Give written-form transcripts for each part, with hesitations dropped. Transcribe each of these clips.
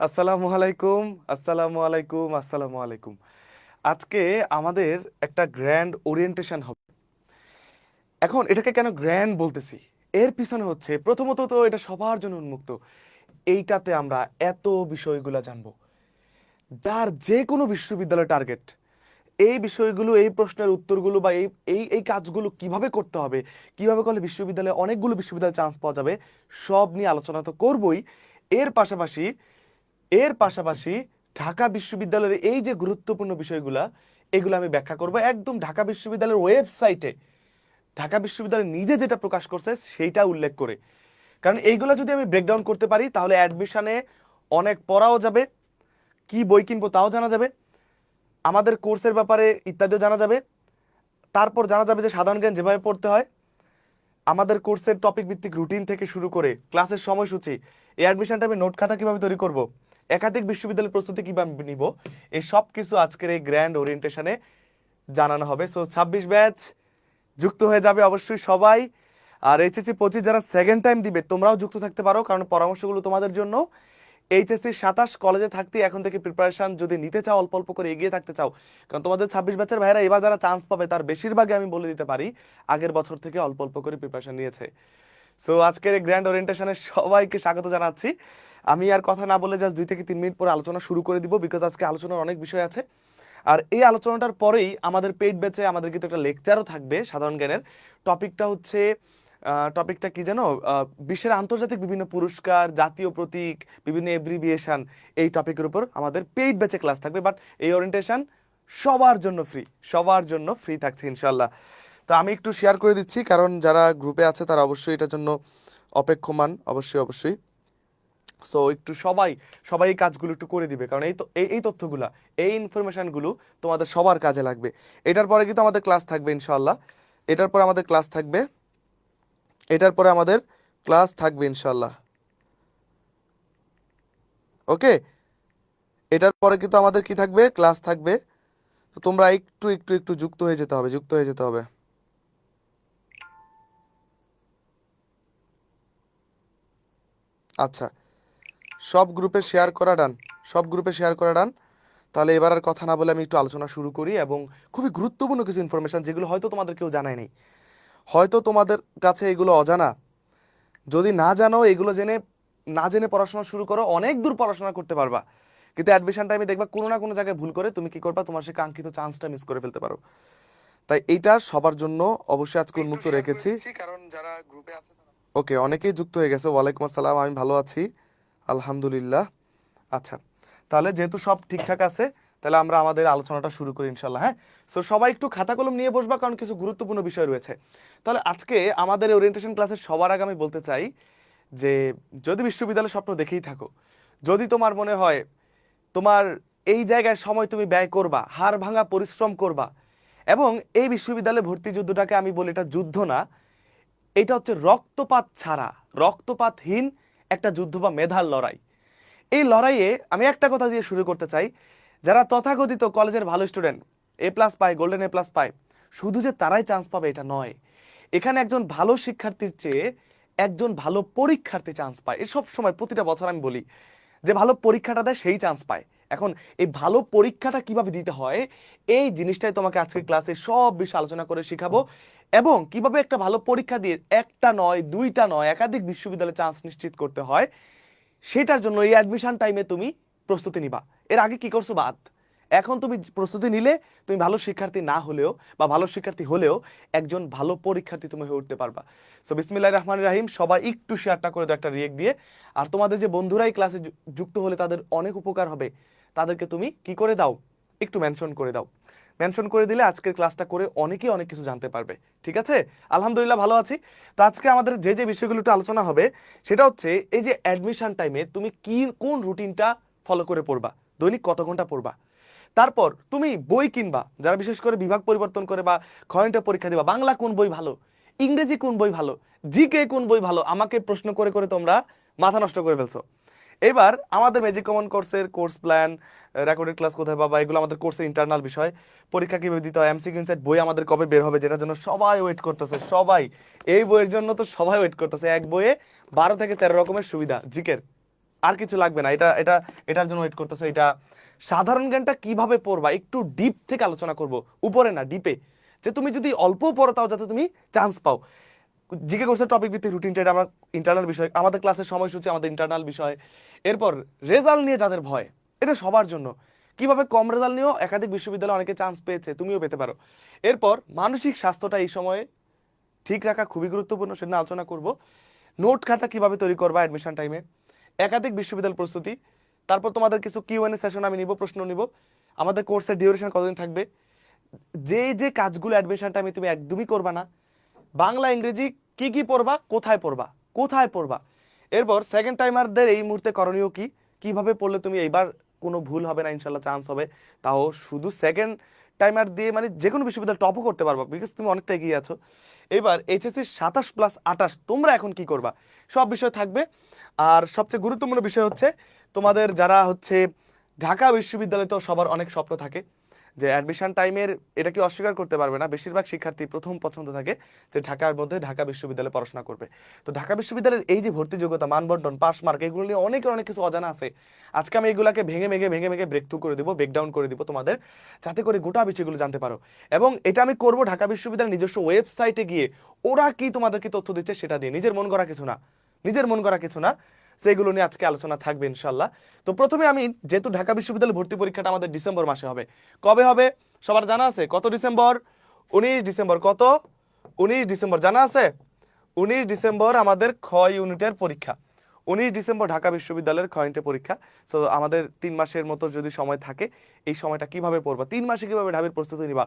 আসসালামু আলাইকুম। আসসালামু আলাইকুম। আজকে আমাদের একটা গ্র্যান্ড ওরিয়েন্টেশন হবে। এখন এটাকে কেন গ্র্যান্ড বলতেছি, এর পিছনে হচ্ছে প্রথমত তো এটা সবার জন্য উন্মুক্ত। এইটাতে আমরা এত বিষয়গুলো জানবো, যার যে কোনো বিশ্ববিদ্যালয় টার্গেট। এই বিষয়গুলো, এই প্রশ্নের উত্তরগুলো বা এই এই এই কাজগুলো কিভাবে করতে হবে, কিভাবে করলে বিশ্ববিদ্যালয়ে অনেকগুলো বিশ্ববিদ্যালয়ে চান্স পাওয়া যাবে, সব নিয়ে আলোচনা তো করবই। এর পাশাপাশি এর পাশাপাশি ঢাকা বিশ্ববিদ্যালয়ের এই যে গুরুত্বপূর্ণ বিষয়গুলা, এগুলো আমি ব্যাখ্যা করব একদম ঢাকা বিশ্ববিদ্যালয়ের ওয়েবসাইটে। ঢাকা বিশ্ববিদ্যালয় নিজে যেটা প্রকাশ করছে সেইটা উল্লেখ করে। কারণ এইগুলো যদি আমি ব্রেকডাউন করতে পারি তাহলে অ্যাডমিশনে অনেক পড়াও যাবে, কি বই কিনবো তাও জানা যাবে, আমাদের কোর্সের ব্যাপারে ইত্যাদিও জানা যাবে। তারপর জানা যাবে যে সাধারণ জ্ঞান যেভাবে পড়তে হয়, আমাদের কোর্সের টপিক ভিত্তিক রুটিন থেকে শুরু করে ক্লাসের সময়সূচি, এই অ্যাডমিশনটা আমি নোট খাতা কিভাবে তৈরি করব, একাধিক বিশ্ববিদ্যালয়ের প্রস্তুতি কিভাবে নিব, এই সব কিছু আজকের এই গ্র্যান্ড ওরিয়েন্টেশনে জানানো হবে। সো 26 ব্যাচ যুক্ত হয়ে যাবে অবশ্যই সবাই। আর এইচএসসি 25 যারা সেকেন্ড টাইম দিবে তোমরাও যুক্ত থাকতে পারো, কারণ পরামর্শগুলো তোমাদের জন্য। এইচএসসি 27 কলেজে থাকতে এখন থেকে প্রিপারেশন যদি নিতে চাও, অল্প অল্প করে এগিয়ে থাকতে চাও, কারণ তোমাদের 26 ব্যাচের ভাইরা এবার যারা চান্স পাবে তার বেশিরভাগই আমি বলে দিতে পারি আগের বছর থেকে অল্প অল্প করে প্রিপারেশন নিয়েছে। সো আজকের এই গ্র্যান্ড ওরিয়েন্টেশনে সবাইকে স্বাগত জানাচ্ছি। আমি আর কথা না বলে জাস্ট 2 থেকে 3 মিনিট পরে আলোচনা শুরু করে দিব, বিকজ আজকে আলোচনার অনেক বিষয় আছে। আর এই আলোচনাটার পরেই আমাদের পেইড ব্যাচে আমাদের কিন্তু একটা লেকচারও থাকবে সাধারণ জ্ঞানের। টপিকটা হচ্ছে, টপিকটা কি জানো, বিশ্বের আন্তর্জাতিক বিভিন্ন পুরস্কার, জাতীয় প্রতীক, বিভিন্ন এব্রিভিয়েশন, এই টপিকের উপর আমাদের পেইড ব্যাচে ক্লাস থাকবে। বাট এই ওরিয়েন্টেশন সবার জন্য ফ্রি, সবার জন্য ফ্রি থাকছে ইনশাল্লাহ। তো আমি একটু শেয়ার করে দিচ্ছি, কারণ যারা গ্রুপে আছে তারা অবশ্যই এটার জন্য অপেক্ষমান, অবশ্যই অবশ্যই। সো একটু সবাই সবাই এই কাজগুলো একটু করে দিবে, কারণ এই তো এই তথ্যগুলা, এই ইনফরমেশনগুলো তোমাদের সবার কাজে লাগবে। এটার পরে কিন্তু আমাদের ক্লাস থাকবে ইনশাল্লাহ। এটার পরে আমাদের ক্লাস থাকবে, এটার পরে আমাদের ক্লাস থাকবে ইনশাল্লাহ। ওকে, এটার পরে কিন্তু আমাদের কি থাকবে, ক্লাস থাকবে। তো তোমরা একটু একটু একটু যুক্ত হয়ে যেতে হবে, যুক্ত হয়ে যেতে হবে। আচ্ছা, সব গ্রুপে শেয়ার করা ডান, সব গ্রুপে শেয়ার করা ডান। তাহলে এবার আর কথা না বলে আমি একটু আলোচনা শুরু করি, এবং খুবই গুরুত্বপূর্ণ কিছু ইনফরমেশন যেগুলো হয়তো তোমাদের কেউ জানায় নাই, হয়তো তোমাদের কাছে এগুলো অজানা। যদি না জানো, এগুলো জেনে না জেনে পড়াশোনা শুরু করো, অনেক দূর পড়াশোনা করতে পারবা, কিন্তু অ্যাডমিশন টাইমে দেখবা কোনো না কোনো জায়গায় ভুল করে তুমি কি করবা, তোমার সেই কাঙ্ক্ষিত চান্সটা মিস করে ফেলতে পারো। তাই এইটা সবার জন্য অবশ্যই আজকে উন্মুক্ত রেখেছি, কারণ যারা গ্রুপে আছে। ওকে, অনেকেই যুক্ত হয়ে গেছে। ওয়ালাইকুম আসসালাম, আমি ভালো আছি আলহামদুলিল্লাহ। আচ্ছা, তাহলে যেহেতু সব ঠিকঠাক আছে, তাহলে আমরা আমাদের আলোচনাটা শুরু করি ইনশাল্লাহ। হ্যাঁ, সো সবাই একটু খাতা কলম নিয়ে বসবা, কারণ কিছু গুরুত্বপূর্ণ বিষয় রয়েছে। তাহলে আজকে আমাদের ওরিয়েন্টেশন ক্লাসের সবার আগে আমি বলতে চাই যে, যদি বিশ্ববিদ্যালয়ের স্বপ্ন দেখেই থাকো, যদি তোমার মনে হয় তোমার এই জায়গায় সময় তুমি ব্যয় করবা, হাড় ভাঙা পরিশ্রম করবা, এবং এই বিশ্ববিদ্যালয়ে ভর্তি যুদ্ধটাকে আমি বলি এটা যুদ্ধ না, এটা হচ্ছে রক্তপাত ছাড়া, রক্তপাতহীন একটা যুদ্ধ বা মেধার লড়াই। এই লড়াইয়ে আমি একটা কথা দিয়ে শুরু করতে চাই, যারা তথাকথিত কলেজের ভালো স্টুডেন্ট, A+ পায়, গোল্ডেন A+ পায়, শুধু যে তারাই চান্স পাবে এটা নয়। এখানে একজন ভালো শিক্ষার্থীর চেয়ে একজন ভালো পরীক্ষার্থী চান্স পায়। এ সব সময় প্রতিটা বছর আমি বলি যে ভালো পরীক্ষাটা দেয় সেই চান্স পায়। এখন এই ভালো পরীক্ষাটা কিভাবে দিতে হয়, এই জিনিসটাই তোমাকে আজকের ক্লাসে সব বিষয় আলোচনা করে শিখাবো, এবং কিভাবে একটা ভালো পরীক্ষা দিয়ে একটা নয়, দুইটা নয়, একাধিক বিশ্ববিদ্যালয়ে চান্স নিশ্চিত করতে হয়। সেটার জন্য এই অ্যাডমিশন টাইমে তুমি প্রস্তুতি নিবা। এর আগে কি করছো বাদ, এখন তুমি প্রস্তুতি নিলে তুমি ভালো শিক্ষার্থী না হলেও বা ভালো শিক্ষার্থী হলেও একজন ভালো পরীক্ষার্থী তুমি হয়ে উঠতে পারবা। সো বিসমিল্লাহির রহমানির রহিম, সবাই একটু শেয়ারটা করে দাও একটা রিয়েক্ট দিয়ে। আর তোমাদের যে বন্ধুরাই ক্লাসে যুক্ত হলে তাদের অনেক উপকার হবে, তাদেরকে তুমি কি করে দাও, একটু মেনশন করে দাও। মেনশন করে দিলে আজকের ক্লাসটা করে অনেকেই অনেক কিছু জানতে পারবে। ঠিক আছে, আলহামদুলিল্লাহ ভালো আছি। তো আজকে আমাদের যে যে বিষয়গুলো একটু আলোচনা হবে, সেটা হচ্ছে এই যে অ্যাডমিশন টাইমে তুমি কি কোন রুটিনটা ফলো করে পড়বা, দৈনিক কত ঘন্টা পড়বা। তারপর তুমি বই কিনবা, যারা বিশেষ করে বিভাগ পরিবর্তন করে বা ক্ষয়টা পরীক্ষা দিবা, বাংলা কোন বই ভালো, ইংরেজি কোন বই ভালো, জিকে কোন বই ভালো, আমাকে প্রশ্ন করে করে তোমরা মাথা নষ্ট করে ফেলছো। এবার আমাদের ম্যাজিক কমন কোর্সের কোর্স প্ল্যান, রেকর্ডেড ক্লাস কোথায় পাবা, এগুলো আমাদের কোর্সের ইন্টারনাল বিষয়। পরীক্ষা কিভাবে দিতে হয়, এমসিকিউ ইনসাইট বই আমাদের কবে বের হবে, যেটার জন্য সবাই ওয়েট করতেছে, এই বইয়ের জন্য তো সবাই ওয়েট করতেছে। এক বইয়ে 12 থেকে 13 রকমের সুবিধা জিকের। আর কিছু লাগবে না, এটা এটা এটার জন্য ওয়েট করতেছো। এটা সাধারণ জ্ঞানটা কিভাবে পড়বা একটু ডিপ থেকে আলোচনা করব, উপরে না ডিপে, যে তুমি যদি অল্প পড়ো তাও যাতে তুমি চান্স পাও। জিকে কোর্সের টপিক ভিত্তিক রুটিন, এটা আমার ইন্টারনাল বিষয়, আমাদের ক্লাসের সময়সূচি আমাদের ইন্টারনাল বিষয়। এরপর রেজাল্ট নিয়ে যাদের ভয়, এটা সবার জন্য, কিভাবে কম রেজাল্ট নিয়েও একাধিক বিশ্ববিদ্যালয়ে অনেকে চান্স পেয়েছে, তুমিও পেতে পারো। এরপর মানসিক স্বাস্থ্যটা এই সময়ে ঠিক রাখা খুবই গুরুত্বপূর্ণ, সেটা আলোচনা করব। নোট খাতা কিভাবে তৈরি করবা অ্যাডমিশন টাইমে, একাধিক বিশ্ববিদ্যালয় প্রস্তুতি, তারপর তোমাদের কিছু কিউএনএ সেশন আমি নিব, প্রশ্ন নিব, আমাদের কোর্সের ডিউরেশন কতদিন থাকবে, যে যে কাজগুলো অ্যাডমিশন টাইমে তুমি একদমই করবা না, বাংলা ইংরেজি কি কি পড়বা, কোথায় পড়বা, কোথায় পড়বা। এরপর সেকেন্ড টাইমারদের এই মুহূর্তে করণীয় কি, কিভাবে পড়লে তুমি এইবার কোনো ভুল হবে না, ইনশাল্লাহ চান্স হবে, তাও শুধু সেকেন্ড টাইমার দিয়ে মানে যে কোনো বিশ্ববিদ্যালয় টপও করতে পারবা, বিকজ তুমি অনেকটা এগিয়ে আছো। এবার এইচএসসি 27+28 তোমরা এখন কি করবা, সব বিষয় থাকবে। আর সবচেয়ে গুরুত্বপূর্ণ বিষয় হচ্ছে তোমাদের যারা হচ্ছে ঢাকা বিশ্ববিদ্যালয়ে, তো সবার অনেক স্বপ্ন থাকে যে অ্যাডমিশন টাইমের, এটা কি অস্বীকার করতে পারবে না, বেশিরভাগ শিক্ষার্থী প্রথম পছন্দ থাকে যে ঢাকার মধ্যে ঢাকা বিশ্ববিদ্যালয়ে পড়াশোনা করবে। তো ঢাকা বিশ্ববিদ্যালয়ের এই যে ভর্তি যোগ্যতা, মানবন্টন, পাস মার্ক, এগুলো নিয়ে অনেকের অনেক কিছু অজানা আছে। আজকে আমি এগুলাকে ভেঙে ভেঙে ভেঙে ভেঙে ব্রেক থ্রু করে দিব, ব্রেকডাউন করে দিব তোমাদের, যাতে করে গোটা বিষয়গুলো জানতে পারো। এবং এটা আমি করব ঢাকা বিশ্ববিদ্যালয়ের নিজস্ব ওয়েবসাইটে গিয়ে, ওরা কি তোমাদেরকে তথ্য দিচ্ছে সেটা দিয়ে, নিজের মন করা কিছু না, নিজের মন করা কিছু না, সেগুলো নিয়ে আজকে আলোচনা থাকবে ইনশাল্লাহ। তো প্রথমে আমি, যেহেতু ঢাকা বিশ্ববিদ্যালয় ভর্তি পরীক্ষাটা আমাদের ডিসেম্বর মাসে হবে, কবে হবে সবার জানা আছে? কত ডিসেম্বর? 19 ডিসেম্বর। কত? 19 ডিসেম্বর জানা আছে? 19 ডিসেম্বর আমাদের খ ইউনিটের পরীক্ষা। 19 ডিসেম্বর ঢাকা বিশ্ববিদ্যালয়ের খ ইউনিটের পরীক্ষা। সো আমাদের 3 মাসের মতো যদি সময় থাকে, এই সময়টা কিভাবে পড়বা, 3 মাসে কিভাবে ঢাবির প্রস্তুতি নিবা,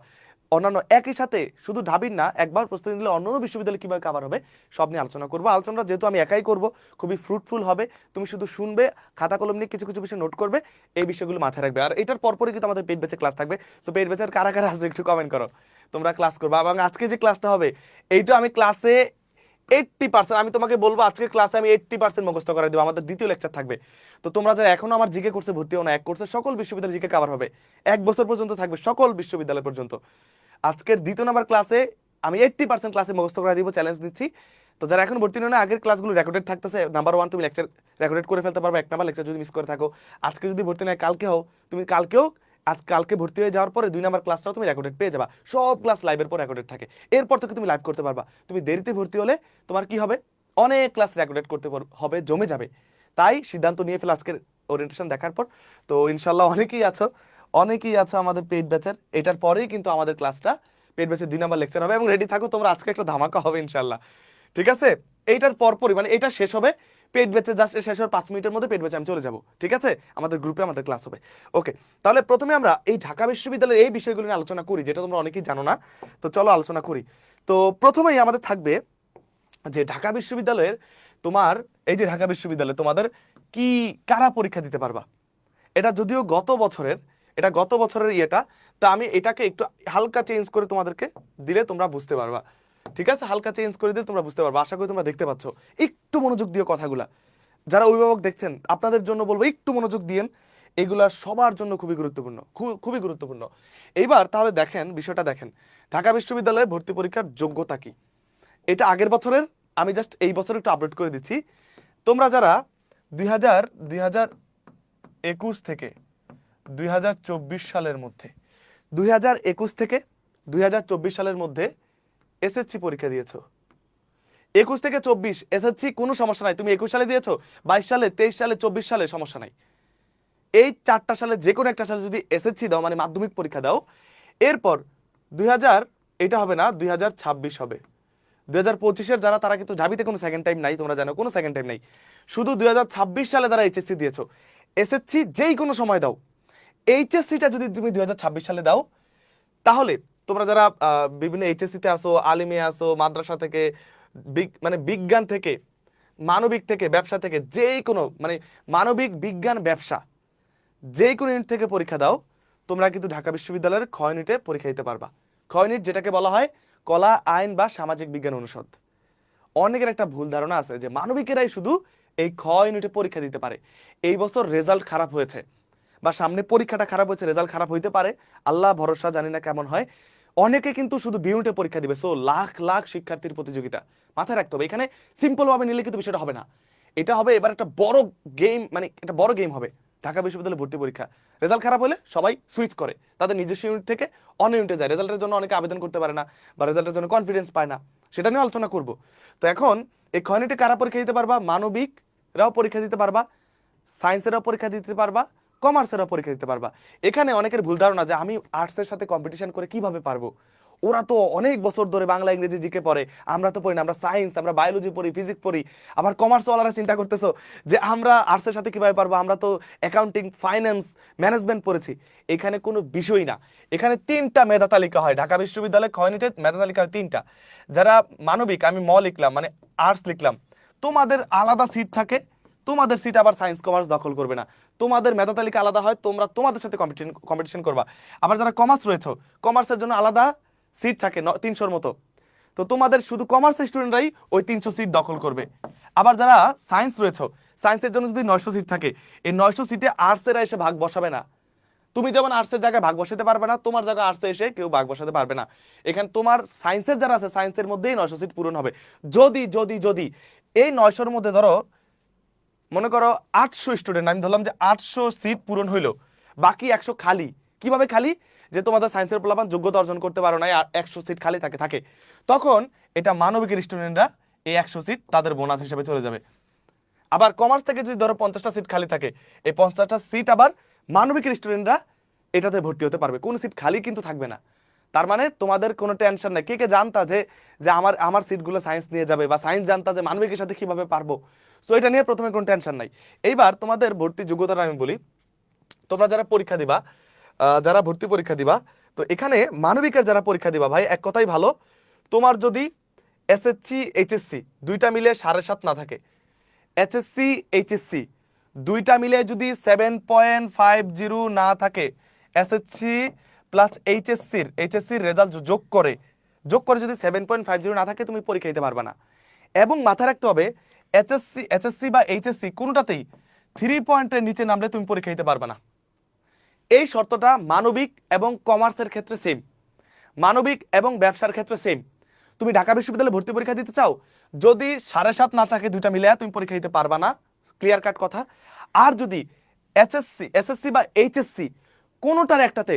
অন্যান্য একই সাথে শুধু ঢাবির না, একবার প্রস্তুতি নিলে অন্যান্য বিশ্ববিদ্যালয় কিভাবে কাভার হবে, সব নিয়ে আলোচনা করবো। আলোচনাটা যেহেতু আমি একাই করব, খুবই ফ্রুটফুল হবে, তুমি শুধু শুনবে, খাতা কলম নিয়ে কিছু কিছু বিষয় নোট করবে, এই বিষয়গুলো মাথায় রাখবে। আর এটার পরপরই কিন্তু আমাদের পেইড ব্যাচে ক্লাস থাকবে। সো পেইড ব্যাচের কারা কারা আছে একটু কমেন্ট করো, তোমরা ক্লাস করবা। এবং আজকে যে ক্লাসটা হবে, এইটা আমি ক্লাসে 80%, আমি তোমাকে বলবো আজকের ক্লাসে আমি 80% মুখস্থ করে দেবো, আমাদের দ্বিতীয় লেকচার থাকবে। তো তোমরা যারা এখনো আমার জিকে কোর্সে ভর্তি হও না, এক কোর্সে সকল বিশ্ববিদ্যালয় জিকে কভার হবে, 1 বছর পর্যন্ত থাকবে সকল বিশ্ববিদ্যালয় পর্যন্ত। আজকের দ্বিতীয় নাম্বার ক্লাসে আমি 80% ক্লাসে মুখস্থ করে দিব, চ্যালেঞ্জ দিচ্ছি। তো যারা এখন ভর্তি নয় না, আগের ক্লাসগুলো রেকর্ডেড থাকতেছে, নাম্বার 1 তুমি লেকচার রেকর্ডেড করে ফেলতে পারবে, 1 নাম্বার লেকচার যদি মিস করে থাকো। আজকে যদি ভর্তি নয়, কালকে হও, তুমি কালকেও, কালকে ভর্তি হয়ে যাওয়ার পরে 2 নাম্বার ক্লাসটাও তুমি রেকর্ডেড পেয়ে যাবা, সব ক্লাস লাইভের পর রেকর্ডেড থাকে, এরপর থেকে তুমি লাইভ করতে পারবা। তুমি দেরিতে ভর্তি হলে তোমার কি হবে, অনেক ক্লাস রেকর্ডেড করতে হবে, জমে যাবে। তাই সিদ্ধান্ত নিয়ে ফেলে আজকের ওরিয়েন্টেশন দেখার পর। তো ইনশাল্লাহ অনেকেই আছো আমাদের পেইড ব্যাচের, এটার পরেই কিন্তু আমাদের ক্লাসটা পেইড ব্যাচের 2 নাম্বার লেকচার হবে, এবং রেডি থাকো তোমরা, আজকে একটা ধামাকা হবে ইনশাল্লাহ, ঠিক আছে? এইটার পরপরই মানে এটা শেষ হবে, পেইড ব্যাচে জাস্ট শেষ হওয়ার 5 মিনিটের মধ্যে পেইড ব্যাচে আমি চলে যাব, ঠিক আছে? আমাদের গ্রুপে আমাদের ক্লাস হবে। ওকে, তাহলে প্রথমে আমরা এই ঢাকা বিশ্ববিদ্যালয়ের এই বিষয়গুলো নিয়ে আলোচনা করি, যেটা তোমরা অনেকেই জানো না। তো চলো আলোচনা করি। তো প্রথমেই আমাদের থাকবে যে ঢাকা বিশ্ববিদ্যালয়ের, তোমার এই যে ঢাকা বিশ্ববিদ্যালয়ে তোমাদের কি, কারা পরীক্ষা দিতে পারবা। এটা যদিও গত বছরের ইয়েটা, তা আমি এটাকে একটু হালকা চেঞ্জ করে তোমাদেরকে দিলে তোমরা বুঝতে পারবা, ঠিক আছে? হালকা চেঞ্জ করে দিলে তোমরা বুঝতে পারবা, আশা করি তোমরা দেখতে পাচ্ছ। একটু মনোযোগ দিয়ে কথাগুলা, যারা অভিভাবক দেখছেন আপনাদের জন্য বলবো, একটু মনোযোগ দিয়েন, এগুলা সবার জন্য খুবই গুরুত্বপূর্ণ, খুবই গুরুত্বপূর্ণ। এইবার তাহলে দেখেন, বিষয়টা দেখেন, ঢাকা বিশ্ববিদ্যালয়ে ভর্তি পরীক্ষার যোগ্যতা কি, এটা আগের বছরের, আমি জাস্ট এই বছর একটু আপডেট করে দিচ্ছি। তোমরা যারা 2021 থেকে 2024 সালের মধ্যে, 2021 থেকে 2024 সালের মধ্যে এসএসসি পরীক্ষা দিয়েছো, 21 থেকে 24 এসএসসি কোনো সমস্যা নাই, তুমি 21 সালে দিয়েছো, 22 সালে, 23 সালে, 24 সালে, সমস্যা নাই। এই 4টা সালে যে কোনো একটা সালে যদি এসএসসি দাও, মানে মাধ্যমিক পরীক্ষা দাও, এরপর 2000, এটা হবে না, 2026 হবে। 2025-এর যারা, তারা কিন্তু ঢাবিতে কোনো সেকেন্ড টাইম নাই, তোমরা জানো কোনো সেকেন্ড টাইম নাই, শুধু 2026 সালে যারা এইচএসসি দিয়েছো, এসএসসি যেই কোনো সময় দাও, এইচএসসিটা যদি তুমি 2026 সালে দাও, তাহলে তোমরা যারা বিভিন্ন এইচএসসিতে আসো, আলিমে আসো, মাদ্রাসা থেকে, মানে বিজ্ঞান থেকে, মানবিক থেকে, ব্যবসা থেকে, যেই কোনো মানে মানবিক, বিজ্ঞান, ব্যবসা, যেই কোনো ইউনিট থেকে পরীক্ষা দাও, তোমরা কিন্তু ঢাকা বিশ্ববিদ্যালয়ের খ ইউনিটে পরীক্ষা দিতে পারবা। খ ইউনিট যেটাকে বলা হয় কলা, আইন বা সামাজিক বিজ্ঞান অনুষদ। অনেকের একটা ভুল ধারণা আছে যে মানবিকেরাই শুধু এই খ ইউনিটে পরীক্ষা দিতে পারে। এই বছর রেজাল্ট খারাপ হয়েছে, বা সামনে পরীক্ষাটা খারাপ হয়েছে, রেজাল্ট খারাপ হইতে পারে, আল্লাহ ভরসা, জানি না কেমন হয়। অনেকে কিন্তু শুধু বি ইউনিটে পরীক্ষা দিবে, সো লাখ লাখ শিক্ষার্থীর প্রতিযোগিতা, মাথায় রাখতে হবে। এখানে সিম্পল ভাবে নিলে কিন্তু বিষয়টা হবে না, এটা হবে এবার একটা বড় গেম, মানে একটা বড় গেম হবে ঢাকা বিশ্ববিদ্যালয়ে ভর্তি পরীক্ষা। রেজাল্ট খারাপ হলে সবাই সুইচ করে, তাদের নিজস্ব ইউনিট থেকে অন্য ইউনিটে যায়। রেজাল্টের জন্য অনেকে আবেদন করতে পারে না বা রেজাল্টের জন্য কনফিডেন্স পায় না, সেটা নিয়ে আলোচনা করব। তো এখন এই খ ইউনিটে কারা পরীক্ষা দিতে পারবা? মানবিকরাও পরীক্ষা দিতে পারবা, সায়েন্সেরও পরীক্ষা দিতে পারবা, কমার্সেরও পরীক্ষা দিতে পারবা। এখানে অনেকের ভুল ধারণা যে আমি আর্টসের সাথে কম্পিটিশন করে কিভাবে পারবো, ওরা তো অনেক বছর ধরে বাংলা ইংরেজি জিকে পড়ে, আমরা তো পড়ি না, আমরা সায়েন্স, আমরা বায়োলজি পড়ি, ফিজিক্স পড়ি। আবার কমার্স ওয়ালারা চিন্তা করতেছো যে আমরা আর্টসের সাথে কিভাবে পারবো, আমরা তো অ্যাকাউন্টিং, ফাইন্যান্স, ম্যানেজমেন্ট পড়েছি। এখানে কোনো বিষয় না। এখানে 3টা মেধা তালিকা হয় ঢাকা বিশ্ববিদ্যালয়ে খ ইউনিটের মেধা তালিকা হয় 3টা। যারা মানবিক, আমি লিখলাম, মানে আর্টস লিখলাম, তোমাদের আলাদা সিট থাকে, তোমাদের সিট আবার সায়েন্স কমার্স দখল করবে না, তোমাদের মেধা তালিকা আলাদা হয়, তোমরা তোমাদের সাথে কম্পিটিশন করবা। আবার যারা কমার্স রয়েছে, কমার্সের জন্য আলাদা সিট থাকে 300-র মতো, তো তোমাদের শুধু কমার্সের স্টুডেন্টরাই ওই 300 সিট দখল করবে। আবার যারা সায়েন্স রয়েছে, সায়েন্সের জন্য যদি 900 সিট থাকে, এই 900 সিটে আর্টসেরা এসে ভাগ বসাবে না। তুমি যেমন আর্টসের জায়গায় ভাগ বসাতে পারবে না, তোমার জায়গায় আর্টসে এসে কেউ ভাগ বসাতে পারবে না। এখানে তোমার সায়েন্সের যারা আছে, সায়েন্সের মধ্যেই 900 সিট পূরণ হবে। যদি যদি যদি এই 900-র মধ্যে ধরো মনে করো 800 স্টুডেন্ট, আমি ধরলাম যে 800 সিট পূরণ হইলো, বাকি 100 খালি। কিভাবে খালি? যে তোমাদের সায়েন্সের পোলাপান যোগ্যতা অর্জন করতে পারো না, 100 সিট খালি থাকে, তখন এটা মানবিকের স্টুডেন্টরা এই 100 সিট তাদের বোনাস হিসেবে চলে যাবে। আবার কমার্স থেকে যদি ধরো 50টা সিট খালি থাকে, এই 50টা সিট আবার মানবিকের স্টুডেন্টরা এটাতে ভর্তি হতে পারবে, কোনো সিট খালি কিন্তু থাকবে না। তার মানে তোমাদের কোনো টেনশন নেই। কে কে জানতা যে যে আমার সিটগুলো সায়েন্স নিয়ে যাবে, বা সায়েন্স জানতা যে মানবিকের সাথে কিভাবে পারবো? সো এটা নিয়ে প্রথমে কোনো টেনশন নাই। এইবার তোমাদের ভর্তি যোগ্যতাটা আমি বলি। তোমরা যারা পরীক্ষা দিবা, যারা ভর্তি পরীক্ষা দিবা, তো এখানে মানবিকের যারা পরীক্ষা দিবা ভাই, এক কথাই ভালো, তোমার যদি এসএসসি এইচএসসি দুইটা মিলে 7.5 না থাকে, এসএসসি এইচএসসি দুইটা মিলে যদি 7.50 না থাকে, এসএসসি প্লাস এইচএসসির রেজাল্ট যোগ করে যদি 7.50 না থাকে, তুমি পরীক্ষা দিতে পারবে না। এবং মাথায় রাখতে হবে, এসএসসি বা এইচএসসি কোনোটাতেই 3 পয়েন্টের নিচে নামলে তুমি পরীক্ষা দিতে পারবে না। এই শর্তটা মানবিক এবং কমার্সের ক্ষেত্রে সেম, মানবিক এবং ব্যবসার ক্ষেত্রে সেম। তুমি ঢাকা বিশ্ববিদ্যালয়ে ভর্তি পরীক্ষা দিতে চাও, যদি 7.5 না থাকে দুইটা মিলে, তুমি পরীক্ষা দিতে পারবা না, ক্লিয়ার কাট কথা। আর যদি এসএসসি বা এইচএসসি কোনোটার একটাতে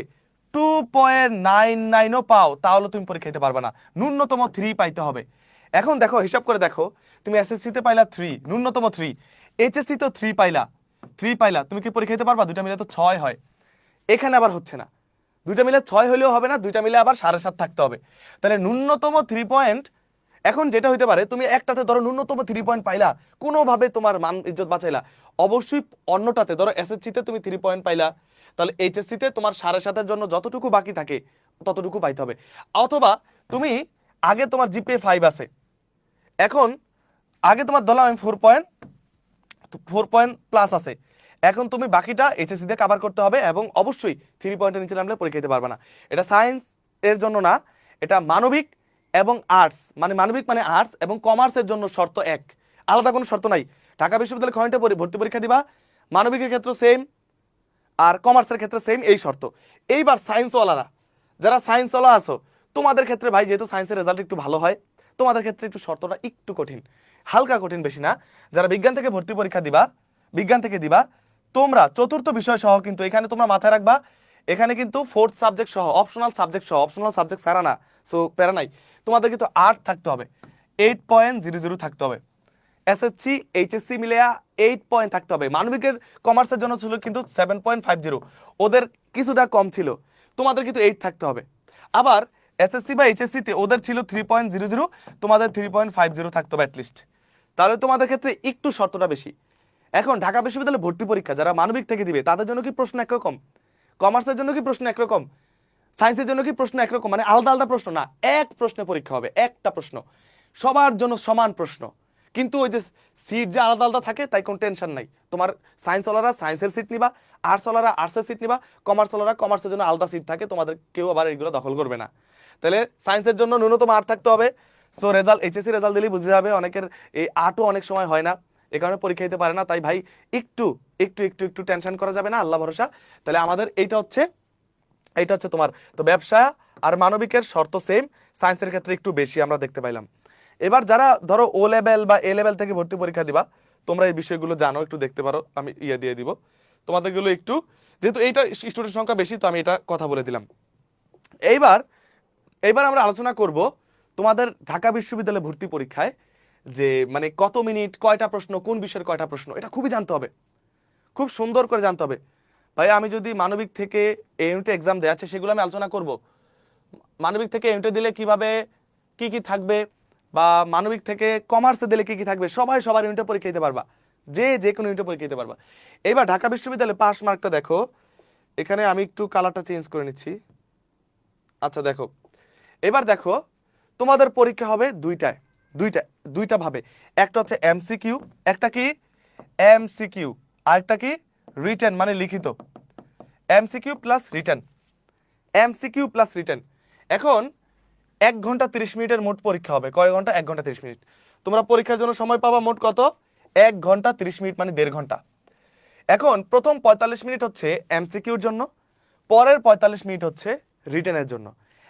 2.99ও পাও, তাহলে তুমি পরীক্ষা দিতে পারবা না, ন্যূনতম 3 পাইতে হবে। এখন দেখো, হিসাব করে দেখো, তুমি এসএসসিতে পাইলা 3, ন্যূনতম 3, এইচএসসি তো 3 পাইলা, তুমি কি পরীক্ষা দিতে পারবা? দুইটা মিলে তো 6 হয়। এখানে আবার হচ্ছে না, দুইটা মিলে 6 হলেও হবে না, দুইটা মিলে আবার 7.5 থাকতে হবে। তাহলে ন্যূনতম 3 পয়েন্ট। এখন যেটা হইতে পারে, তুমি একটাতে ধরো ন্যূনতম 3 পয়েন্ট পাইলা, কোনোভাবে তোমার মান ইজ্জত বাঁচাইলা, অবশ্যই অন্যটাতে ধরো এসএসসিতে তুমি 3 পয়েন্ট পাইলা, তাহলে এইচএসসিতে তোমার 7.5-এর জন্য যতটুকু বাকি থাকে ততটুকু পাইতে হবে। অথবা তুমি আগে তোমার জিপিএ 5 আছে, এখন আগে তোমার ধরলাম আমি 4 পয়েন্ট প্লাস আছে, এখন তুমি বাকিটা এইচএসসি দিয়ে কভার করতে হবে, এবং অবশ্যই 3 পয়েন্টের নিচে নামলে পরীক্ষা দিতে পারবে না। এটা সায়েন্স এর জন্য না, এটা মানবিক এবং আর্টস, মানে মানবিক মানে আর্টস এবং কমার্সের জন্য শর্ত এক, আলাদা কোনো শর্ত নাই। ঢাকা বিশ্ববিদ্যালয়ে খয়টা ভর্তি পরীক্ষা দিবা, মানবিকের ক্ষেত্রে সেম আর কমার্সের ক্ষেত্রে সেম, এই শর্ত। এইবার সায়েন্সওয়ালারা, যারা সায়েন্সওয়ালা আছো, তোমাদের ক্ষেত্রে ভাই যেহেতু সায়েন্সের রেজাল্ট একটু ভালো হয়, তোমাদের ক্ষেত্রে একটু শর্তটা একটু কঠিন, হালকা কঠিন, বেশি না। যারা বিজ্ঞান থেকে ভর্তি পরীক্ষা দিবা, বিজ্ঞান থেকে দিবা, তোমরা চতুর্থ বিষয় সহ, কিন্তু এখানে তোমরা মাথায় রাখবা, এখানে কিন্তু 4th সাবজেক্ট সহ, অপশনাল সাবজেক্ট ছাড়া না, সো প্যারা নাই, তোমাদের কিন্তু 8 থাকতে হবে, 8.00 থাকতে হবে। এসএসসি এইচএসসি মিলিয়া 8 পয়েন্ট থাকতে হবে। মানবিকের কমার্সের জন্য ছিল কিন্তু 7.50, ওদের কিছুটা কম ছিল, তোমাদের কিন্তু 8 থাকতে হবে। আবার এসএসসি বা এইচএসসি তে ওদের ছিল 3.00, তোমাদের 3.50 থাকতে হবে অ্যাটলিস্ট, তাহলে তোমাদের ক্ষেত্রে একটু শর্তটা বেশি। এখন ঢাকা বিশ্ববিদ্যালয়ে ভর্তি পরীক্ষা যারা মানবিক থেকে দিবে, তাদের জন্য কি প্রশ্ন একরকম? কমার্সের জন্য কি প্রশ্ন একরকম? সায়েন্সের জন্য কি প্রশ্ন একরকম? মানে আলাদা আলাদা প্রশ্ন না, এক প্রশ্নে পরীক্ষা হবে, একটা প্রশ্ন, সবার জন্য সমান প্রশ্ন। কিন্তু ওই যে সিট যে আলাদা আলাদা থাকে, তাই কোনো টেনশন নাই। তোমার সায়েন্সওয়ালারা সায়েন্সের সিট নিবা, আর্টসওয়ালারা আর্টসের সিট নিবা, কমার্সওয়ালারা কমার্সের জন্য আলাদা সিট থাকে, তোমাদের কেউ আবার এইগুলো দখল করবে না। তাহলে সায়েন্সের জন্য ন্যূনতম 8 থাকতে হবে। সো রেজাল্ট, এইচএসসি রেজাল্ট দিলেই বুঝে যাবে, অনেকের এই 8ও অনেক সময় হয় না, এই কারণে পরীক্ষা দিতে পারে না। তাই ভাই একটু একটু একটু একটু টেনশন করা যাবে না, আল্লাহ ভরসা। তাহলে আমাদের এইটা হচ্ছে তোমার তো ব্যবসা আর মানবিকের শর্ত সেম, সায়েন্সের ক্ষেত্রে একটু বেশি আমরা দেখতে পাইলাম। এবার যারা ধরো ও লেভেল বা এ লেভেল থেকে ভর্তি পরীক্ষা দিবা, তোমরা এই বিষয়গুলো জানো, একটু দেখতে পারো, আমি দিয়ে দিব তোমাদেরগুলো একটু, যেহেতু এইটা স্টুডেন্ট সংখ্যা বেশি তো আমি এটা কথা বলে দিলাম। এইবার এইবার আমরা আলোচনা করব তোমাদের ঢাকা বিশ্ববিদ্যালয়ে ভর্তি পরীক্ষায় যে মানে কত মিনিট, কয়টা প্রশ্ন, কোন বিষয়ের কয়টা প্রশ্ন, এটা খুবই জানতে হবে, খুব সুন্দর করে জানতে হবে। ভাই আমি যদি মানবিক থেকে এই ইউনিটে এক্সাম দেওয়া আছে সেগুলো আমি আলোচনা করব। মানবিক থেকে ইউনিটে দিলে কিভাবে কি কি থাকবে, বা মানবিক থেকে কমার্সে দিলে কি কি থাকবে, সবাই সবার ইউনিটে পরীক্ষা দিতে পারবা, যে কোনো ইউনিটে পরীক্ষা দিতে পারবা। এবার ঢাকা বিশ্ববিদ্যালয়ে পাস মার্কটা দেখো, এখানে আমি একটু কালারটা চেঞ্জ করে নিচ্ছি। আচ্ছা দেখো, এবার দেখো তোমাদের পরীক্ষা হবে দুইটা ভাবে, একটা হচ্ছে এমসিকিউ, একটা কি এমসিকিউ, আরেকটা কি রিটেন মানে লিখিত, MCQ plus written, MCQ plus written. এখন 1 ঘন্টা 30 মিনিটের মোট পরীক্ষা হবে। কয় ঘন্টা? 1 ঘন্টা 30 মিনিট। তোমরা পরীক্ষার জন্য সময় পাবা মোট কত? 1 ঘন্টা 30 মিনিট মানে 1.5 ঘন্টা। এখন প্রথম 45 মিনিট হচ্ছে এমসিকিউর জন্য, পরের 45 মিনিট হচ্ছে রিটেনের জন্য।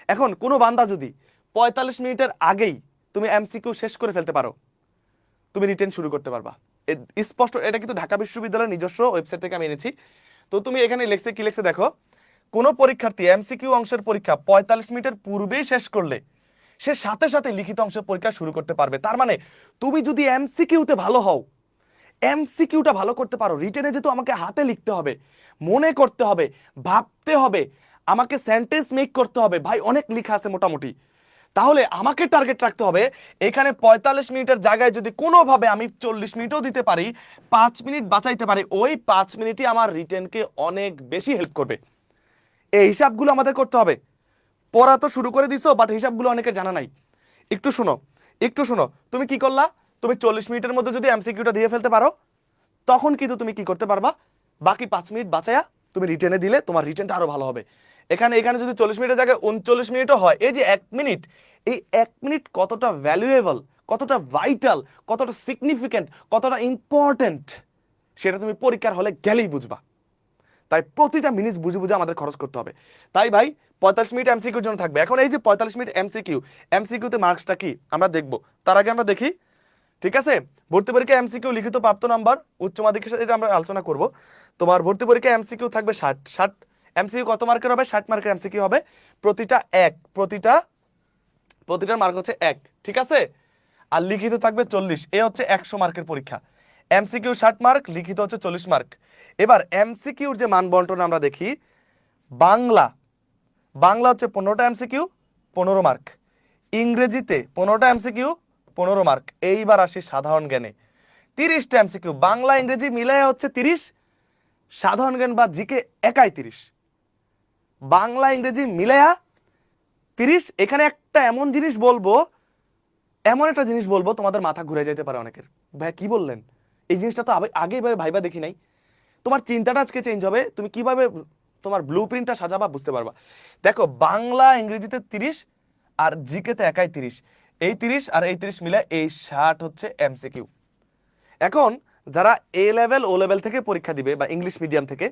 এখন কোনো বান্দা যদি 45 মিনিটের আগেই তুমি এমসিকিউ শেষ করে ফেলতে পারো, তুমি রিটেন শুরু করতে পারবা। স্পষ্ট, এটা কিন্তু ঢাকা বিশ্ববিদ্যালয়ের নিজস্ব ওয়েবসাইট থেকে আমি এনেছি। তো তুমি এখানে লিখছে কি লিখছে দেখো, কোনো পরীক্ষার্থী এমসিকিউ অংশের পরীক্ষা 45 মিনিটের পূর্বেই শেষ করলে সে সাথে সাথে লিখিত অংশের পরীক্ষা শুরু করতে পারবে। তার মানে তুমি যদি এমসিকিউতে ভালো হও, এমসিকিউটা ভালো করতে পারো, রিটেনে যেহেতু আমাকে হাতে লিখতে হবে, মনে করতে হবে, ভাবতে হবে, আমাকে সেন্টেন্স মেক করতে হবে, ভাই অনেক লেখা আছে মোটামুটি, তাহলে আমাকে টার্গেট রাখতে হবে এখানে 45 মিনিটের জায়গায় যদি কোনোভাবে আমি 40 মিনিটও দিতে পারি, 5 মিনিট বাঁচাইতে পারি, ওই 5 মিনিটই আমার রিটেনকে অনেক বেশি হেল্প করবে। এই হিসাবগুলো আমাদের করতে হবে। পড়া তো শুরু করে দিছো, বাট হিসাবগুলো অনেকের জানা নাই। একটু শোনো, একটু শোনো, তুমি কি করলা, তুমি 40 মিনিটের মধ্যে যদি এমসিকিউটা দিয়ে ফেলতে পারো, তখন কিন্তু তুমি কি করতে পারবা, বাকি 5 মিনিট বাঁচায়া তুমি রিটেনে দিলে তোমার রিটেনটা আরো ভালো হবে। এখানে যদি 40 মিনিটের জায়গায় 39 মিনিটও হয়, এই যে 1 মিনিট, এই 1 মিনিট কতটা ভ্যালুয়েবল, কতটা ভাইটাল, কতটা সিগনিফিক্যান্ট, কতটা ইম্পর্টেন্ট, সেটা তুমি পরীক্ষার হলে গেলেই বুঝবা। তাই প্রতিটা মিনিট বুঝে বুঝে আমাদের খরচ করতে হবে। তাই ভাই 45 মিনিট এমসিকিউর জন্য থাকবে। এখন এই যে 45 মিনিট এমসিকিউতে মার্কসটা কি আমরা দেখব, তার আগে আমরা দেখি, ঠিক আছে? ভর্তি পরীক্ষা এমসিকিউ লিখিত প্রাপ্ত নাম্বার উচ্চ মাধ্যমিকের সাথে এটা আমরা আলোচনা করব। তোমার ভর্তি পরীক্ষা এমসিকিউ থাকবে 60 এমসিকিউ কত মার্কের হবে? 60 মার্কের এমসিকিউ হবে, প্রতিটা এক, প্রতিটার মার্ক হচ্ছে 1, ঠিক আছে? আর লিখিত থাকবে 40, এ হচ্ছে 100 মার্কের পরীক্ষা। এমসিকিউ 60 মার্ক, লিখিত হচ্ছে 40 মার্ক। এবার এমসিকিউর যে মান বন্টন আমরা দেখি, বাংলা হচ্ছে 15টা এমসিকিউ 15 মার্ক, ইংরেজিতে 15টা এমসিকিউ 15 মার্ক। এইবার আসি সাধারণ জ্ঞানে 30টা এমসিকিউ, বাংলা ইংরেজি মিলায় হচ্ছে 30, সাধারণ জ্ঞান বা জিকে একাই 30, বাংলা ইংরেজি মিলায়া 30। এখানে একটা এমন একটা জিনিস বলবো তোমাদের মাথা ঘুরে যেতে পারে অনেকের, ভাই কি বললেন, এই জিনিসটা তো আগে ভাইবা দেখি নাই। তোমার চিন্তাটা আজকে চেঞ্জ হবে, তুমি কিভাবে তোমার ব্লু প্রিন্টটা সাজাবা বুঝতে পারবা। দেখো বাংলা ইংরেজিতে 30 আর জিকেতে একাই 30, এই 30 আর এই 30 মিলে এই 60 হচ্ছে এমসিকিউ। এখন যারা এ লেভেল ও লেভেল থেকে পরীক্ষা দিবে বা ইংলিশ মিডিয়াম থেকে,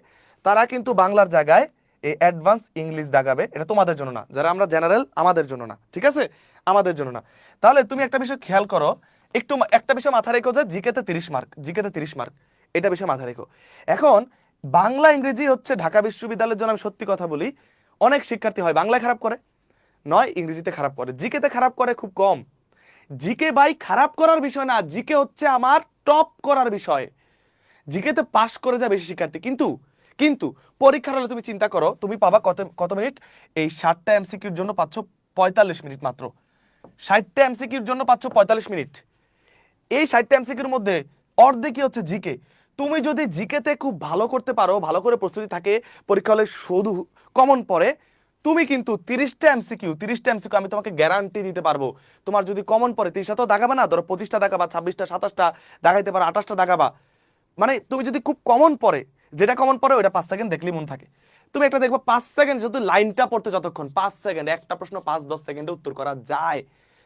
তারা কিন্তু বাংলার জায়গায় এই অ্যাডভান্স ইংলিশ দাগাবে, এটা তোমাদের জন্য না, যারা আমরা জেনারেল আমাদের জন্য না, ঠিক আছে? আমাদের জন্য না। তাহলে তুমি একটা বিষয় খেয়াল করো, একটু একটা বিষয় মাথায় রেখো যে জিকেতে 30 মার্ক, জিকেতে 30 মার্ক, এটা বিষয় মাথায় রেখো। এখন বাংলা ইংরেজি হচ্ছে ঢাকা বিশ্ববিদ্যালয়ের জন্য আমি সত্যি কথা বলি, অনেক শিক্ষার্থী হয় বাংলায় খারাপ করে, নয় ইংরেজিতে খারাপ করে, জিকেতে খারাপ করে খুব কম। জিকে ভাই খারাপ করার বিষয় না, জিকে হচ্ছে আমার টপ করার বিষয়, জিকেতে পাস করে যায় বেশি শিক্ষার্থী। কিন্তু কিন্তু পরীক্ষার হলে তুমি চিন্তা করো, তুমি পাবা কত মিনিট, এই 60টা এমসিকিউর জন্য পাচ্ছ 45 মিনিট মাত্র, 60টা এমসিকিউর জন্য পাচ্ছ 45 মিনিট। এই 60টা এমসিকিউর মধ্যে অর্ধেকই হচ্ছে জিকে। তুমি যদি জিকেতে খুব ভালো করতে পারো, ভালো করে প্রস্তুতি থাকে, পরীক্ষা হলে শুধু কমন পড়ে, তুমি কিন্তু 30টা এমসিকিউ আমি তোমাকে গ্যারান্টি দিতে পারবো, তোমার যদি কমন পড়ে 30টা তো দাগাবে না, ধরো 25টা দাগাবা, 26টা 27টা দাগাইতে পারো, 28টা দাগাবা। মানে তুমি যদি খুব কমন পড়ে, যেটা কমন পড়ে ওইটা 5 সেকেন্ড দেখলেই মন থাকে। তুমি একটা দেখবো 5 সেকেন্ড যদি লাইনটা পড়তে যতক্ষণ, 5 সেকেন্ড একটা প্রশ্ন 5-10 সেকেন্ডে উত্তর করা যায়।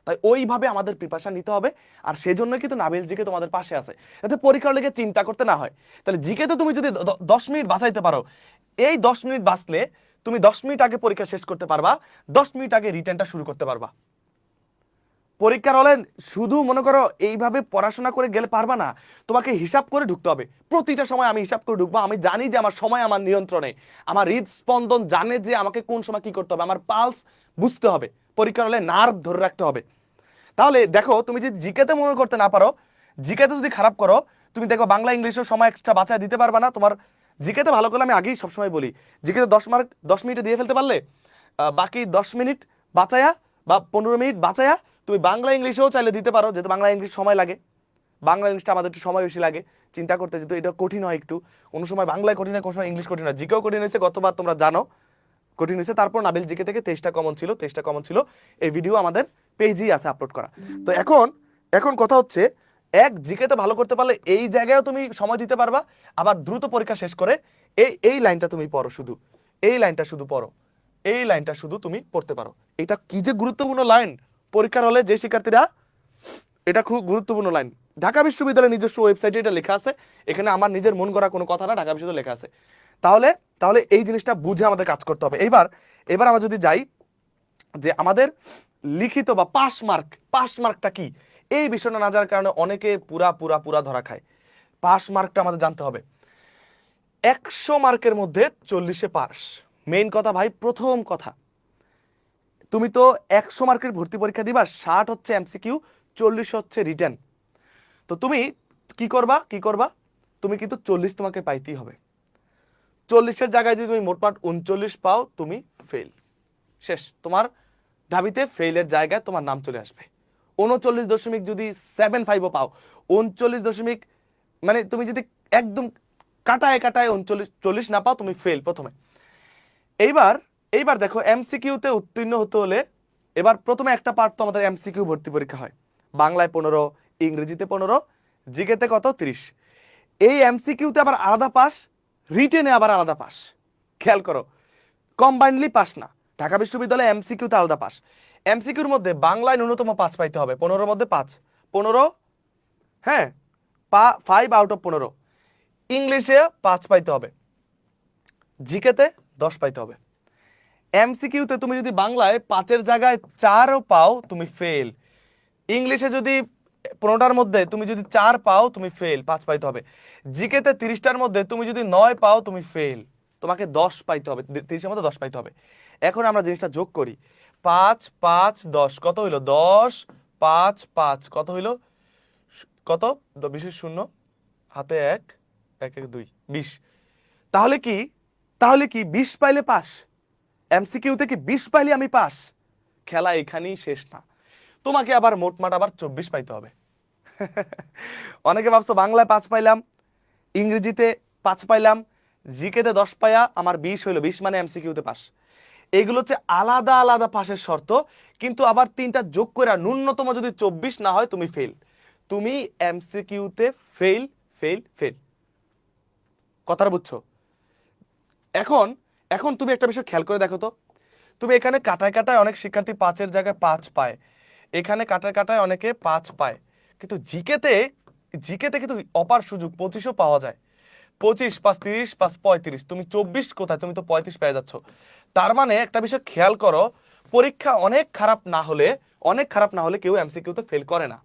তাই ওইভাবে আমাদের প্রিপারেশন নিতে হবে, আর সেজন্য কিন্তু নাবিল জিকে তোমাদের পাশে আছে, যাতে পরীক্ষার লেগে চিন্তা করতে না হয়। তাহলে জিকেতে তুমি যদি 10 মিনিট বাঁচাইতে পারো, এই 10 মিনিট বাঁচলে তুমি 10 মিনিট আগে পরীক্ষা শেষ করতে পারবা, 10 মিনিট আগে রিটেনটা শুরু করতে পারবা। পরীক্ষার হলে শুধু মনে করো এইভাবে পড়াশোনা করে গেলে পারবা না, তোমাকে হিসাব করে ঢুকতে হবে। প্রতিটা সময় আমি হিসাব করে ঢুকবো, আমি জানি যে আমার সময় আমার নিয়ন্ত্রণে, আমার হৃদস্পন্দন জানে যে আমাকে কোন সময় কি করতে হবে, আমার পালস বুঝতে হবে, পরীক্ষার হলে নার্ভ ধরে রাখতে হবে। তাহলে দেখো তুমি যদি জিকেতে মনে করতে না পারো, জিকেতে যদি খারাপ করো, তুমি দেখো বাংলা ইংলিশের সময় একটা বাঁচায় দিতে পারবে না। তোমার জিকেতে ভালো করলে, আমি আগেই সবসময় বলি, জিকেতে 10 মার্ক 10 মিনিটে দিয়ে ফেলতে পারলে বাকি 10 মিনিট বাঁচায়া বা 15 মিনিট বাঁচায়া তুমি বাংলা ইংলিশেও চাইলে দিতে পারো, যেহেতু বাংলা ইংলিশ সময় লাগে, বাংলা ইংলিশটা আমাদের একটু সময় বেশি লাগে চিন্তা করতে, যেহেতু এটা কঠিন হয় একটু, কোনো সময় বাংলায় কঠিন হয়, কোনো সময় ইংলিশ কঠিন হয়। জিকেও কঠিন হয়েছে গতবার, তোমরা জানো কঠিন হয়েছে। তারপর নাবিল জিকে থেকে 23টা কমন ছিল, 23টা কমন ছিল, এই ভিডিও আমাদের পেজেই আছে আপলোড করা। তো এখন এখন কথা হচ্ছে, এক জিকেতে ভালো করতে পারলে এই জায়গায়ও তুমি সময় দিতে পারবা, আবার দ্রুত পরীক্ষা শেষ করে এই লাইনটা তুমি পড়ো, শুধু এই লাইনটা শুধু পড়ো, এই লাইনটা শুধু তুমি পড়তে পারো। এটা কি যে গুরুত্বপূর্ণ লাইন পরীক্ষার হলে, যে শিক্ষার্থীরা, এটা খুব গুরুত্বপূর্ণ লাইন। ঢাকা বিশ্ববিদ্যালয়ের নিজস্ব ওয়েবসাইটে এটা লেখা আছে, এখানে আমার নিজের মন গড়া কোনো কথা না, ঢাকা বিশ্ববিদ্যালয়ে লেখা আছে। তাহলে তাহলে এই জিনিসটা বুঝে আমাদের কাজ করতে হবে। এবার আমরা যদি যাই যে আমাদের লিখিত বা পাস মার্কটা কি, এই বিষয়টা না জানার কারণে অনেকে পুরা পুরা পুরা ধরা খায়। পাস মার্কটা আমাদের জানতে হবে। 100 মার্কের মধ্যে 40-এ পাস। মেইন কথা ভাই, প্রথম কথা, তুমি তো 100 মার্কের ভর্তি পরীক্ষা দিবা, 60 হচ্ছে এমসিকিউ, 40 হচ্ছে রিটেন। তো তুমি কি করবা, তুমি কিন্তু 40 তোমাকে পাইতেই হবে। 40-এর জায়গায় যদি তুমি মোটমাট 39 পাও, তুমি ফেল, শেষ। তোমার ঢাবিতে ফেইলের জায়গায় তোমার নাম চলে আসবে। 39 যদি 75 পাও, 39 মানে তুমি যদি একদম কাটায় 39 না পাও, তুমি ফেল প্রথমে। এইবার দেখো এমসিকিউতে উত্তীর্ণ হতে হলে, এবার প্রথমে একটা পার্ট তো আমাদের এমসিকিউ ভর্তি পরীক্ষা হয়, বাংলায় 15, ইংরেজিতে 15, জিকেতে কত 30। এই এমসিকিউতে আবার আলাদা পাস, রিটেনে আবার আলাদা পাস। খেয়াল করো, কম্বাইন্ডলি পাস না, ঢাকা বিশ্ববিদ্যালয়ে এমসিকিউতে আলাদা পাস। এমসিকিউর মধ্যে বাংলায় ন্যূনতম 5 পাইতে হবে, 15-র মধ্যে 5, 15, হ্যাঁ 5 আউট অফ 15। ইংলিশে 5 পাইতে হবে, জিকেতে 10 পাইতে হবে। এমসিকিউতে তুমি যদি বাংলায় 5-এর জায়গায় 4ও পাও, তুমি ফেল। ইংলিশে যদি 15টার মধ্যে তুমি যদি 4 পাও, তুমি ফেল, 5 পাইতে হবে। জিকেতে 30টার মধ্যে তুমি যদি 9 পাও, তুমি ফেল, তোমাকে 10 পাইতে হবে, 30-এর মধ্যে 10 পাইতে হবে। এখন আমরা জিনিসটা যোগ করি, 5 5 10 কত হইলো, 10 5 5 কত হইলো, কত, 20-এর শূন্য, হাতে 1 1 1 2 20। তাহলে কি 20 পাইলে পাস? এমসিকিউতে কি 20 পাইলে আমি পাস? খেলা এখানেই শেষ না, তোমাকে আবার মোটমাট আবার 24 পাইতে হবে। অনেকে ভাবছো বাংলায় 5 পাইলাম, ইংরেজিতে 5 পাইলাম, জিকেতে 10 পাইয়া আমার 20 হইলো, 20 মানে এমসিকিউতে পাস। এগুলো হচ্ছে আলাদা আলাদা পাসের শর্ত, কিন্তু আবার 3টা যোগ করে ন্যূনতম যদি 24 না হয়, তুমি ফেল, তুমি এমসিকিউতে ফেল ফেল ফেল। কথাটা বুঝছো? এখন এখন তুমি একটা বিষয় খেয়াল করে দেখো তো, তুমি এখানে কাটায় কাটায় অনেক শিক্ষার্থী 5-এর জায়গায় 5 পায়, এখানে কাটায় কাটায় অনেকে 5 পায়, কিন্তু জিকেতে কিন্তু অপার সুযোগ 25ও পাওয়া যায়। 25 5 30 5 35, তুমি 24 কোথায়, তুমি তো 35 পেয়ে যাচ্ছ। তার মানে একটা বিষয় খেয়াল করো, পরীক্ষা অনেক খারাপ না হলে কেউ এমসিকিউতে ফেল করে না।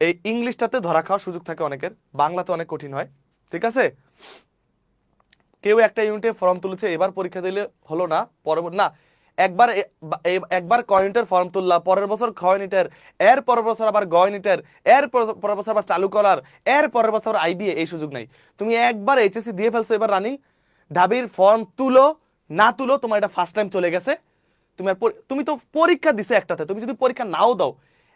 এই ইংলিশটাতে ধরা খাওয়ার সুযোগ থাকে অনেকের, বাংলাতে অনেক কঠিন হয়, ঠিক আছে। কেউ একটা ইউনিটে ফর্ম তুলেছে, এবার পরীক্ষা দিলে হলো না, পরবর্তী না, একবার ক ইউনিটের ফর্ম তুললা, পরের বছর খ ইউনিটের, এর পরের বছর আবার গ ইউনিটের, এর পরের বছর আবার চালু করার, এর পরের বছর আইবিএ, এই সুযোগ নাই। তুমি একবার এইচএসসি দিয়ে ফেলছো, এবার রানিং, ঢাবির ফর্ম তুলো না তুলো, তোমার এটা ফার্স্ট টাইম চলে গেছে। তুমি তো পরীক্ষা দিছো একটাতে, তুমি যদি পরীক্ষা নাও দাও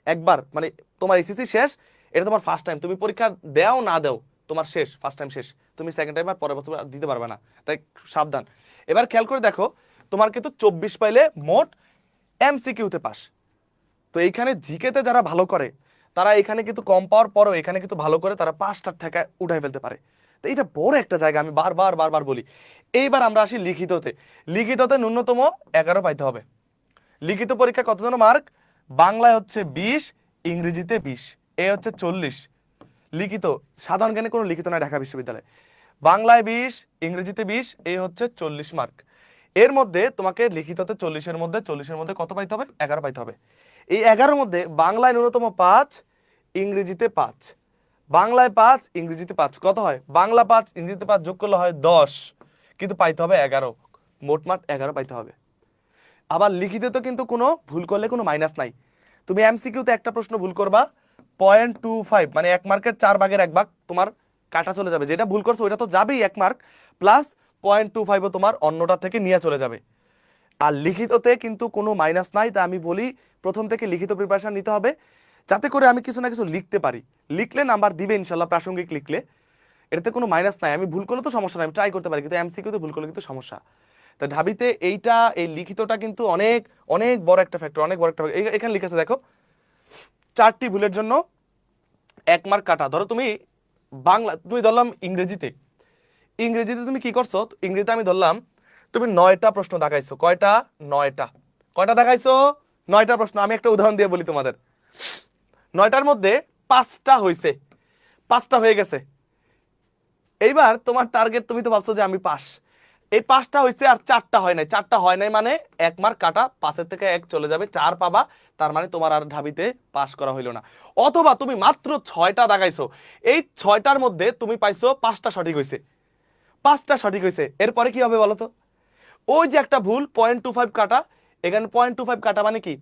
একবার, মানে তোমার এইচএসসি শেষ, এটা তোমার ফার্স্ট টাইম, তুমি পরীক্ষা দাও না দাও, তোমার শেষ, ফার্স্ট টাইম শেষ, তুমি সেকেন্ড টাইম আর পরের বছর দিতে পারবে না, তাই সাবধান। এবার খেয়াল করে দেখো, তোমার কিন্তু 24 পাইলে মোট এমসিকিউতে পাস। তো এইখানে জিকেতে যারা ভালো করে, তারা এখানে কিন্তু কম পাওয়ার পরেও এখানে কিন্তু ভালো করে তারা 5টার ঠেকায় উঠাই ফেলতে পারে। তো এটা বড় একটা জায়গা, আমি বারবার বলি। এইবার আমরা আসি লিখিততে ন্যূনতম 11 পাইতে হবে। লিখিত পরীক্ষা কতজন মার্ক? বাংলায় হচ্ছে 20, ইংরেজিতে 20, এ হচ্ছে 40। লিখিত, সাধারণ জ্ঞানে কোনো লিখিত নাই ঢাকা বিশ্ববিদ্যালয়ে। বাংলায় 20, ইংরেজিতে 20, এ হচ্ছে 40 মার্ক। এর মধ্যে তোমাকে লিখিততে 40-এর মধ্যে কত পাইতে হবে? 11 পাইতে হবে। এই 11-র মধ্যে বাংলায় ন্যূনতম 5, ইংরেজিতে 5, বাংলায় 5, ইংরেজিতে 5, কত হয়? বাংলা 5, ইংরেজিতে 5 যোগ করলে হয় 10, কিন্তু পাইতে হবে 11, মোটমাট 11 পাইতে হবে। আবার লিখিতে তো কিন্তু কোনো ভুল করলে কোনো মাইনাস নাই। তুমি এমসিকিউতে একটা প্রশ্ন ভুল করবা, 0.25 মানে 1 মার্কের 4 ভাগের 1 ভাগ তোমার কাটা চলে যাবে, যেটা ভুল করছো ওইটা তো যাবেই 1 মার্ক, প্লাস 0.25ও তোমার অন্যটা থেকে নিয়ে চলে যাবে। আর লিখিততে কিন্তু কোনো মাইনাস নাই, তাই আমি বলি প্রথম থেকে লিখিত প্রিপারেশন নিতে হবে, যাতে করে আমি কিছু না কিছু লিখতে পারি। লিখলে নাম্বার দিবে ইনশাল্লাহ, প্রাসঙ্গিক লিখলে, এটাতে কোনো মাইনাস নাই। আমি ভুল করলে তো সমস্যা নাই, আমি ট্রাই করতে পারি, কিন্তু এমসিকিউতে ভুল করলে কিন্তু সমস্যা। তো ঢাবিতে এইটা, এই লিখিতটা কিন্তু অনেক অনেক বড় একটা ফ্যাক্টর, অনেক বড় একটা ফ্যাক্টর। এখানে লিখেছে দেখো, 4টি ভুলের জন্য 1 মার্ক কাটা। ধরো তুমি বাংলা, তুমি ধরলাম ইংরেজিতে তুমি কি করছো, ইংরেজিতে আমি ধরলাম তুমি 9টা প্রশ্ন দেখাইছো। কয়টা? 9টা। কয়টা দেখাইছো? 9টা প্রশ্ন। আমি একটা উদাহরণ দিয়ে বলি তোমাদের, 9টার মধ্যে 5টা হয়েছে, 5টা হয়ে গেছে। এইবার তোমার টার্গেট, তুমি তো ভাবছো যে আমি পাস, এই 5টা হয়েছে আর 4টা হয় নাই। 4টা হয় নাই মানে 1 মার্ক কাটা, 5-এর থেকে 1 চলে যাবে, 4 পাবা, তার মানে তোমার আর ঢাবিতে পাস করা হইলো না। অথবা তুমি মাত্র 6টা দাগাইছো, এই 6টার মধ্যে তুমি পাইছো 5টা সঠিক হয়েছে, 5টা সঠিক হয়েছে, এরপরে কি হবে বলো তো? ওই যে একটা ভুল 0.25 কাটা, এখানে 0.25 কাটা মানে কি?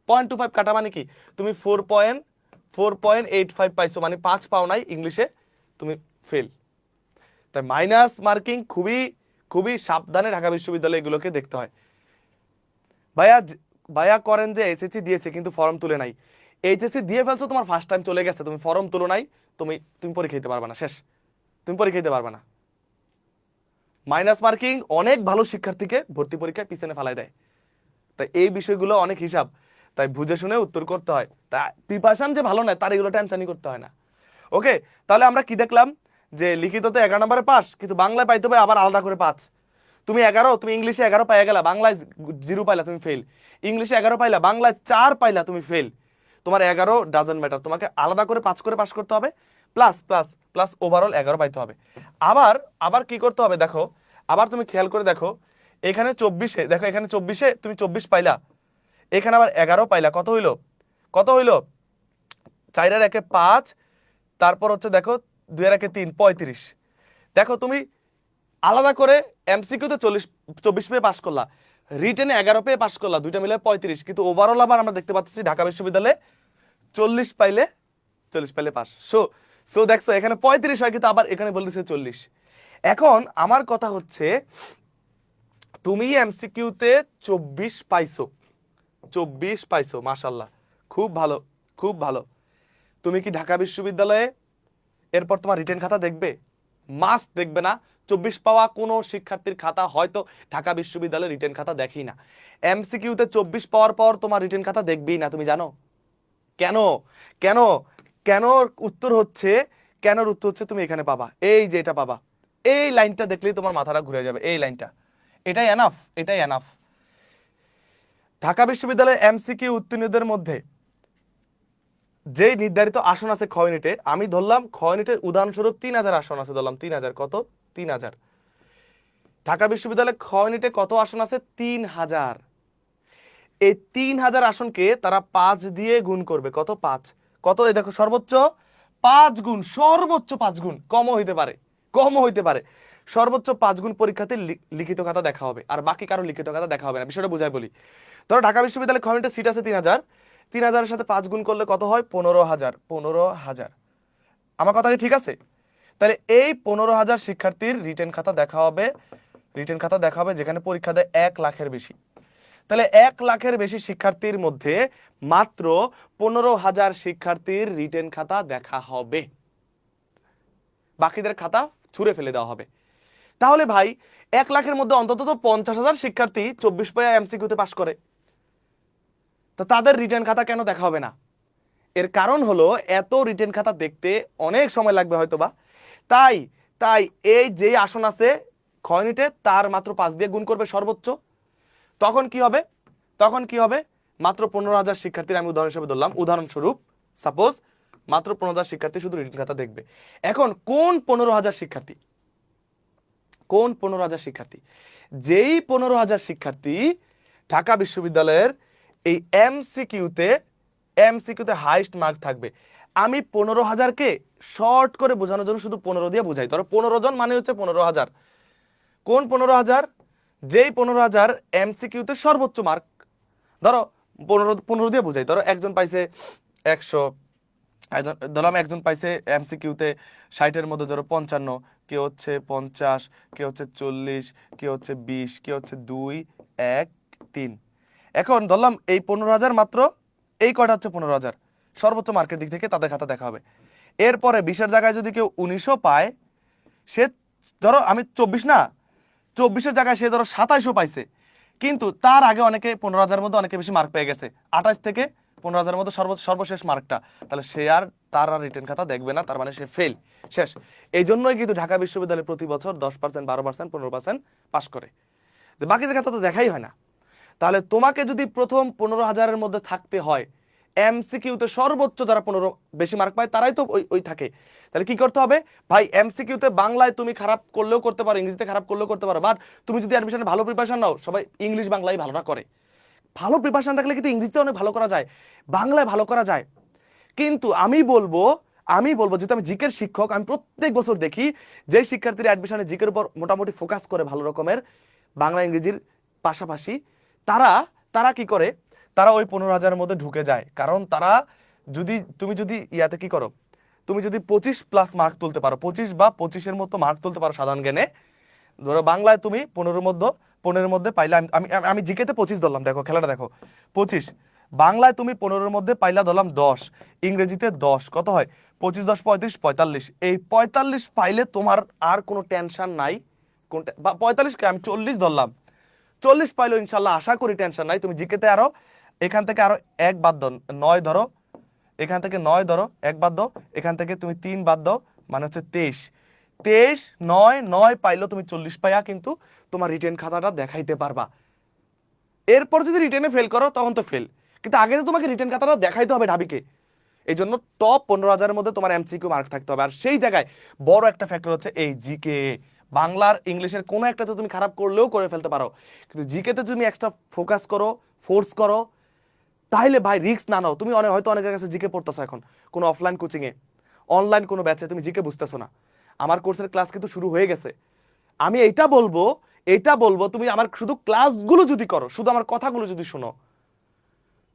0.25 কাটা মানে কি? তুমি 4.85 পাইছো, মানে 5 পাও নাই, ইংলিশে তুমি ফেল। তাই মাইনাস মার্কিং খুবই খুবই সাবধানে ঢাকা বিশ্ববিদ্যালয় এগুলোকে দেখতে হয়। ভাইয়া ভাইয়া করেন যে এসএসসি দিয়েছে কিন্তু ফর্ম তুলে নাই, এইচএসসি দিয়ে ফেলছো, তোমার ফার্স্ট টাইম চলে গেছে, তুমি ফর্ম তুলো নাই, তুমি তুমি পরীক্ষা দিতে পারবে না, শেষ, তুমি পরীক্ষা দিতে পারবে না। মাইনাস মার্কিং অনেক ভালো শিক্ষার্থীকে ভর্তি পরীক্ষায় পিছনে ফেলায় দেয়। তাই এই বিষয়গুলো অনেক হিসাব, তাই বুঝে শুনে উত্তর করতে হয়। তাই প্রিপারেশন যে ভালো নয় তার এগুলো টেনশনই করতে হয় না। ওকে, তাহলে আমরা কি দেখলাম? যে লিখিততে 11 নম্বরে পাস, কিন্তু বাংলায় পাইতে হবে আবার আলাদা করে 5। তুমি 11, তুমি ইংলিশে 11 পাইয়া গেলা, বাংলায় 0 পাইলা, তুমি ফেল। ইংলিশে 11 পাইলা, বাংলায় 4 পাইলা, তুমি ফেল। তোমার 11 ডাজন্ট ম্যাটার, তোমাকে আলাদা করে 5 করে পাস করতে হবে, প্লাস প্লাস প্লাস ওভারঅল 11 পাইতে হবে। আবার আবার কি করতে হবে দেখো, আবার তুমি খেয়াল করে দেখো, এখানে 24-এ দেখো, এখানে 24-এ তুমি 24 পাইলা, এখানে আবার 11 পাইলা, কত হইলো? কত হইলো? 4 আর 1-এ 5, তারপর হচ্ছে দেখো 2 আর 1-এ 3, 35। দেখো তুমি আলাদা করে এমসিকিউতে 24 পেয়ে পাস করলা, রিটেনে 11 পেয়ে পাস করলা, দুইটা মিলে 35, কিন্তু ওভারঅল আবার আমরা দেখতে পাচ্ছি ঢাকা বিশ্ববিদ্যালয়ে 40 পাইলে, 40 পাইলে পাস। সো সো দেখছো এখানে 35 হয়, কিন্তু আবার এখানে বলতেছে 40। এখন আমার কথা হচ্ছে, তুমি এমসিকিউতে 24 পাইছো, 24 পাইছো, মাশাআল্লাহ, খুব ভালো, খুব ভালো। তুমি কি ঢাকা বিশ্ববিদ্যালয়ে এরপর তোমার রিটেন খাতা দেখবে? মাস্ট দেখবে না? 24 পাওয়া কোনো শিক্ষার্থীর খাতা হয়তো ঢাকা বিশ্ববিদ্যালয়ের রিটেন খাতা দেখি না। এমসিকিউতে 24 পাওয়ার পর তোমার রিটেন খাতা দেখবেই না, তুমি জানো কেন? কেন? কেন? উত্তর হচ্ছে, কেনর উত্তর হচ্ছে তুমি এখানে পাবা, এই যে এটা পাবা, এই লাইনটা দেখলেই তোমার মাথাটা ঘুরে যাবে, এই লাইনটা, এটাই এনাফ, এটাই এনাফ। ঢাকা বিশ্ববিদ্যালয়ের এমসিকিউ উত্তীর্ণদের মধ্যে যে নির্ধারিত আসন আছে খ ইউনিটে, আমি ধরলাম খ ইউনিটের উদাহরণস্বরূপ 3000 আসন আছে, ধরলাম 3000, কত? 3000। ঢাকা বিশ্ববিদ্যালয়ে খ ইউনিটে কত আসন আছে? 3000। এই 3000 আসনকে তারা 5 দিয়ে গুণ করবে, কত? 5। কত? এই দেখো, সর্বোচ্চ 5 গুণ, সর্বোচ্চ 5 গুণ, কমও হইতে পারে, কমও হইতে পারে, সর্বোচ্চ 5 গুণ পরীক্ষাতে লিখিত খাতা দেখা হবে, আর বাকি কারো লিখিত খাতা দেখা হবে না। বিষয়টা বুঝাই বলি। ধরো ঢাকা বিশ্ববিদ্যালয়ে খ ইউনিটে সিট আছে 3000, 3000-এর সাথে 5 গুণ করলে কত হয়? 15000, 15000। আমার কথা কি ঠিক আছে? তাহলে এই 15000 শিক্ষার্থীর রিটেন খাতা দেখা হবে, রিটেন খাতা দেখা হবে যেখানে পরীক্ষা দেয় 1 লাখের বেশি। তাহলে 1 লাখের বেশি শিক্ষার্থীর মধ্যে মাত্র 15000 শিক্ষার্থীর রিটেন খাতা দেখা হবে, বাকিদের খাতা ছুঁড়ে ফেলে দেওয়া হবে। তাহলে ভাই 1 লাখের মধ্যে অন্তত তো 50,000 শিক্ষার্থী 24 পায়া এমসিকিউতে পাস করে, তো তাদের রিটেন খাতা কেন দেখা হবে না? এর কারণ হলো, এত রিটেন খাতা দেখতে অনেক সময় লাগবে হয়তোবা, তাই তাই এই যে আসন আছে খ ইউনিটে, তার মাত্র 5 দিয়ে গুণ করবে সর্বোচ্চ। তখন কি হবে? তখন কি হবে? মাত্র 15,000 শিক্ষার্থীর আমি উদাহরণ হিসেবে ধরলাম, উদাহরণস্বরূপ সাপোজ মাত্র 15,000 শিক্ষার্থী শুধু রিটেন খাতা দেখবে। এখন কোন 15,000 শিক্ষার্থী? কোন 15,000 শিক্ষার্থী? যেই 15,000 শিক্ষার্থী ঢাকা বিশ্ববিদ্যালয়ের এই এমসিকিউতে এমসিকিউতে হাইস্ট মার্ক থাকবে। আমি 15,000কে শর্ট করে বোঝানোর জন্য শুধু 15 দিয়ে বোঝাই। ধরো 15 জন মানে হচ্ছে 15,000। কোন 15,000? যেই 15,000 এমসিকিউতে সর্বোচ্চ মার্ক। ধরো 15 দিয়ে বোঝাই। ধরো একজন পাইছে 100, ধরলাম একজন পাইছে এমসিকিউতে 60-এর মধ্যে ধরো 55, কেউ হচ্ছে 50, কেউ হচ্ছে 40, কেউ হচ্ছে 20, কেউ হচ্ছে 2, 1, 3। এখন ধরলাম এই 15,000 মাত্র এই কয়টা হচ্ছে 15,000 সর্বোচ্চ মার্কের দিক থেকে তাদের খাতা দেখা হবে। এরপরে 20-এর জায়গায় যদি কেউ 19ও পায়, সে ধরো আমি 24 না, 24-এর জায়গায় সে ধরো 27ও পাইছে, কিন্তু তার আগে অনেকে 15,000-এর মধ্যে অনেকে বেশি মার্ক পেয়ে গেছে, 28 থেকে 15,000-এর মধ্যে সর্বশেষ মার্কটা, তাহলে সে আর তার আর রিটেন খাতা দেখবে না, তার মানে সে ফেল, শেষ। এই জন্যই কিন্তু ঢাকা বিশ্ববিদ্যালয় প্রতি বছর 10%, 12%, 15% পাস করে, যে বাকিদের খাতা তো দেখাই হয় না। তাহলে তোমাকে যদি প্রথম 15,000-এর মধ্যে থাকতে হয়, এমসিকিউতে সর্বোচ্চ যারা 15 বেশি মার্ক পায় তারাই তো ওই থাকে। তাহলে কি করতে হবে ভাই? এমসিকিউতে বাংলায় তুমি খারাপ করলেও করতে পারো, ইংরেজিতে খারাপ করলেও করতে পারো, বাট তুমি যদি অ্যাডমিশনে ভালো প্রিপারেশন নাও, সবাই ইংলিশ বাংলায় ভালোটা করে। ভালো প্রিপারেশন থাকলে কিন্তু ইংরেজিতে অনেক ভালো করা যায়, বাংলায় ভালো করা যায়। কিন্তু আমি বলবো যেহেতু আমি জিকের শিক্ষক, আমি প্রত্যেক বছর দেখি যে শিক্ষার্থীরা অ্যাডমিশনে জিকের উপর মোটামুটি ফোকাস করে ভালো রকমের, বাংলা ইংরেজির পাশাপাশি, তারা তারা কি করে, তারা ওই 15,000-এর মধ্যে ঢুকে যায়। কারণ তারা তুমি যদি ইয়াতে কি করো, তুমি যদি 25+ মার্ক তুলতে পারো, 25 বা 25-এর মতো মার্ক তুলতে পারো সাধারণ জ্ঞানে, ধরো বাংলায় তুমি 15-এর মধ্যে পাইলে, আমি আমি জিকেতে 25 ধরলাম, দেখো খেলাটা দেখো, 25, বাংলায় তুমি 15-এর মধ্যে পাইলা ধরলাম 10, ইংরেজিতে 10, কত হয়? 25, 10, 35, 45। এই 45 পাইলে তোমার আর কোনো টেনশন নাই। কোনটা বা 45 কে আমি 40 ধরলাম, 40 পাইলো ইনশাল্লাহ, আশা করি টেনশন নাই। তুমি জিকেতে আরো এখান থেকে আরো 1 বাদ দাও, 9 ধরো, এখান থেকে 9 ধরো, 1 বাদ দাও, এখান থেকে তুমি 3 বাদ দাও, মানে হচ্ছে 23। 23, 9, 9 পাইলো তুমি 40 পাইয়া কিন্তু তোমার রিটেন খাতাটা দেখাইতে পারবা। এরপর যদি রিটেনে ফেল করো তখন তো ফেল, কিন্তু আগে তো তোমাকে রিটেন খাতাটা দেখাইতে হবে ঢাবিকে। এই জন্য টপ 15,000-এর মধ্যে তোমার এমসিকিউ মার্ক থাকতে হবে। আর সেই জায়গায় বড় একটা ফ্যাক্টর হচ্ছে এই জিকে। বাংলার ইংলিশের কোনো একটা তো তুমি খারাপ করলেও করে ফেলতে পারো, কিন্তু জিকেতে তুমি এক্সট্রা ফোকাস করো, ফোর্স করো, তাহলে ভাই রিস্ক না নাও। তুমি হয়তো অনেকের কাছে জিকে পড়তেছো এখন কোনো অফলাইন কোচিংয়ে, অনলাইন কোনো ব্যাচে, তুমি জিকে বুঝতেছো না। আমার কোর্সের ক্লাস কিন্তু শুরু হয়ে গেছে। আমি এটা বলবো তুমি আমার শুধু ক্লাসগুলো যদি করো, শুধু আমার কথাগুলো যদি শোনো,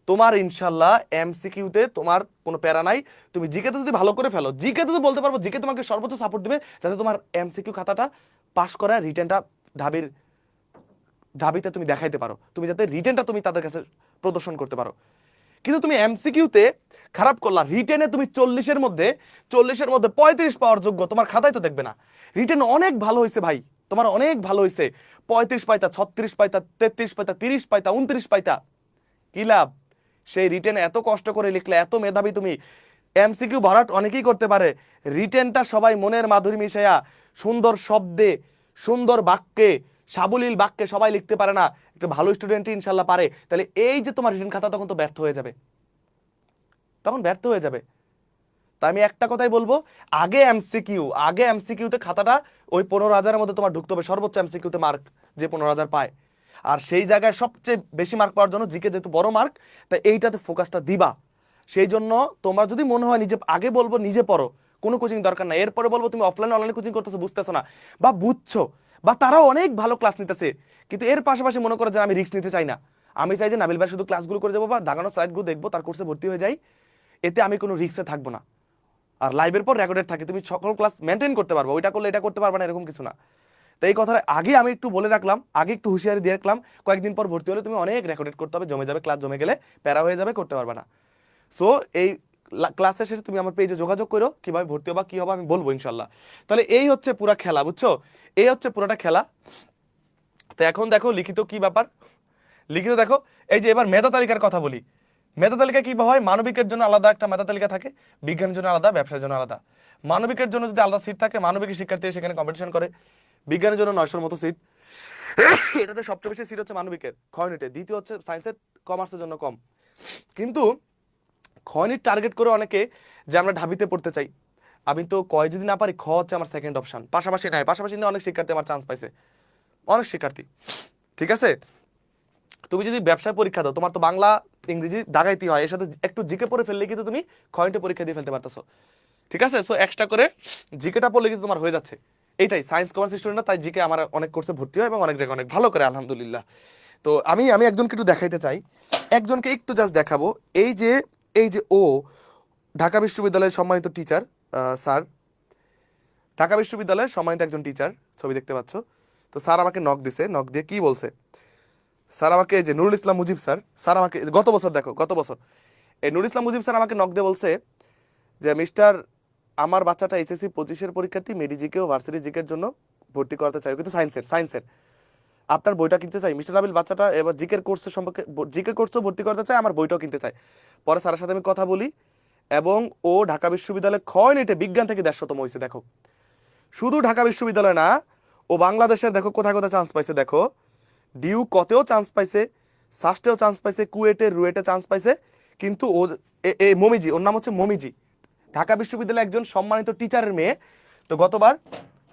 তোমার ইনশাল্লাহ এমসিকিউতে তোমার কোনো প্যারা নাই। তুমি জিকেতে যদি ভালো করে ফেলো, জিকেতে তো বলতে পারবো জিকে তোমাকে সর্বোচ্চ সাপোর্ট দিবে, যাতে তোমার এমসিকিউ খাতাটা পাস করা, রিটেনটা ঢাবিতে তুমি দেখাইতে পারো, তুমি যাতে রিটেনটা তুমি তাদের কাছে প্রদর্শন করতে পারো। কিন্তু তুমি এমসিকিউতে খারাপ করলা, রিটেনে তুমি 40-এর মধ্যে 35 পাওয়ার যোগ্য, তোমার খাতায় তো দেখবে না। রিটেন অনেক ভালো হয়েছে ভাই, তোমার অনেক ভালো হয়েছে, 35 পাইতা, 36 পাইতা, 33 পাইতা, 30 পাইতা, 29 পাইতা, কি লাভ? সেই রিটেন এত কষ্ট করে লিখলে, এত মেধাবী তুমি। এমসিকিউ ভরাট অনেকেই করতে পারে, রিটেনটা সবাই মনের মাধুরী মিশাইয়া সুন্দর শব্দে, সুন্দর বাক্যে, সাবলীল বাক্যে সবাই লিখতে পারে না, একটা ভালো স্টুডেন্টই ইনশাল্লাহ পারে। তাহলে এই যে তোমার রিটেন খাতা তখন তো ব্যর্থ হয়ে যাবে, তখন ব্যর্থ হয়ে যাবে। তাই আমি একটা কথাই বলবো, আগে এমসিকিউতে খাতাটা ওই 15,000-এর মধ্যে তোমার ঢুকতে হবে, সর্বোচ্চ এমসিকিউতে মার্ক যে 15,000 পায়। আর সেই জায়গায় সবচেয়ে বেশি মার্ক পাওয়ার জন্য জিকে যেহেতু বড় মার্ক, তাই এইটাতে ফোকাসটা দিবা। সেই জন্য তোমার যদি মনে হয় নিজে, আগে বলবো নিজে পড়ো, কোনো কোচিং দরকার নাই। এরপরে বলবো তুমি অফলাইন অনলাইন কোচিং করতেছো, বুঝতেছো না বা বুঝছো, বা তারাও অনেক ভালো ক্লাস নিতেছে, কিন্তু এর পাশাপাশি মনে করো যে আমি রিস্ক নিতে চাই না, আমি চাই যে নাবিল ভাই শুধু ক্লাসগুলো করে যাবো বা দাগানো স্লাইডগুলো দেখবো, তার কোর্সে ভর্তি হয়ে যাই, এতে আমি কোনো রিস্কে থাকবো না। আর লাইভের পর রেকর্ডেড থাকে, তুমি সকল ক্লাস মেনটেন করতে পারবো, ওইটা করলে এটা করতে পারবে না এরকম কিছু না। তো এই কথাটা আগে আমি একটু বলে রাখলাম, আগে একটু হুঁশিয়ারি দিয়ে রাখলাম, কয়েকদিন পর ভর্তি হলে তুমি অনেক রেকর্ডেড করতে হবে, জমে যাবে, ক্লাস জমে গেলে প্যারা হয়ে যাবে, করতে পারবে না। সো এই ক্লাসের শেষে তুমি আমার পেজে যোগাযোগ করো, কিভাবে ভর্তি হবা, কি হবে আমি বলবো ইনশাল্লাহ। তাহলে এই হচ্ছে পুরা খেলা, বুঝছো? এই হচ্ছে পুরাটা খেলা। তো এখন দেখো লিখিত কি ব্যাপার, লিখিত দেখো, এই যে এবার মেধা তালিকার কথা বলি। মেধা তালিকা কি হয়? মানবিকের জন্য আলাদা একটা মেধা তালিকা থাকে, বিজ্ঞানের জন্য আলাদা, ব্যবসার জন্য আলাদা। মানবিকের জন্য যদি আলাদা সিট থাকে, মানবিকের শিক্ষার্থী সেখানে কম্পিটিশন করে। বিজ্ঞানের জন্য 900-র মতো সিট, এটাতে সবচেয়ে বেশি সিট হচ্ছে মানবিকের, খ ইউনিটে, দ্বিতীয় হচ্ছে সায়েন্সের, কমার্সের জন্য কম। কিন্তু খ ইউনিট টার্গেট করে অনেকে যে আমরা ঢাবিতে পড়তে চাই, আমি তো কয় যদি না পারি, খ হচ্ছে আমার সেকেন্ড অপশন, পাশাপাশি নাই, পাশাপাশি নিয়ে অনেক শিক্ষার্থী আমার চান্স পাইছে, অনেক শিক্ষার্থী। ঠিক আছে, তুমি যদি ব্যবসায় পরীক্ষা দাও, তোমার তো বাংলা ইংরেজি দাগাইতে হয়, এর সাথে একটু জিকে পড়ে ফেললে কিন্তু তুমি ক্ষয়ন্টে পরীক্ষা দিয়ে ফেলতে পারতেছো। ঠিক আছে, সো এক্সট্রা করে জিকেটা পড়লে কিন্তু তোমার হয়ে যাচ্ছে। এইটাই সায়েন্স কমার্স স্টুডেন্ট, তাই জিকে আমার অনেক কোর্সে ভর্তি হয় এবং অনেক জায়গায় অনেক ভালো করে আলহামদুলিল্লাহ। তো আমি আমি একজনকে একটু দেখাইতে চাই, একজনকে একটু জাস্ট দেখাবো। এই যে ও ঢাকা বিশ্ববিদ্যালয়ের সম্মানিত টিচার, স্যার, ঢাকা বিশ্ববিদ্যালয়ের সম্মানিত একজন টিচার, ছবি দেখতে পাচ্ছ। তো স্যার আমাকে নক দিছে, নক দিয়ে কি বলছে, স্যার আমাকে, এই যে নুরুল ইসলাম মুজিব স্যার, স্যার আমাকে গত বছর, দেখো গত বছর এই নুরুল ইসলাম মুজিব স্যার আমাকে নক দিয়ে বলছে যে মিস্টার, আমার বাচ্চাটা এইচএসসি 25-এর পরীক্ষার্থী, মেডিজিকে ও ভার্সিটি জিকের জন্য ভর্তি করাতে চাই, কিন্তু সায়েন্সের আপনার বইটা কিনতে চাই মিস্টার নাবিল, বাচ্চাটা এবার জিকের কোর্সের সম্পর্কে, জিকে কোর্সও ভর্তি করতে চাই, আমার বইটাও কিনতে চাই। পরে স্যারের সাথে আমি কথা বলি এবং ও ঢাকা বিশ্ববিদ্যালয়ে ক্ষয় নেটে বিজ্ঞান থেকে 150তম হয়েছে। দেখো, শুধু ঢাকা বিশ্ববিদ্যালয় না, ও বাংলাদেশের দেখো কোথায় কোথায় চান্স পাইছে, দেখো ডিউ কতেও চান্স পাইছে, সাস্টেও চান্স পাইছে, কুয়েটে রুয়েটে চান্স পাইছে। কিন্তু ও মমিজি, ওর নাম হচ্ছে মমিজি, ঢাকা বিশ্ববিদ্যালয়ের একজন সম্মানিত টিচারের মেয়ে। তো গতবার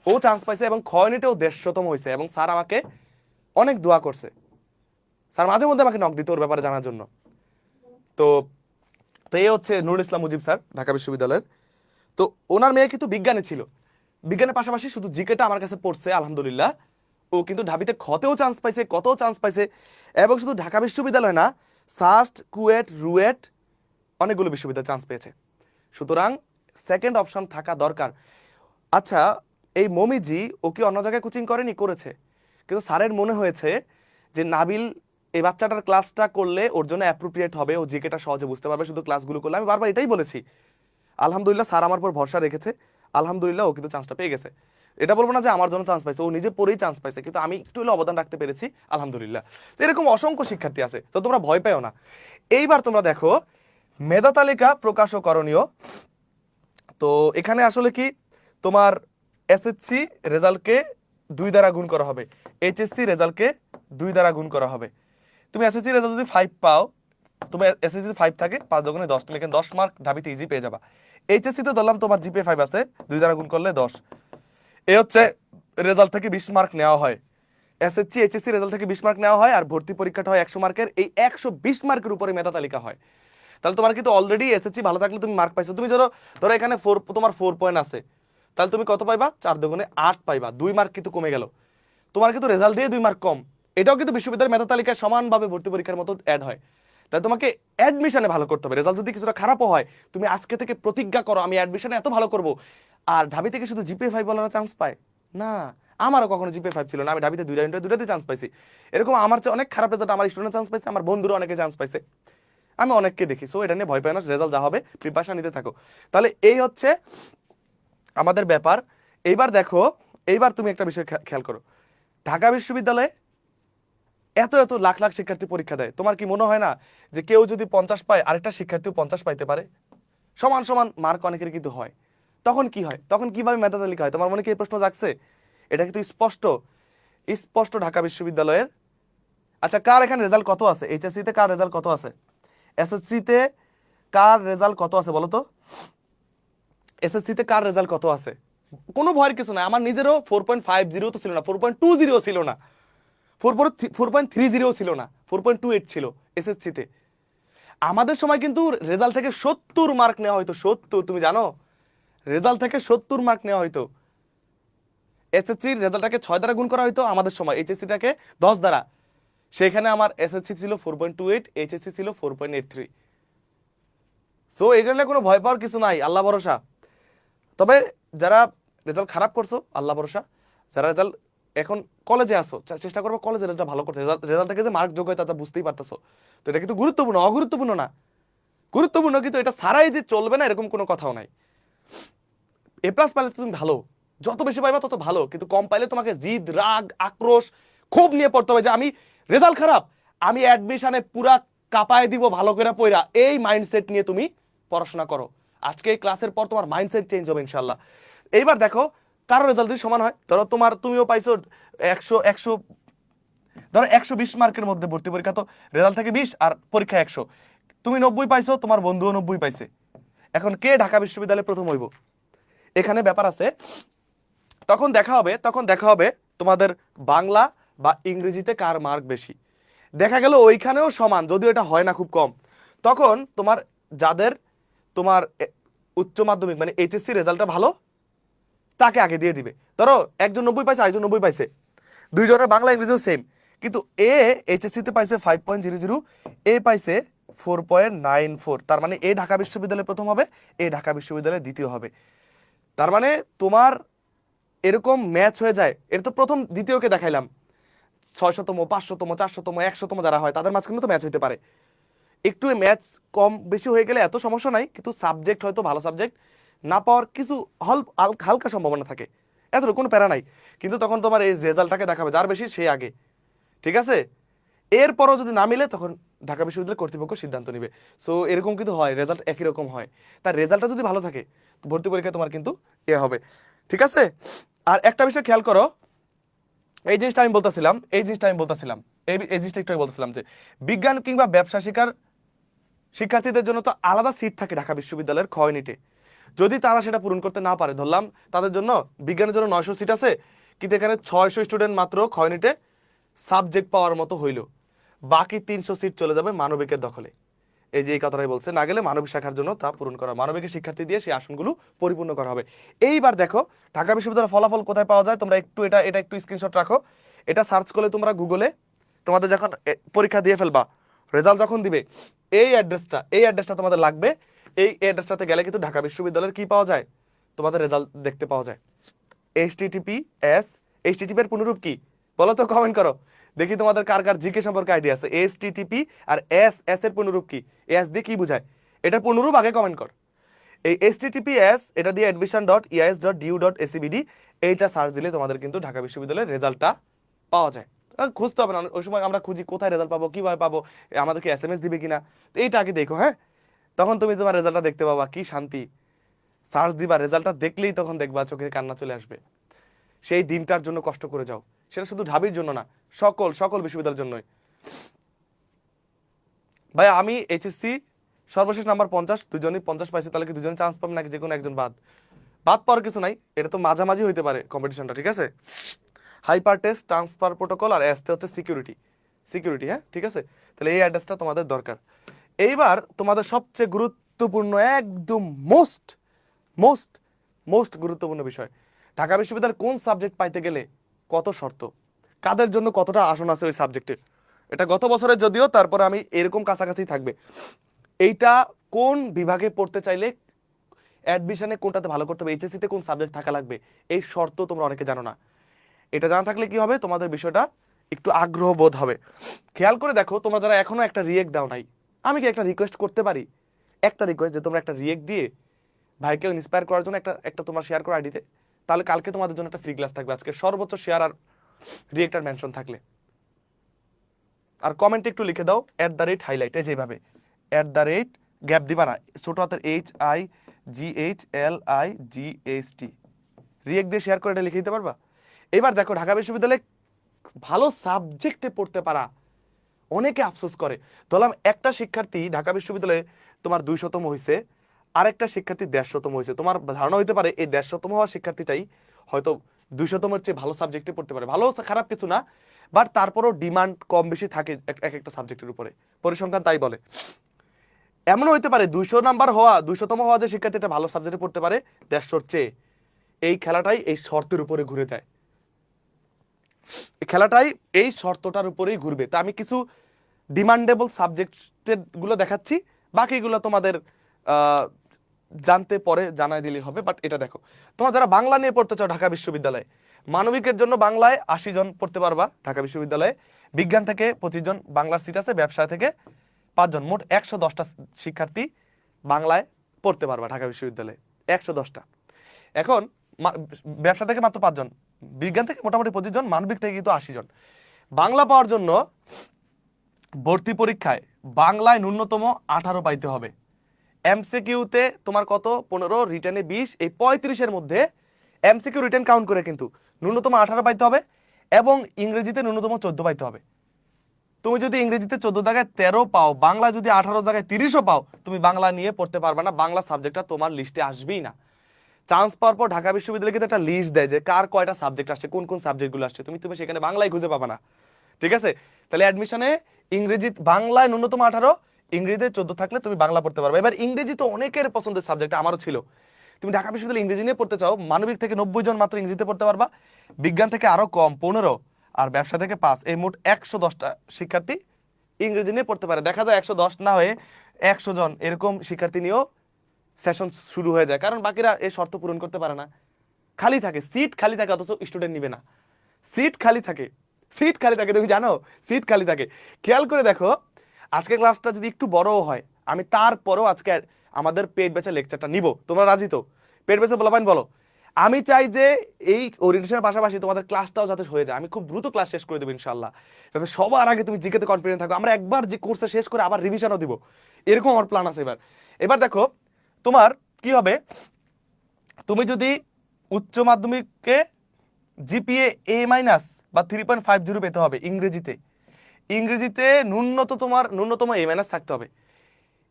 ও চান্স পাইছে এবং ক্ষয় নেটেও 150তম হয়েছে এবং স্যার আমাকে অনেক দোয়া করছে। স্যার মাঝে মধ্যে আমাকে নক দিত ওর ব্যাপারে জানার জন্য। তো তো এই হচ্ছে নুরুল ইসলাম মুজিব স্যার ঢাকা বিশ্ববিদ্যালয়ের। তো ওনার মেয়ে কিন্তু বিজ্ঞানে ছিল, বিজ্ঞানের পাশাপাশি শুধু জিকেটা আমার কাছে পড়ছে আলহামদুলিল্লাহ। ও কিন্তু ঢাবিতে খতেও চান্স পাইছে, কতও চান্স পাইছে, এবং শুধু ঢাকা বিশ্ববিদ্যালয় না, সাস্ট, কুয়েট, রুয়েট অনেকগুলো বিশ্ববিদ্যালয়ে চান্স পেয়েছে। সুতরাং সেকেন্ড অপশন থাকা দরকার। আচ্ছা, এই মমিজি ও কি অন্য জায়গায় কোচিং করেনি? করেছে, কিন্তু স্যারের মনে হয়েছে যে নাবিল এই বাচ্চাটার ক্লাসটা করলে ওর জন্য অ্যাপ্রোপ্রিয়েট হবে, ও জিকেটা সহজে বুঝতে পারবে শুধু ক্লাসগুলো করলে। আমি বারবার এটাই বলেছি, আলহামদুলিল্লাহ স্যার আমার উপর ভরসা রেখেছে, আলহামদুলিল্লাহ ও কিন্তু চান্সটা পেয়ে গেছে। এটা বলবো না যে আমার জন্য চান্স পাইছে, ও নিজে পড়েই চান্স পাইছে, কিন্তু আমি একটু হলে অবদান রাখতে পেরেছি আলহামদুলিল্লাহ। তো এরকম অসংখ্য শিক্ষার্থী আছে, তো তোমরা ভয় পেও না। এইবার তোমরা দেখো মেধা তালিকা প্রকাশ ও করণীয়। তো এখানে আসলে কি, তোমার এসএসসি রেজাল্টকে 2 দ্বারা গুণ করা হবে, এইচএসসি রেজাল্টকে 2 দ্বারা গুণ করা হবে। তুমি এসএসসি রেজাল্ট যদি 5 পাও, তোমার এসএসসি 5 থাকে, 5 দুগুণে 10, তুমি এখানে 10 মার্ক ঢাবিতে ইজি পেয়ে যাবা। এইচএসসি তে ধরলাম তোমার জিপিএ 5 আছে, 2 দ্বারা গুণ করলে 10। এই হচ্ছে রেজাল্ট থেকে 20 মার্ক নেওয়া হয়। এসএসসি এইচএসসি রেজাল্ট থেকে 20 মার্ক নেওয়া হয়, আর ভর্তি পরীক্ষাটা হয় 100 মার্কের। এই 120 মার্কের উপরে মেধা তালিকা হয়। তাহলে তোমার কিন্তু অলরেডি এসএসসি ভালো থাকলে তুমি মার্ক পাইছো। তুমি ধরো ধরো এখানে 4, তোমার 4 পয়েন্ট আছে, তাহলে তুমি কত পাইবা? 4 দুগুণে 8 পাইবা, 2 মার্ক কিন্তু কমে গেল। তোমার কিন্তু রেজাল্ট দিয়ে 2 মার্ক কম। এটাও কিন্তু বিশ্ববিদ্যালয়ের মেধা তালিকায় সমানভাবে ভর্তি পরীক্ষার মতো অ্যাড হয়। তাই তোমাকে অ্যাডমিশনে ভালো করতে হবে। রেজাল্ট যদি কিছুটা খারাপও হয়, তুমি আজকে থেকে প্রতিজ্ঞা করো আমি অ্যাডমিশনে এত ভালো করব। আর ঢাবি থেকে শুধু জিপিএ 5 বলার চান্স পায় না, আমারও কখনো জিপিএ 5 ছিল না, আমি ঢাবিতে দুইটাতে চান্স পাইছি। এরকম আমার চেয়ে অনেক খারাপ রেজাল্ট আমার স্টুডেন্ট চান্স পাইছে, আমার বন্ধুরা অনেকে চান্স পাইছে, আমি অনেককে দেখি। সো এটা নিয়ে ভয় পাই না, রেজাল্ট যা হবে প্রিপারেশন নিতে থাকো। তাহলে এই হচ্ছে আমাদের ব্যাপার। এইবার দেখো, এইবার তুমি একটা বিষয় খেয়াল করো, ঢাকা বিশ্ববিদ্যালয়ে এত এত লাখ লাখ শিক্ষার্থী পরীক্ষা দেয়, তোমার কি মনে হয় না যে কেউ যদি 50 পায় আরেকটা শিক্ষার্থীও 50 পাইতে পারে? সমান সমান মার্ক অনেকের কিন্তু হয়। তখন কি হয়? তখন কিভাবে মেধা তালিকা হয়? তোমার মনে কি এই প্রশ্ন জাগছে? এটা কিন্তু স্পষ্ট, স্পষ্ট ঢাকা বিশ্ববিদ্যালয়ের। আচ্ছা, কার এখানে রেজাল্ট কত আছে? এইচএসসি তে কার রেজাল্ট কত আছে? এসএসসি তে কার রেজাল্ট কত আছে বলো তো? এসএসসি তে কার রেজাল্ট কত আছে? কোনো ভয়ের কিছু নাই, আমার নিজেরও 4.50 তো ছিল না, 4.20 ছিল না, 4.30 ছিল না, 4.28 ছিল এসএসসি তে। আমাদের সময় কিন্তু রেজাল্ট থেকে 70 মার্ক নেওয়া হয়তো, 70, তুমি জানো রেজাল্ট থেকে 70 মার্ক নেওয়া হয়তো। এসএসসির রেজাল্টটাকে 6 দ্বারা গুণ করা হয়তো আমাদের সময়, এইচএসসিটাকে 10 দ্বারা। সেখানে আমার এসএসসি ছিল 4.28, এইচএসসি ছিল 4.83। সো এখানে কোনো ভয় পাওয়ার কিছু নাই, আল্লাহ ভরসা। তবে যারা রেজাল্ট খারাপ করছো আল্লাহ ভরসা, যারা রেজাল্ট এখন কলেজে আসো চেষ্টা করবো কলেজে রেজাল্ট ভালো করতে, রেজাল্ট থেকে যে মার্ক যোগ হয় তা বুঝতেই পারতেছো। তো এটা কিন্তু গুরুত্বপূর্ণ, অগুরুত্বপূর্ণ না, গুরুত্বপূর্ণ, কিন্তু এটা ছাড়াই যে চলবে না এরকম কোনো কথাও নাই। এ প্লাস পাইলে তুমি ভালো, যত বেশি পাইবা তত ভালো, কিন্তু কম পাইলে তোমাকে জিদ, রাগ, আক্রোশ, ক্ষোভ নিয়ে পড়তে হবে যে আমি রেজাল্ট খারাপ, আমি অ্যাডমিশনে পুরা কাপায় দিব ভালো করে পড়া। এই মাইন্ডসেট নিয়ে তুমি পড়াশোনা করো। আজকে এই ক্লাসের পর তোমার মাইন্ডসেট চেঞ্জ হবে ইনশাল্লাহ। এইবার দেখো কারো রেজাল্ট যদি সমান হয়, ধরো তুমিও পাইছো 100, ধরো 120 মার্কের মধ্যে ভর্তি পরীক্ষা, তো রেজাল্ট থেকে 20 আর পরীক্ষা 100, তুমি 90 পাইছো, তোমার বন্ধুও 90 পাইছে। এখন কে ঢাকা বিশ্ববিদ্যালয়ে প্রথম হইব? এখানে ব্যাপার আছে। তখন দেখা হবে তোমাদের বাংলা বা ইংরেজিতে কার মার্ক বেশি। দেখা গেল ওইখানেও সমান, যদিও এটা হয় না, খুব কম। তখন তোমার যাদের তোমার উচ্চ মাধ্যমিক মানে এইচএসসি রেজাল্টটা ভালো তাকে আগে দিয়ে দিবে। ধরো একজন 90 পাইছে, একজন 90 পাইছে, দুইজনের বাংলা ইংরেজিও সেম, কিন্তু এ এইচএসসি তে পাইছে 5.00, এ পাইছে 4.94, তার মানে এ ঢাকা বিশ্ববিদ্যালয়ে প্রথম হবে, এ ঢাকা বিশ্ববিদ্যালয়ে দ্বিতীয় হবে। তার মানে তোমার এরকম ম্যাচ হয়ে যায়। এটা তো প্রথম দ্বিতীয়কে দেখাইলাম, 600তম 500তম 400তম 100তম যারা হয় তাদের মাঝখানে তো ম্যাচ হইতে পারে। একটু ম্যাচ কম বেশি হয়ে গেলে এত সমস্যা নাই, কিন্তু সাবজেক্ট হয়তো ভালো সাবজেক্ট না পাওয়ার কিছু হালকা সম্ভাবনা থাকে, এতটুকু কোনো প্যারা নাই। কিন্তু তখন তোমার এই রেজাল্টটাকে দেখাবে, যার বেশি সে আগে, ঠিক আছে? এরপরও যদি না মিলে তখন ঢাকা বিশ্ববিদ্যালয় কর্তৃপক্ষ সিদ্ধান্ত নেবে। সো এরকম কিন্তু হয়, রেজাল্ট একই রকম হয়। তার রেজাল্টটা যদি ভালো থাকে ভর্তি পরীক্ষায় তোমার কিন্তু এ হবে, ঠিক আছে? আর একটা বিষয় খেয়াল করো, এই জিনিসটা আমি বলতেছিলাম, এই জিনিসটা একটু বলতেছিলাম যে বিজ্ঞান কিংবা ব্যবসা শিক্ষার শিক্ষার্থীদের জন্য তো আলাদা সিট থাকে ঢাকা বিশ্ববিদ্যালয়ের খ ইউনিটে। যদি তারা সেটা পূরণ করতে না পারে, ধরলাম তাদের জন্য বিজ্ঞানের জন্য 900 সিট আছে, কিন্তু এখানে 600 স্টুডেন্ট মাত্র খ ইউনিটে সাবজেক্ট পাওয়ার মতো হইল, বাকি 300 সিট চলে যাবে মানবিকের দখলে। এই যে এই কথাটাই বলছে, না গেলে মানবিক শাখার জন্য তা পূরণ করা, মানবিকের শিক্ষার্থী দিয়ে সেই আসনগুলো পরিপূর্ণ করা হবে। এইবার দেখো ঢাকা বিশ্ববিদ্যালয়ের ফলাফল কোথায় পাওয়া যায়, তোমরা একটু এটা একটু স্ক্রিনশট রাখো। এটা সার্চ করলে তোমরা গুগলে তোমাদের যখন পরীক্ষা দিয়ে ফেলবা, রেজাল্ট যখন দিবে, এই অ্যাড্রেসটা তোমাদের লাগবে। এই অ্যাড্রেসটাতে গেলে কিন্তু ঢাকা বিশ্ববিদ্যালয়ের কি পাওয়া যায়, তোমাদের রেজাল্ট দেখতে পাওয়া যায়। এইচটিটিপি এর পুনরূপ কি বলো তো, কমেন্ট করো দেখি তোমাদের কার কার জিকে সম্পর্কে আইডিয়া আছে। এইচটিটিপি আর এস এর পুনরূপ কি, এস দিয়ে কি বোঝায়, এটার পুনরূপ আগে কমেন্ট কর। এই এইচটিটিপিএস এটা দিয়ে admission.eis.du.acbd এইটা সার্চ দিলে তোমাদের কিন্তু ঢাকা বিশ্ববিদ্যালয়ের রেজাল্টটা পাওয়া যায়। খুঁজতে হবে না, ওই সময় আমরা খুঁজি কোথায় রেজাল্ট পাবো, কিভাবে পাবো, আমাদেরকে এসএমএস দিবে কিনা, তো এইটা আগে দেখো। হ্যাঁ, তখন তুমি তোমার রেজাল্টটা দেখতে পাবা, কি শান্তি। সার্চ দিবা, রেজাল্টটা দেখলেই তখন দেখবা চোখে কান্না চলে আসবে। সেই দিনটার জন্য কষ্ট করে যাও, সেটা শুধু ঢাবির জন্য না, সকল বিশ্ববিদ্যালয়ের জন্যই। ভাই আমি এইচএসসি সর্বশেষ নাম্বার 50, দুজনই 50 পাইছে, তাহলে কি দুজনে চান্স পাবে নাকি যে কোনো একজন বাদ পাওয়ার কিছু নাই, এটা তো মাঝামাঝি হইতে পারে কম্পিটিশনটা, ঠিক আছে? হাইপার টেস্ট, ট্রান্সফার প্রোটোকল, আর এসতে হচ্ছে সিকিউরিটি। হ্যাঁ, ঠিক আছে, তাহলে এই অ্যাড্রেসটা তোমাদের দরকার। এইবার তোমাদের সবচেয়ে গুরুত্বপূর্ণ, একদম মোস্ট মোস্ট মোস্ট গুরুত্বপূর্ণ বিষয়, ঢাকা বিশ্ববিদ্যালয়ের কোন সাবজেক্ট পাইতে গেলে কত শর্ত, কাদের জন্য কতটা আসন আছে ওই সাবজেক্টে। এটা গত বছরের যদিও, তারপরে আমি এরকম কাছাকাছি থাকবে। এইটা কোন বিভাগে পড়তে চাইলে অ্যাডমিশনে কোনটাতে ভালো করতে হবে, এইচএসসিতে কোন সাবজেক্ট থাকা লাগবে, এই শর্ত তোমরা অনেকে জানো না। এটা জানা থাকলে কি হবে, তোমাদের বিষয়টা একটু আগ্রহ বোধ হবে। খেয়াল করে দেখো, তোমরা যারা এখনো একটা রিয়েক্ট দাও নাই, আমি কি একটা রিকোয়েস্ট করতে পারি, একটা রিকোয়েস্ট, যে তোমরা একটা রিয়েক্ট দিয়ে ভাইকে ইন্সপায়ার করার জন্য একটা তোমার শেয়ার করো আইডিতে, তাহলে কালকে তোমাদের জন্য একটা ফ্রি ক্লাস থাকবে। আজকে সর্বোচ্চ শেয়ার আর রিয়েক্ট আর মেনশন থাকলে, আর কমেন্টে একটু লিখে দাও @highlight, এই যেভাবে গ্যাপ দিবা না, ছোট হাতের HIGHLIGHT, রিয়েক্ট দিয়ে শেয়ার করে এটা লিখে দিতে পারবা। এবার দেখো ঢাকা বিশ্ববিদ্যালয়ে ভালো সাবজেক্টে পড়তে পারা অনেকে আফসোস করে। ধরলাম একটা শিক্ষার্থী ঢাকা বিশ্ববিদ্যালয়ে তোমার 200তম হয়েছে, আরেকটা শিক্ষার্থী 150তম হয়েছে। তোমার ধারণা হইতে পারে এই 150তম হওয়া শিক্ষার্থীটাই হয়তো 200তমের চেয়ে ভালো সাবজেক্টে পড়তে পারে। ভালো খারাপ কিছু না, বাট তারপরও ডিমান্ড কম বেশি থাকে এক একটা সাবজেক্টের উপরে, পরিসংখ্যান তাই বলে। এমনও হইতে পারে 200তম হওয়া যে শিক্ষার্থীটা ভালো সাবজেক্টে পড়তে পারে 150র চেয়ে। এই খেলাটাই এই শর্তের উপরে ঘুরে যায়, এই খেলাটাই এই শর্তটার উপরেই ঘুরবে। তা আমি কিছু ডিমান্ডেবল সাবজেক্টের গুলো দেখাচ্ছি, বাকিগুলো তোমাদের জানতে পরে জানাই দিলেই হবে। বাট এটা দেখো, তোমরা যারা বাংলা নিয়ে পড়তে চাও ঢাকা বিশ্ববিদ্যালয়ে, মানবিকের জন্য বাংলায় 80 জন পড়তে পারবা ঢাকা বিশ্ববিদ্যালয়ে, বিজ্ঞান থেকে 25 জন বাংলার সিট আছে, ব্যবসা থেকে 5 জন, মোট 110টা শিক্ষার্থী বাংলায় পড়তে পারবা ঢাকা বিশ্ববিদ্যালয়ে, 110টা। এখন ব্যবসা থেকে মাত্র 5 জন, বিজ্ঞান থেকে মোটামুটি 25 জন, মানবিক থেকে কিন্তু 80 জন। বাংলা পাওয়ার জন্য ভর্তি পরীক্ষায় বাংলায় ন্যূনতম 18 পাইতে হবে, এমসিকিউতে তোমার কত 15, রিটেনে 20, এই 35-এর মধ্যে এমসিকিউ রিটেন কাউন্ট করে কিন্তু ন্যূনতম 18 পাইতে হবে, এবং ইংরেজিতে ন্যূনতম 14 পাইতে হবে। তুমি যদি ইংরেজিতে 14 জায়গায় 13 পাও, বাংলা যদি 18 জায়গায় 30ও পাও, তুমি বাংলা নিয়ে পড়তে পারবে না, বাংলা সাবজেক্টটা তোমার লিস্টে আসবেই না। চান্স পাওয়ার পর ঢাকা বিশ্ববিদ্যালয় কিন্তু একটা লিস্ট দেয় যে কার কয়টা সাবজেক্ট আসছে, কোন কোন সাবজেক্টগুলো আসছে, তুমি সেখানে বাংলায় খুঁজে পাবা না, ঠিক আছে? তাহলে অ্যাডমিশনে বাংলায় ন্যূনতম 18, ইংরেজিতে 14 থাকলে তুমি বাংলা পড়তে পারবে। এবার ইংরেজি তো অনেকের পছন্দের সাবজেক্ট, আমারও ছিল। তুমি ঢাকা বিশ্ববিদ্যালয়ে ইংরেজি নিয়ে পড়তে চাও, মানবিক থেকে 90 জন মাত্র ইংরেজিতে পড়তে পারবা, বিজ্ঞান থেকে আরো কম 15, আর ব্যবসা থেকে 5, এই মোট 110টা শিক্ষার্থী ইংরেজি নিয়ে পড়তে পারে। দেখা যায় 110 না হয়ে 100 জন এরকম শিক্ষার্থী নিয়েও সেশন শুরু হয়ে যায়, কারণ বাকিরা এই শর্ত পূরণ করতে পারে না। খালি থাকে, সিট খালি থাকে, অথচ স্টুডেন্ট নিবে না। সিট খালি থাকে, সিট খালি থাকে, তুমি জানো সিট খালি থাকে। খেয়াল করে দেখো, আজকে ক্লাসটা যদি একটু বড়ও হয়, আমি তারপরও আজকে আমাদের পেড ব্যাচের লেকচারটা নিব। তোমরা রাজি তো? পেড ব্যাচে বলাবেন বলো। আমি চাই যে এই ওরিয়েন্টেশনের পাশাপাশি তোমাদের ক্লাসটাও যাতে হয়ে যায়। আমি খুব দ্রুত ক্লাস শেষ করে দেবো ইনশাল্লাহ, যাতে সবার আগে তুমি জিকেতে কনফিডেন্ট থাকো। আমরা একবার যে কোর্সে শেষ করে আবার রিভিশনও দিব, এরকম আমার প্ল্যান আছে এবার। এবার দেখো তোমার কি হবে, তুমি যদি উচ্চ মাধ্যমিকে জিপিএ এ মাইনাস বা 3.50 পেতে হবে ইংরেজিতে। ইংরেজিতে ন্যূনতম এ মাইনাস থাকতে হবে।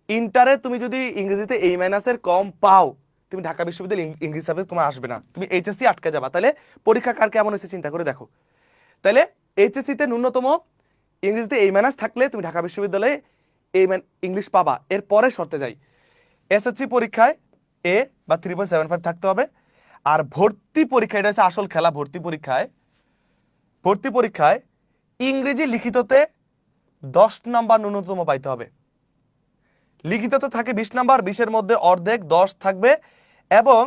ইন্টারে তুমি যদি ইংরেজিতে এ মাইনাসের কম পাও, তুমি ঢাকা বিশ্ববিদ্যালয় ইংরেজি সাবজেক্ট তোমার আসবে না, তুমি এইচএসসি আটকে যাবা। তাহলে পরীক্ষা কার কেমন হয়েছে চিন্তা করে দেখো। তাহলে এইচএসসিতে ন্যূনতম ইংরেজিতে এ মাইনাস থাকলে তুমি ঢাকা বিশ্ববিদ্যালয়ে ইংলিশ পাবা। এরপরে শর্তে যাই, এসএসসি পরীক্ষায় এ বা 3.75 থাকতে হবে। আর ভর্তি পরীক্ষা, এটা হচ্ছে আসল খেলা, ভর্তি পরীক্ষায় ইংরেজি লিখিততে 10 নাম্বার ন্যূনতম পাইতে হবে। লিখিততে থাকে 20 নাম্বার, 20-এর মধ্যে অর্ধেক 10 থাকবে, এবং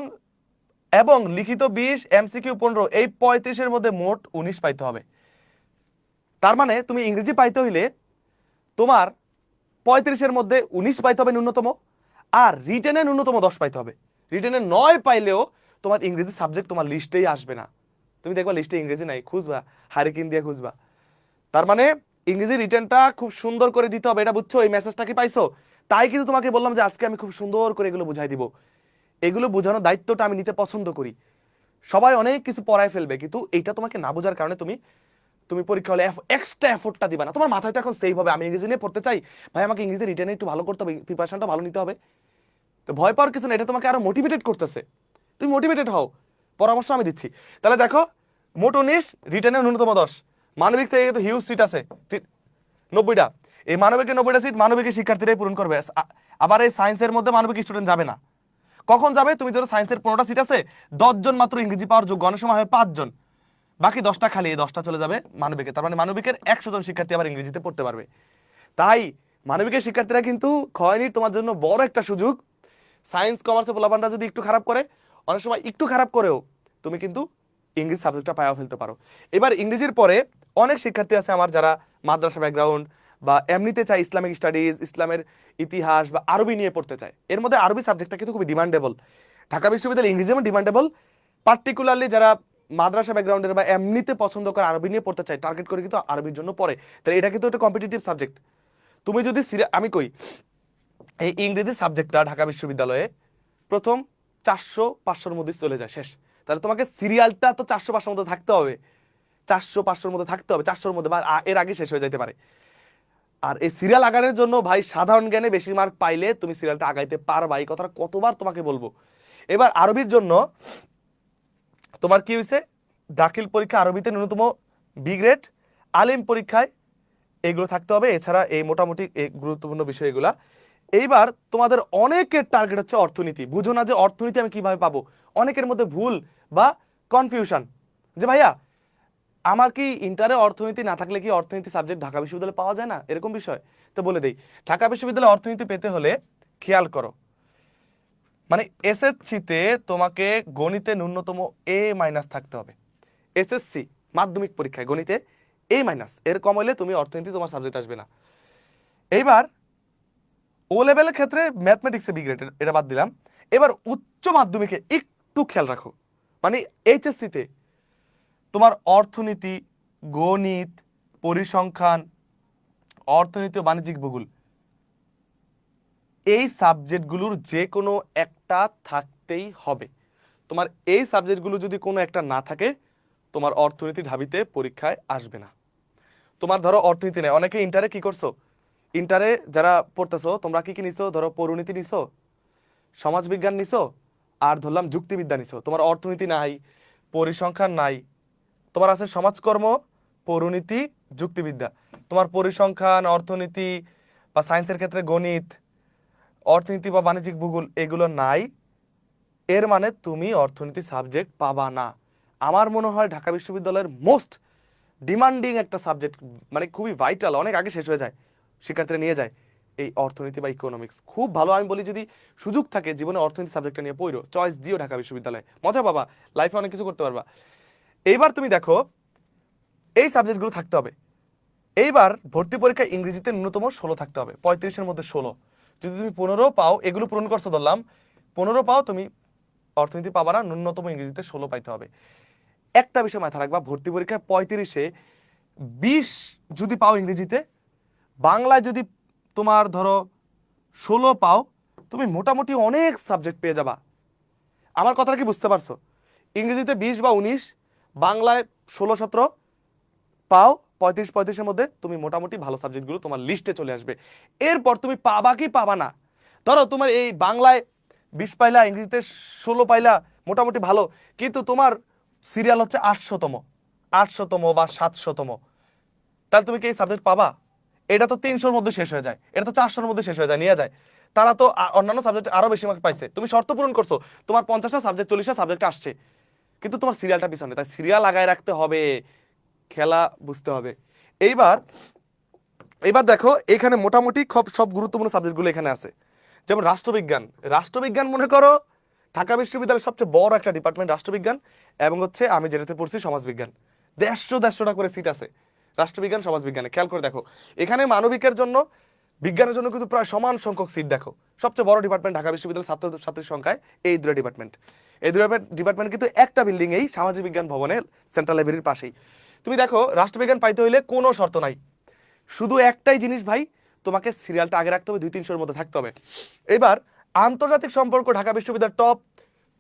এবং লিখিত 20, এমসিকিউ 15, এই 35-এর মধ্যে মোট 19 পাইতে হবে। তার মানে তুমি ইংরেজি পাইতে হইলে তোমার 35-এর মধ্যে 19 পাইতে হবে ন্যূনতম, আর রিটেনে ন্যূনতম 10 পাইতে হবে। রিটেনে 9 পাইলেও তোমার ইংরেজি সাবজেক্ট তোমার লিস্টেই আসবে না। তুমি দেখবা লিস্টে ইংরেজি নাই, খুঁজবা, হারিকেন দিয়ে খুঁজবা। তার মানে ইংরেজি রিটেনটা খুব সুন্দর করে দিতে হবে, এটা বুঝছো? এই মেসেজটা কি পাইছো? তাই কিন্তু তোমাকে বললাম যে আজকে আমি খুব সুন্দর করে এগুলো বুঝাই দিব। এগুলো বোঝানোর দায়িত্বটা আমি নিতে পছন্দ করি। সবাই অনেক কিছু পড়ায় ফেলবে, কিন্তু এইটা তোমাকে না বোঝার কারণে তুমি পরীক্ষা হলে এক্সট্রা এফোর্টটা দিবা না। তোমার মাথায় তো এখন সেই হবে, আমি ইংরেজি নিয়ে পড়তে চাই ভাই, আমাকে ইংরেজি রিটেনে একটু ভালো করতে হবে, প্রিপারেশনটা ভালো নিতে হবে। তো ভয় পাওয়ার কিছু না, এটা তোমাকে আরো মোটিভেটেড করতেছে। তুমি মোটিভেটেড হও, পরামর্শ আমি দিচ্ছি। তাহলে দেখো, মোট 19, রিটেনে ন্যূনতম 10। মানবিক থেকে কিন্তু হিউজ সিট আছে 90টা। এই মানবিকের 90টা সিট মানবিকের শিক্ষার্থীরাই পূরণ করবে। আবার এই সায়েন্সের মধ্যে মানবিক স্টুডেন্ট যাবে না। কখন যাবে? তুমি ধরো সায়েন্সের 15টা সিট আছে, 10 জন মাত্র ইংরেজি পাওয়ার যোগ্য, অনেক সময় হয় 5 জন, বাকি 10টা খালি, এই 10টা চলে যাবে মানবিকে। তার মানে মানবিকের 100 জন শিক্ষার্থী আবার ইংরেজিতে পড়তে পারবে। তাই মানবিকের শিক্ষার্থীরা কিন্তু খয়নির তোমার জন্য বড় একটা সুযোগ। সায়েন্স কমার্সে পোলাপানটা যদি একটু খারাপ করে, অনেক সময় একটু খারাপ করেও তুমি কিন্তু ইংরেজি সাবজেক্টটা পাওয়া ফেলতে পারো। এবার ইংরেজির পরে অনেক শিক্ষার্থী আছে আমার যারা মাদ্রাসা ব্যাকগ্রাউন্ড বা এমনিতে চায় ইসলামিক স্টাডিজ, ইসলামের ইতিহাস বা আরবি নিয়ে পড়তে চায়। এর মধ্যে আরবি সাবজেক্টটা কিন্তু খুবই ডিমান্ডেবল। ঢাকা বিশ্ববিদ্যালয়ে ইংরেজি যেমন ডিমান্ডেবল, পার্টিকুলারলি যারা মাদ্রাসা ব্যাকগ্রাউন্ডের বা এমনিতে পছন্দ করে আরবি নিয়ে পড়তে চায়, টার্গেট করে কিন্তু আরবির জন্য পড়ে। তাহলে এটা কিন্তু একটা কম্পিটিটিভ সাবজেক্ট। তুমি যদি আমি কই এই ইংরেজি সাবজেক্টটা ঢাকা বিশ্ববিদ্যালয়ে প্রথম 400-500-র মধ্যে চলে যায়, শেষ। তাহলে তোমাকে সিরিয়ালটা তো 400-500-র মধ্যে থাকতে হবে, 400-500-র মধ্যে থাকতে হবে, 400-র মধ্যে বা এর আগে শেষ হয়ে যেতে পারে। আর এই সিরিয়াল আগানোর জন্য ভাই সাধারণ জ্ঞানে বেশি মার্ক পাইলে তুমি সিরিয়ালটা আগাইতে পারবা। এই কথাটা কতবার তোমাকে বলবো। এবার আরবির জন্য তোমার কি হয়েছে, দাখিল পরীক্ষা আরবিতে ন্যূনতম বি গ্রেড, আলিম পরীক্ষায় এগুলো থাকতে হবে। এছাড়া এই মোটামুটি এই গুরুত্বপূর্ণ বিষয় এগুলা। এইবার তোমাদের অনেকের টার্গেট হচ্ছে অর্থনীতি। বুঝো না যে অর্থনীতি আমি কিভাবে পাবো। অনেকের মধ্যে ভুল বা কনফিউশন যে ভাইয়া আমার কি ইন্টারে অর্থনীতি না থাকলে কি অর্থনীতি সাবজেক্ট ঢাকা বিশ্ববিদ্যালয়ে পাওয়া যায় না, এরকম বিষয়। তো বলে দেই, ঢাকা বিশ্ববিদ্যালয়ে অর্থনীতি পেতে হলে খেয়াল করো, মানে এসএসসিতে তোমাকে গণিতে ন্যূনতম এ মাইনাস থাকতে হবে। এসএসসি মাধ্যমিক পরীক্ষায় গণিতে এ মাইনাস, এর কম হলে তুমি অর্থনীতি তোমার সাবজেক্ট আসবে না। এইবার ও লেভেলের ক্ষেত্রে ম্যাথমেটিক্সে বি গ্রেড, এটা বাদ দিলাম। এবার উচ্চ মাধ্যমিকে একটু খেয়াল রাখো, মানে এইচএসসিতে তোমার অর্থনীতি, গণিত, পরিসংখ্যান, অর্থনীতি ও বাণিজ্যিক ভূগোল, এই সাবজেক্টগুলোর যে কোনো একটা থাকতেই হবে। তোমার এই সাবজেক্টগুলো যদি কোনো একটা না থাকে, তোমার অর্থনীতি ঢাবিতে পরীক্ষায় আসবে না। তোমার ধরো অর্থনীতি নেই, অনেকে ইন্টারে কি করছো, ইন্টারে যারা পড়তেছো তোমরা কি কি নিছো, ধরো পরিণীতি নিছো, সমাজবিজ্ঞান নিছো, আর ধরলাম যুক্তিবিদ্যা নিছো। তোমার অর্থনীতি নাই, পরিসংখ্যান নাই, তোমার আছে সমাজকর্ম, পরিণীতি, যুক্তিবিদ্যা। তোমার পরিসংখ্যান, অর্থনীতি, বা সায়েন্সের ক্ষেত্রে গণিত, অর্থনীতি বা বাণিজ্যিক ভূগোল এগুলো নাই, এর মানে তুমি অর্থনীতি সাবজেক্ট পাবা না। আমার মনে হয় ঢাকা বিশ্ববিদ্যালয়ের মোস্ট ডিমান্ডিং একটা সাবজেক্ট, মানে খুবই ভাইটাল, অনেক আগে শেষ হয়ে যায়, শিক্ষার্থীরা নিয়ে যায় এই অর্থনীতি বা ইকোনমিক্স। খুব ভালো, আমি বলি যদি সুযোগ থাকে জীবনে অর্থনীতি সাবজেক্টটা নিয়ে পড়ো, চয়েস দিও ঢাকা বিশ্ববিদ্যালয়ে, মজা পাবা, লাইফে অনেক কিছু করতে পারবা। এইবার তুমি দেখো এই সাবজেক্টগুলো থাকতে হবে। এইবার ভর্তি পরীক্ষা ইংরেজিতে ন্যূনতম 16 থাকতে হবে, 35-এর মধ্যে 16। যদি তুমি 15 পাও, এগুলো পূরণ করছো ধরলাম, 15 পাও, তুমি অর্থনীতি পাবা না, ন্যূনতম ইংরেজিতে 16 পাইতে হবে। একটা বিষয় মাথায় রাখবা, ভর্তি পরীক্ষায় 35-এ 20 যদি পাও ইংরেজিতে, বাংলায় যদি তোমার ধরো 16 পাও, তুমি মোটামুটি অনেক সাবজেক্ট পেয়ে যাবা। আমার কথাটা কি বুঝতে পারছো? ইংরেজিতে 20 বা 19, বাংলায় 16-17 পাও, 35-35-এর মধ্যে তুমি মোটামুটি ভালো সাবজেক্টগুলো তোমার লিস্টে চলে আসবে। এরপর তুমি পাবা কি পাবা না, ধরো তোমার এই বাংলায় 20 পাইলা, ইংরেজিতে 16 পাইলা, মোটামুটি ভালো, কিন্তু তোমার সিরিয়াল হচ্ছে 800তম, 800তম বা 700তম, তাহলে তুমি কি এই সাবজেক্ট পাবা? এটা তো 300-র মধ্যে শেষ হয়ে যায়, এটা তো 400-র মধ্যে শেষ হয়ে যায়, নিয়ে যায়। তারা তো অন্যান্য সাবজেক্টে আরো বেশি মার্ক পাইছে, তুমি শর্ত পূরণ করছো, তোমার 50টা সাবজেক্ট 40টা সাবজেক্ট আসছে, কিন্তু তোমার সিরিয়ালটা পিছনে, তাই সিরিয়াল আগায় রাখতে হবে, খেলা বুঝতে হবে। এইবার এইবার দেখো এখানে মোটামুটি সব গুরুত্বপূর্ণ সাবজেক্টগুলো এখানে আছে। যেমন রাষ্ট্রবিজ্ঞান, রাষ্ট্রবিজ্ঞান মনে করো ঢাকা বিশ্ববিদ্যালয়ের সবচেয়ে বড় একটা ডিপার্টমেন্ট রাষ্ট্রবিজ্ঞান, এবং হচ্ছে আমি যেটাতে পড়ছি সমাজবিজ্ঞান, 150-150টা করে সিট আছে রাষ্ট্রবিজ্ঞান সমাজবিজ্ঞানে। খেয়াল করে দেখো এখানে মানবিকের জন্য, বিজ্ঞানের জন্য কিন্তু প্রায় সমান সংখ্যক সিট। দেখো সবচেয়ে বড় ডিপার্টমেন্ট ঢাকা বিশ্ববিদ্যালয়ের ছাত্র ছাত্রীর সংখ্যায় এই দুটো ডিপার্টমেন্ট, এই দুটো ডিপার্টমেন্ট কিন্তু একটা বিল্ডিং এই সামাজিক বিজ্ঞান ভবনের সেন্ট্রাল লাইব্রেরির পাশেই। তুমি দেখো রাষ্ট্রবিজ্ঞান পাইতে হইলে কোনো শর্ত নাই, শুধু একটাই জিনিস ভাই, তোমাকে সিরিয়ালটা আগে রাখতে হবে, 2-300-এর মধ্যে থাকতে হবে। এবার আন্তর্জাতিক সম্পর্ক ঢাকা বিশ্ববিদ্যালয়ের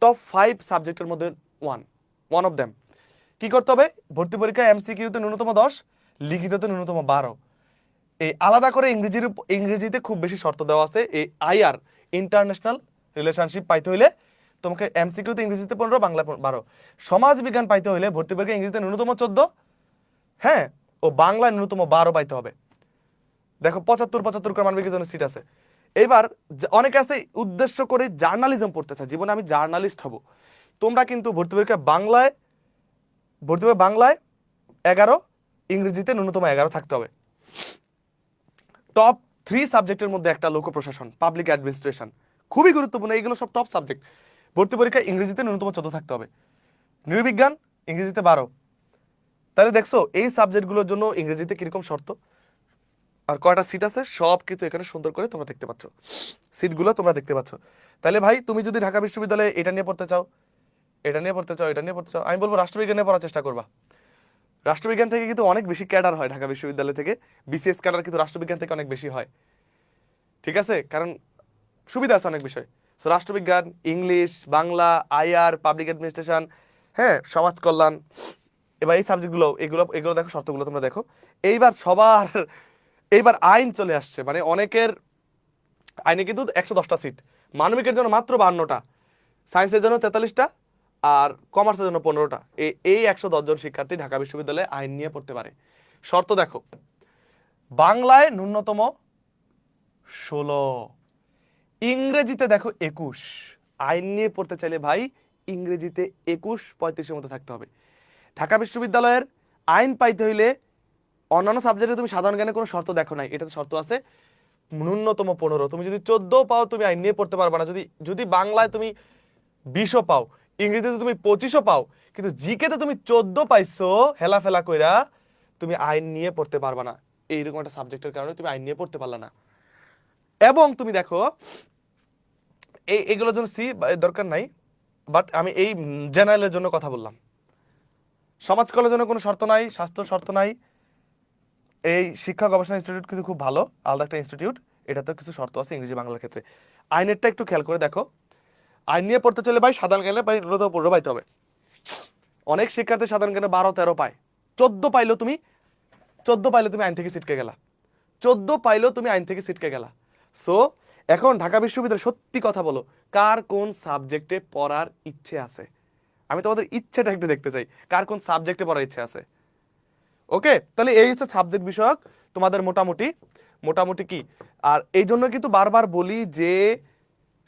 টপ 5 সাবজেক্টের মধ্যে ওয়ান অফ দ্যাম। কি করতে হবে? ভর্তি পরীক্ষায় এমসিকিউতে ন্যূনতম 10, লিখিততে ন্যূনতম 12। এই আলাদা করে ইংরেজিতে খুব বেশি শর্ত দেওয়া আছে। এই আইআর, ইন্টারন্যাশনাল রিলেশনশিপ পাইতে হইলে তোমাকে এমসিকিউতে ইংরেজিতে 15, বাংলা 12। সমাজ বিজ্ঞান পাইতে হইলে ভর্তি পরীক্ষায় ইংরেজিতে ন্যূনতম 14, হ্যাঁ, ও বাংলায় ন্যূনতম 12 পাইতে হবে। দেখো 75-75 করে মানবিকের জন্য সিট আছে। এবার অনেকে আছে উদ্দেশ্য করে জার্নালিজম পড়তে চায়, জীবনে আমি জার্নালিস্ট হব, তোমরা কিন্তু ভর্তি পরীক্ষায় বাংলায় 11, ইংরেজিতে ন্যূনতম 11 থাকতে হবে। টপ 3 সাবজেক্টের মধ্যে একটা লোক প্রশাসন, পাবলিক অ্যাডমিনিস্ট্রেশন, খুবই গুরুত্বপূর্ণ, এইগুলো সব টপ সাবজেক্ট। ভর্তি পরীক্ষায় ইংরেজিতে ন্যূনতম 14 থাকতে হবে। নৃবিজ্ঞান ইংরেজিতে 12। তাহলে দেখছো এই সাবজেক্টগুলোর জন্য ইংরেজিতে কিরকম শর্ত আর কয়টা সিট আছে সব কিন্তু এখানে সুন্দর করে তোমরা দেখতে পাচ্ছ, সিটগুলো তোমরা দেখতে পাচ্ছ। তাহলে ভাই তুমি যদি ঢাকা বিশ্ববিদ্যালয়ে এটা নিয়ে পড়তে চাও, এটা নিয়ে পড়তে চাও, এটা নিয়ে পড়তে চাও, আমি বলবো রাষ্ট্রবিজ্ঞান নিয়ে পড়ার চেষ্টা করবা। রাষ্ট্রবিজ্ঞান থেকে কিন্তু অনেক বেশি ক্যাডার হয় ঢাকা বিশ্ববিদ্যালয় থেকে, বিসিএস ক্যাডার কিন্তু রাষ্ট্রবিজ্ঞান থেকে অনেক বেশি হয়, ঠিক আছে, কারণ সুবিধা আছে অনেক বিষয়। সো রাষ্ট্রবিজ্ঞান, English, Bangla, IR, public administration, হ্যাঁ, সমাজ কল্যাণ, এবার এই সাবজেক্টগুলো এগুলো এগুলো দেখো, শর্তগুলো তোমরা দেখো। এইবার এইবার আইন চলে আসছে, মানে অনেকের আইনে কিন্তু 110টা সিট, মানবিকের জন্য মাত্র 52টা, সায়েন্সের জন্য 43টা, আর কমার্সের জন্য 15টা। এই 110 জন শিক্ষার্থী ঢাকা বিশ্ববিদ্যালয়ে আইন নিয়ে পড়তে পারে। শর্ত দেখো, বাংলায় ন্যূনতম 16, ইংরেজিতে দেখো 21। আইন নিয়ে পড়তে চাইলে ভাই ইংরেজিতে 21, 35-এর মধ্যে থাকতে হবে। ঢাকা বিশ্ববিদ্যালয়ের আইন পাইতে হইলে অন্যান্য সাবজেক্টে তুমি সাধারণ জ্ঞানে কোনো শর্ত দেখো নাই, এটাতে শর্ত আছে ন্যূনতম 15। তুমি যদি 14 পাও তুমি আইন নিয়ে পড়তে পারবে না। যদি বাংলায় তুমি 20ও পাও, ইংরেজিতে তুমি 25ও পাও, কিন্তু জিকেতে তুমি 14 পাইছো হেলাফেলা কইরা, তুমি আইন নিয়ে পড়তে পারবে না। এইরকম একটা সাবজেক্টের কারণে তুমি আইন নিয়ে পড়তে পারলে না। এবং তুমি দেখো এইগুলোর জন্য সি দরকার নাই, বাট আমি এই জেনারেলের জন্য কথা বললাম। সমাজ কলের জন্য কোনো শর্ত নাই, স্বাস্থ্য শর্ত নাই। এই শিক্ষা গবেষণা ইনস্টিটিউট কিন্তু খুব ভালো, আলাদা একটা ইনস্টিটিউট, এটাতে কিছু শর্ত আছে ইংরেজি বাংলার ক্ষেত্রে। আইনেরটা একটু খেয়াল করে দেখো, আইন নিয়ে পড়তে চলে ভাই সাধারণ জ্ঞানে ভাই ন্যূনতম 15 পাইতে হবে। অনেক শিক্ষার্থী সাধারণ জ্ঞানে 12-13 পায়, 14 পাইলেও তুমি 14 পাইলে তুমি আইন থেকে ছিটকে গেলা, 14 পাইলেও তুমি আইন থেকে ছিটকে গেলা। সো এখন ঢাকা বিশ্ববিদ্যালয় সত্যি কথা বলো, কার কোন সাবজেক্টে পড়ার ইচ্ছে আছে? আমি তোমাদের ইচ্ছেটা একটু দেখতে চাই, কার কোন সাবজেক্টে পড়ার ইচ্ছে আছে। ওকে, তাহলে এই হচ্ছে সাবজেক্ট বিষয়ক তোমাদের মোটামুটি মোটামুটি কি। আর এই জন্য কিন্তু বারবার বলি যে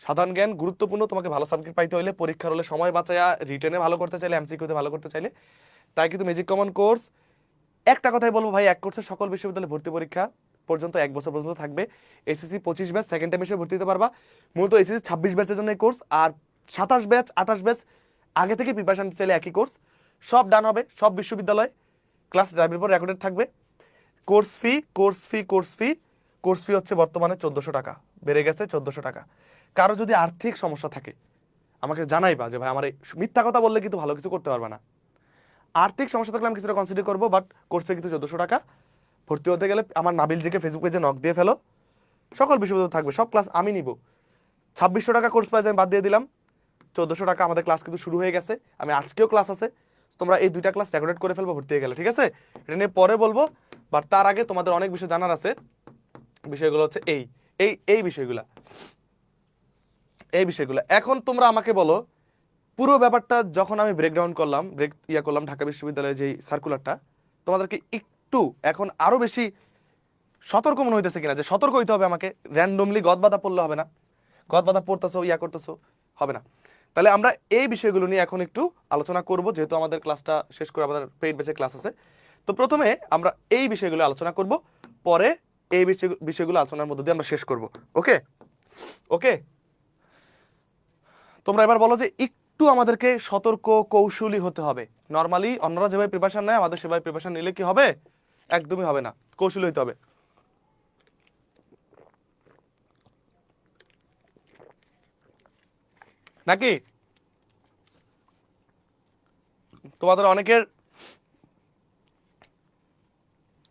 সাধারণ জ্ঞান গুরুত্বপূর্ণ, তোমাকে ভালো সাবজেক্ট পাইতে হলে, পরীক্ষার হলে সময় বাঁচায়া, রিটেনে ভালো করতে চাইলে, এমসিকিউতে ভালো করতে চাইলে, তাই কিন্তু ম্যাজিক কমন কোর্স। একটা কথাই বলবো ভাই, এক কোর্সে সকল বিশ্ববিদ্যালয়ে ভর্তি পরীক্ষা পর্যন্ত 1 বছর পর্যন্ত থাকবে। এসএসসি 25 ব্যাচ সেকেন্ড টাইম এসে ভর্তি হতে পারবা। মূলত এসএসসি 26 ব্যাচের জন্য এই কোর্স, আর 27 ব্যাচ 28 ব্যাচ আগে থেকে প্রিপারেশন চাইলে একই কোর্স। সব ডান হবে, সব বিশ্ববিদ্যালয়, ক্লাস ড্রাইভের পর রেকর্ডেড থাকবে। Course fee course fee course fee course fee হচ্ছে বর্তমানে 1400 টাকা, বেড়ে গেছে 1400 টাকা। কারো যদি আর্থিক সমস্যা থাকে আমাকে জানাইবা যে ভাই আমার এই মিথ্যা কথা বললে কিন্তু ভালো কিছু করতে পারবে না। আর্থিক সমস্যা থাকলে আমি কিছুটা কনসিডার করবো, বাট কোর্স ফি কিন্তু 1400 টাকা। ভর্তি হতে গেলে আমার নাবিল জিকে ফেসবুক পেজে নক দিয়ে ফেলো, সকল বিশ্ববিদ্যালয় থাকবে, সব ক্লাস আমি নিব। 2600 টাকা কোর্স প্রাইস আমি বাদ দিয়ে দিলাম, 1400 টাকা। আমাদের ক্লাস কিন্তু শুরু হয়ে গেছে, আমি আজকেও ক্লাস আছে, তোমরা এই 2টা ক্লাস রেকর্ডেড করে ফেলবো ভর্তি হয়ে গেলে, ঠিক আছে? এটা নিয়ে পরে বলবো, বাট তার আগে তোমাদের অনেক বিষয় জানার আছে। বিষয়গুলো হচ্ছে এই এই এই বিষয়গুলা, এই বিষয়গুলো। এখন তোমরা আমাকে বলো, পুরো ব্যাপারটা যখন আমি ব্রেকডাউন করলাম, করলাম ঢাকা বিশ্ববিদ্যালয়ের যে সার্কুলারটা, তোমাদেরকে একটু এখন আরো বেশি সতর্ক মনে হইতেছে কিনা, যে সতর্ক হইতে হবে আমাকে, র্যান্ডমলি গদবাধা পড়লে হবে না, গদবাধা পড়তেছো করতেছো হবে না। তাহলে আমরা এই বিষয়গুলো নিয়ে এখন একটু আলোচনা করব, যেহেতু আমাদের ক্লাসটা শেষ করে আমাদের পেইড ব্যাচে ক্লাস আছে। তো প্রথমে আমরা এই বিষয়গুলো আলোচনা করব, পরে এই বিষয়গুলো আলোচনার মধ্যে দিয়ে আমরা শেষ করব। ওকে ওকে, তোমরা এবার বলো যে একটু আমাদেরকে সতর্ক কৌশলী হতে হবে। নর্মালি অন্যরা যেভাবে প্রিপারেশন নেয় আমাদের সেভাবে প্রিপারেশন নিলে কি হবে? একদমই হবে না, কৌশলী হতে হবে। নাকি তোমাদের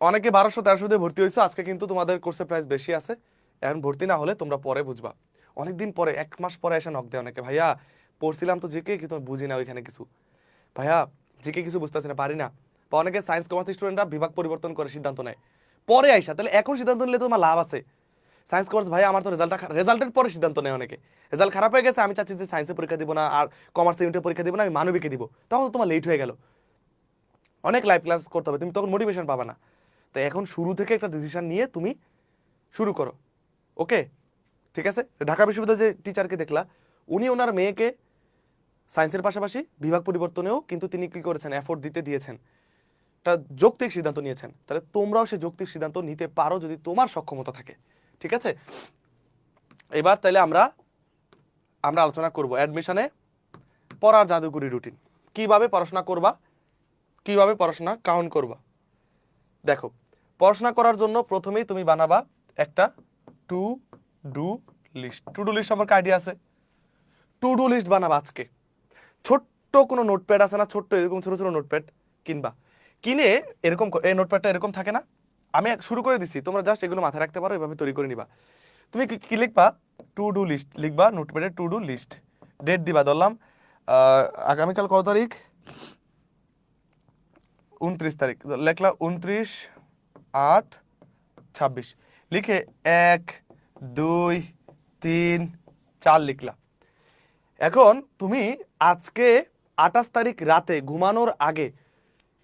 অনেকে 1200-1300 দিয়ে ভর্তি হয়েছে, আজকে কিন্তু তোমাদের কোর্সের প্রাইস বেশি আছে। এখন ভর্তি না হলে তোমরা পরে বুঝবা, অনেকদিন পরে, 1 মাস পরে এসে নক দেয় অনেকে, ভাইয়া পড়ছিলাম তো জিকে কিন্তু বুঝি না ওইখানে কিছু, ভাইয়া জিকে কিছু বুঝতেছি না, পারি না। বা অনেকে সায়েন্স কমার্স স্টুডেন্টরা বিভাগ পরিবর্তন করে সিদ্ধান্ত নেয় পরে আইসা, তাহলে এখন সিদ্ধান্ত নিলে তোমার লাভ আছে। সায়েন্স কোর্স ভাই আমার তো রেজাল্টের পরে সিদ্ধান্ত নেয় অনেকে, রেজাল্ট খারাপ হয়ে গেছে, আমি চাচ্ছি যে সায়েন্সে পরীক্ষা দিব না আর কমার্স ইউনিটে পরীক্ষা দিব না, আমি মানবিকে দিব, তখন তো তোমার লেট হয়ে গেল, অনেক লাইভ ক্লাস করতে হবে, তুমি তখন মোটিভেশন পাবে না। তো এখন শুরু থেকে একটা ডিসিশন নিয়ে তুমি শুরু করো। ওকে ঠিক আছে। ঢাকা বিশ্ববিদ্যালয়ের যে টিচারকে দেখলা, উনি ওনার মেয়েকে সায়েন্সের পাশাপাশি বিভাগ পরিবর্তনেও কিন্তু তিনি কি করেছেন, এফোর্ট দিয়েছেন, একটা যৌক্তিক সিদ্ধান্ত নিয়েছেন। তাহলে তোমরাও সেই যৌক্তিক সিদ্ধান্ত নিতে পারো যদি তোমার সক্ষমতা থাকে, ঠিক আছে? এবার তাহলে আমরা আলোচনা করব অ্যাডমিশনে পড়ার জাদুকরি রুটিন, কিভাবে পড়াশোনা করবা, কিভাবে পড়াশোনা কাউন্ট করবা। দেখো, পড়াশোনা করার জন্য প্রথমেই তুমি বানাবা একটা to do list. To do list সম্পর্কে আইডিয়া আছে? টু ডু লিস্ট বানাবা আজকে। ছোট্ট কোনো নোটপ্যাড আছে না, ছোট্ট এরকম ছোট ছোট নোটপ্যাড কিনবা, কিনে এরকম এই নোটপ্যাডটা এরকম থাকে না, আমি শুরু করে দিছি, তোমরা জাস্ট এগুলো মাথায় রাখতে পারো, এভাবে তৈরি করে নিবা। তুমি কি লিখবা? টু ডু লিস্ট লিখবা, নোটপ্যাডে টু ডু লিস্ট, ডেট দিবা, ধরলাম আগামীকাল কত তারিখ, 29 তারিখ, লেখলা 29/8/26, লিখে 1 2 3 4 লিখলা। এখন তুমি আজকে 28 তারিখ রাতে ঘুমানোর আগে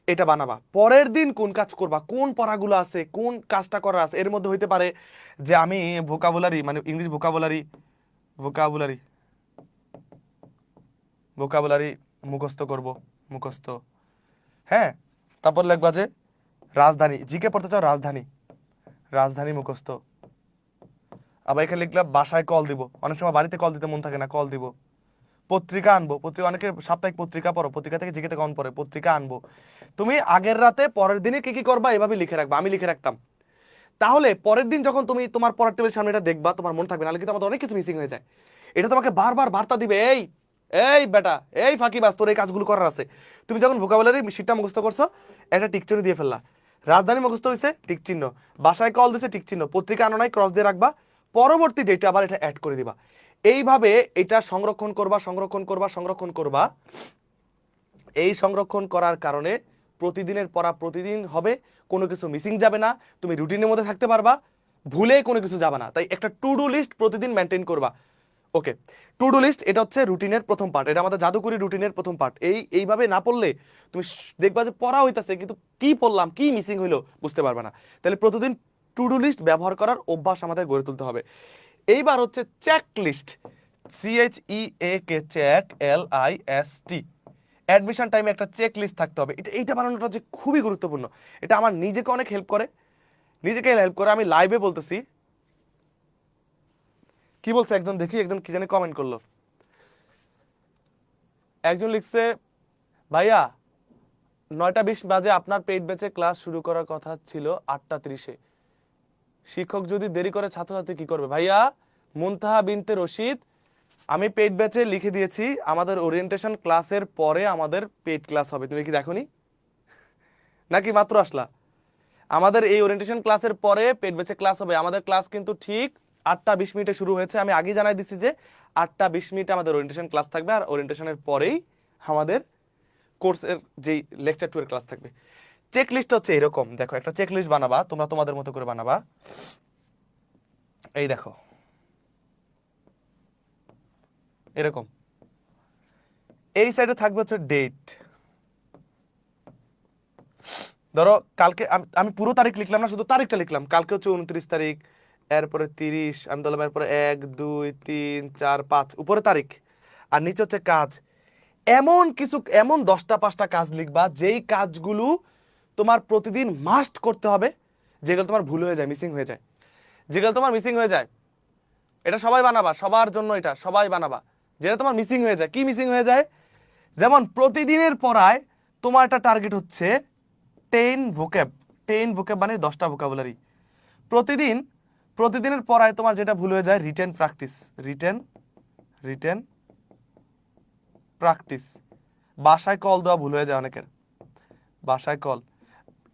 এটা বানাবা, পরের দিন কোন কাজ করবা, কোন পড়াগুলো আছে, কোন কাজটা করার আছে। এর মধ্যে হইতে পারে যে আমি ভোকাবুলারি, মানে ইংলিশ ভোকাবুলারি ভোকাবুলারি ভোকাবুলারি মুখস্থ করব, মুখস্থ, হ্যাঁ। তারপর লিখবা যে রাজধানী, জিকে পড়তে চাও, রাজধানী, রাজধানী মুখস্থ। আবার এখানে লিখলাম বাসায় কল দিব, অনেক সময় বাড়িতে কল দিতে মন থাকে না, কল দিব। পত্রিকা আনবো, পত্রিকা, অনেকে সাপ্তাহিক পত্রিকা পড়ো, পত্রিকা থেকে জিকেতে কম পড়ে, পত্রিকা আনবো। তুমি আগের রাতে পরের দিনে কি কি করবা এভাবে লিখে রাখবা, আমি লিখে রাখতাম। তাহলে পরের দিন যখন তুমি তোমার পড়ার টেবিলের সামনে এটা দেখবা, তোমার মনে থাকবে, নাহলে কিন্তু আমাদের অনেক কিছু মিসিং হয়ে যায়। এটা তোমাকে বারবার বার্তা দিবে, এই এই বেটা, এই ফাঁকিবাজ, তোর এই কাজগুলো করার আছে। তুমি যখন ভোকাবুলারি শিটটা মুখস্থ করছো, একটা টিকচিহ্ন দিয়ে ফেললা, রাজধানী মুখস্থ হয়েছে, টিক চিহ্ন, বাসায় কল দিছে, টিক চিহ্ন, পত্রিকা আনো নাই, ক্রস দিয়ে রাখবা, পরবর্তী ডেটে আবার এটা অ্যাড করে দিবা। এইভাবে এটা সংরক্ষণ করবা, সংরক্ষণ করবা, সংরক্ষণ করবা। এই সংরক্ষণ করার কারণে প্রতিদিনের পড়া প্রতিদিন হবে, কোনো কিছু মিসিং যাবে না, তুমি রুটিনের মধ্যে থাকতে পারবা, ভুলে কোনো কিছু যাবে না। তাই একটা টু ডু লিস্ট প্রতিদিন মেনটেন করবা। ওকে, টু ডু লিস্ট এটা হচ্ছে রুটিনের প্রথম পার্ট, এটা আমাদের জাদুকরি রুটিনের প্রথম পার্ট। এইভাবে না পড়লে তুমি দেখবা যে পড়া হইতাছে কিন্তু কি পড়লাম, কি মিসিং হইলো বুঝতে পারবে না। তাহলে প্রতিদিন টু ডু লিস্ট ব্যবহার করার অভ্যাস আমাদের গড়ে তুলতে হবে। এইবার হচ্ছে check list, CHEAK, check, LIST। Admission টাইমে একটা চেক লিস্ট থাকতে হবে। এইটা বানানোটা যে খুবই গুরুত্বপূর্ণ, এটা আমার নিজেকে অনেক হেল্প করে, নিজেকে হেল্প করে। আমি লাইভে বলতেছি, কি বলছে একজন, দেখি একজন কি জানি কমেন্ট করলো। একজন লিখছে, ভাইয়া 9:20 বাজে আপনার পেইড ব্যাচে ক্লাস শুরু করার কথা ছিল 8:30-এ, শিক্ষক যদি দেরি করে ছাত্রছাত্রী কি করবে? ভাইয়া মুনতাহা বিনতে রশিদ, আমি পেইড ব্যাচে লিখে দিয়েছি আমাদের ওরিয়েন্টেশন ক্লাসের পরে আমাদের পেইড ক্লাস হবে। তুমি কি দেখোনি নাকি মাত্র আসলা? আমাদের এই ওরিয়েন্টেশন ক্লাসের পরে পেইড ব্যাচে ক্লাস হবে। আমাদের ক্লাস কিন্তু ঠিক 8:20 শুরু হয়েছে। আমি আগে জানাই দিচ্ছি যে 8:20 আমাদের ওরিয়েন্টেশন ক্লাস থাকবে, আর ওরিয়েন্টেশনের পরেই আমাদের কোর্সের যেই লেকচার 2 এর ক্লাস থাকবে। চেক লিস্ট হচ্ছে এরকম, দেখো একটা চেক লিস্ট বানাবা, তোমরা তোমাদের মতো করে বানাবা। এই দেখো এরকম, এই সাইডে থাকবে হচ্ছে ডেট। ধরো কালকে আমি পুরো তারিখ লিখলাম না, শুধু তারিখটা লিখলাম। কালকে হচ্ছে 29 তারিখ, এরপরে 30, আমি ধরলাম এরপরে 1 2 3 4 5, উপরে তারিখ, আর নিচে হচ্ছে কাজ। এমন 10টা 5টা কাজ লিখবা যেই কাজগুলো তোমার প্রতিদিন মাস্ট করতে হবে, যেগুলো তোমার ভুল হয়ে যায়, মিসিং হয়ে যায়, যেগুলো তোমার মিসিং হয়ে যায়। এটা সবাই বানাবা, সবার জন্য এটা সবাই বানাবা, যেটা তোমার মিসিং হয়ে যায়। কি মিসিং হয়ে যায়? যেমন প্রতিদিনের পড়ায় তোমার একটা টার্গেট হচ্ছে 10 ভোক্যাব। 10 ভোক্যাব মানে 10টা ভোকাবুলারি। প্রতিদিনের পড়ায় তোমার যেটা ভুল হয়ে যায়, রিটেন প্র্যাকটিস, রিটেন প্র্যাকটিস। বাসায় কল দেওয়া ভুল হয়ে যায় অনেকের, বাসায় কল।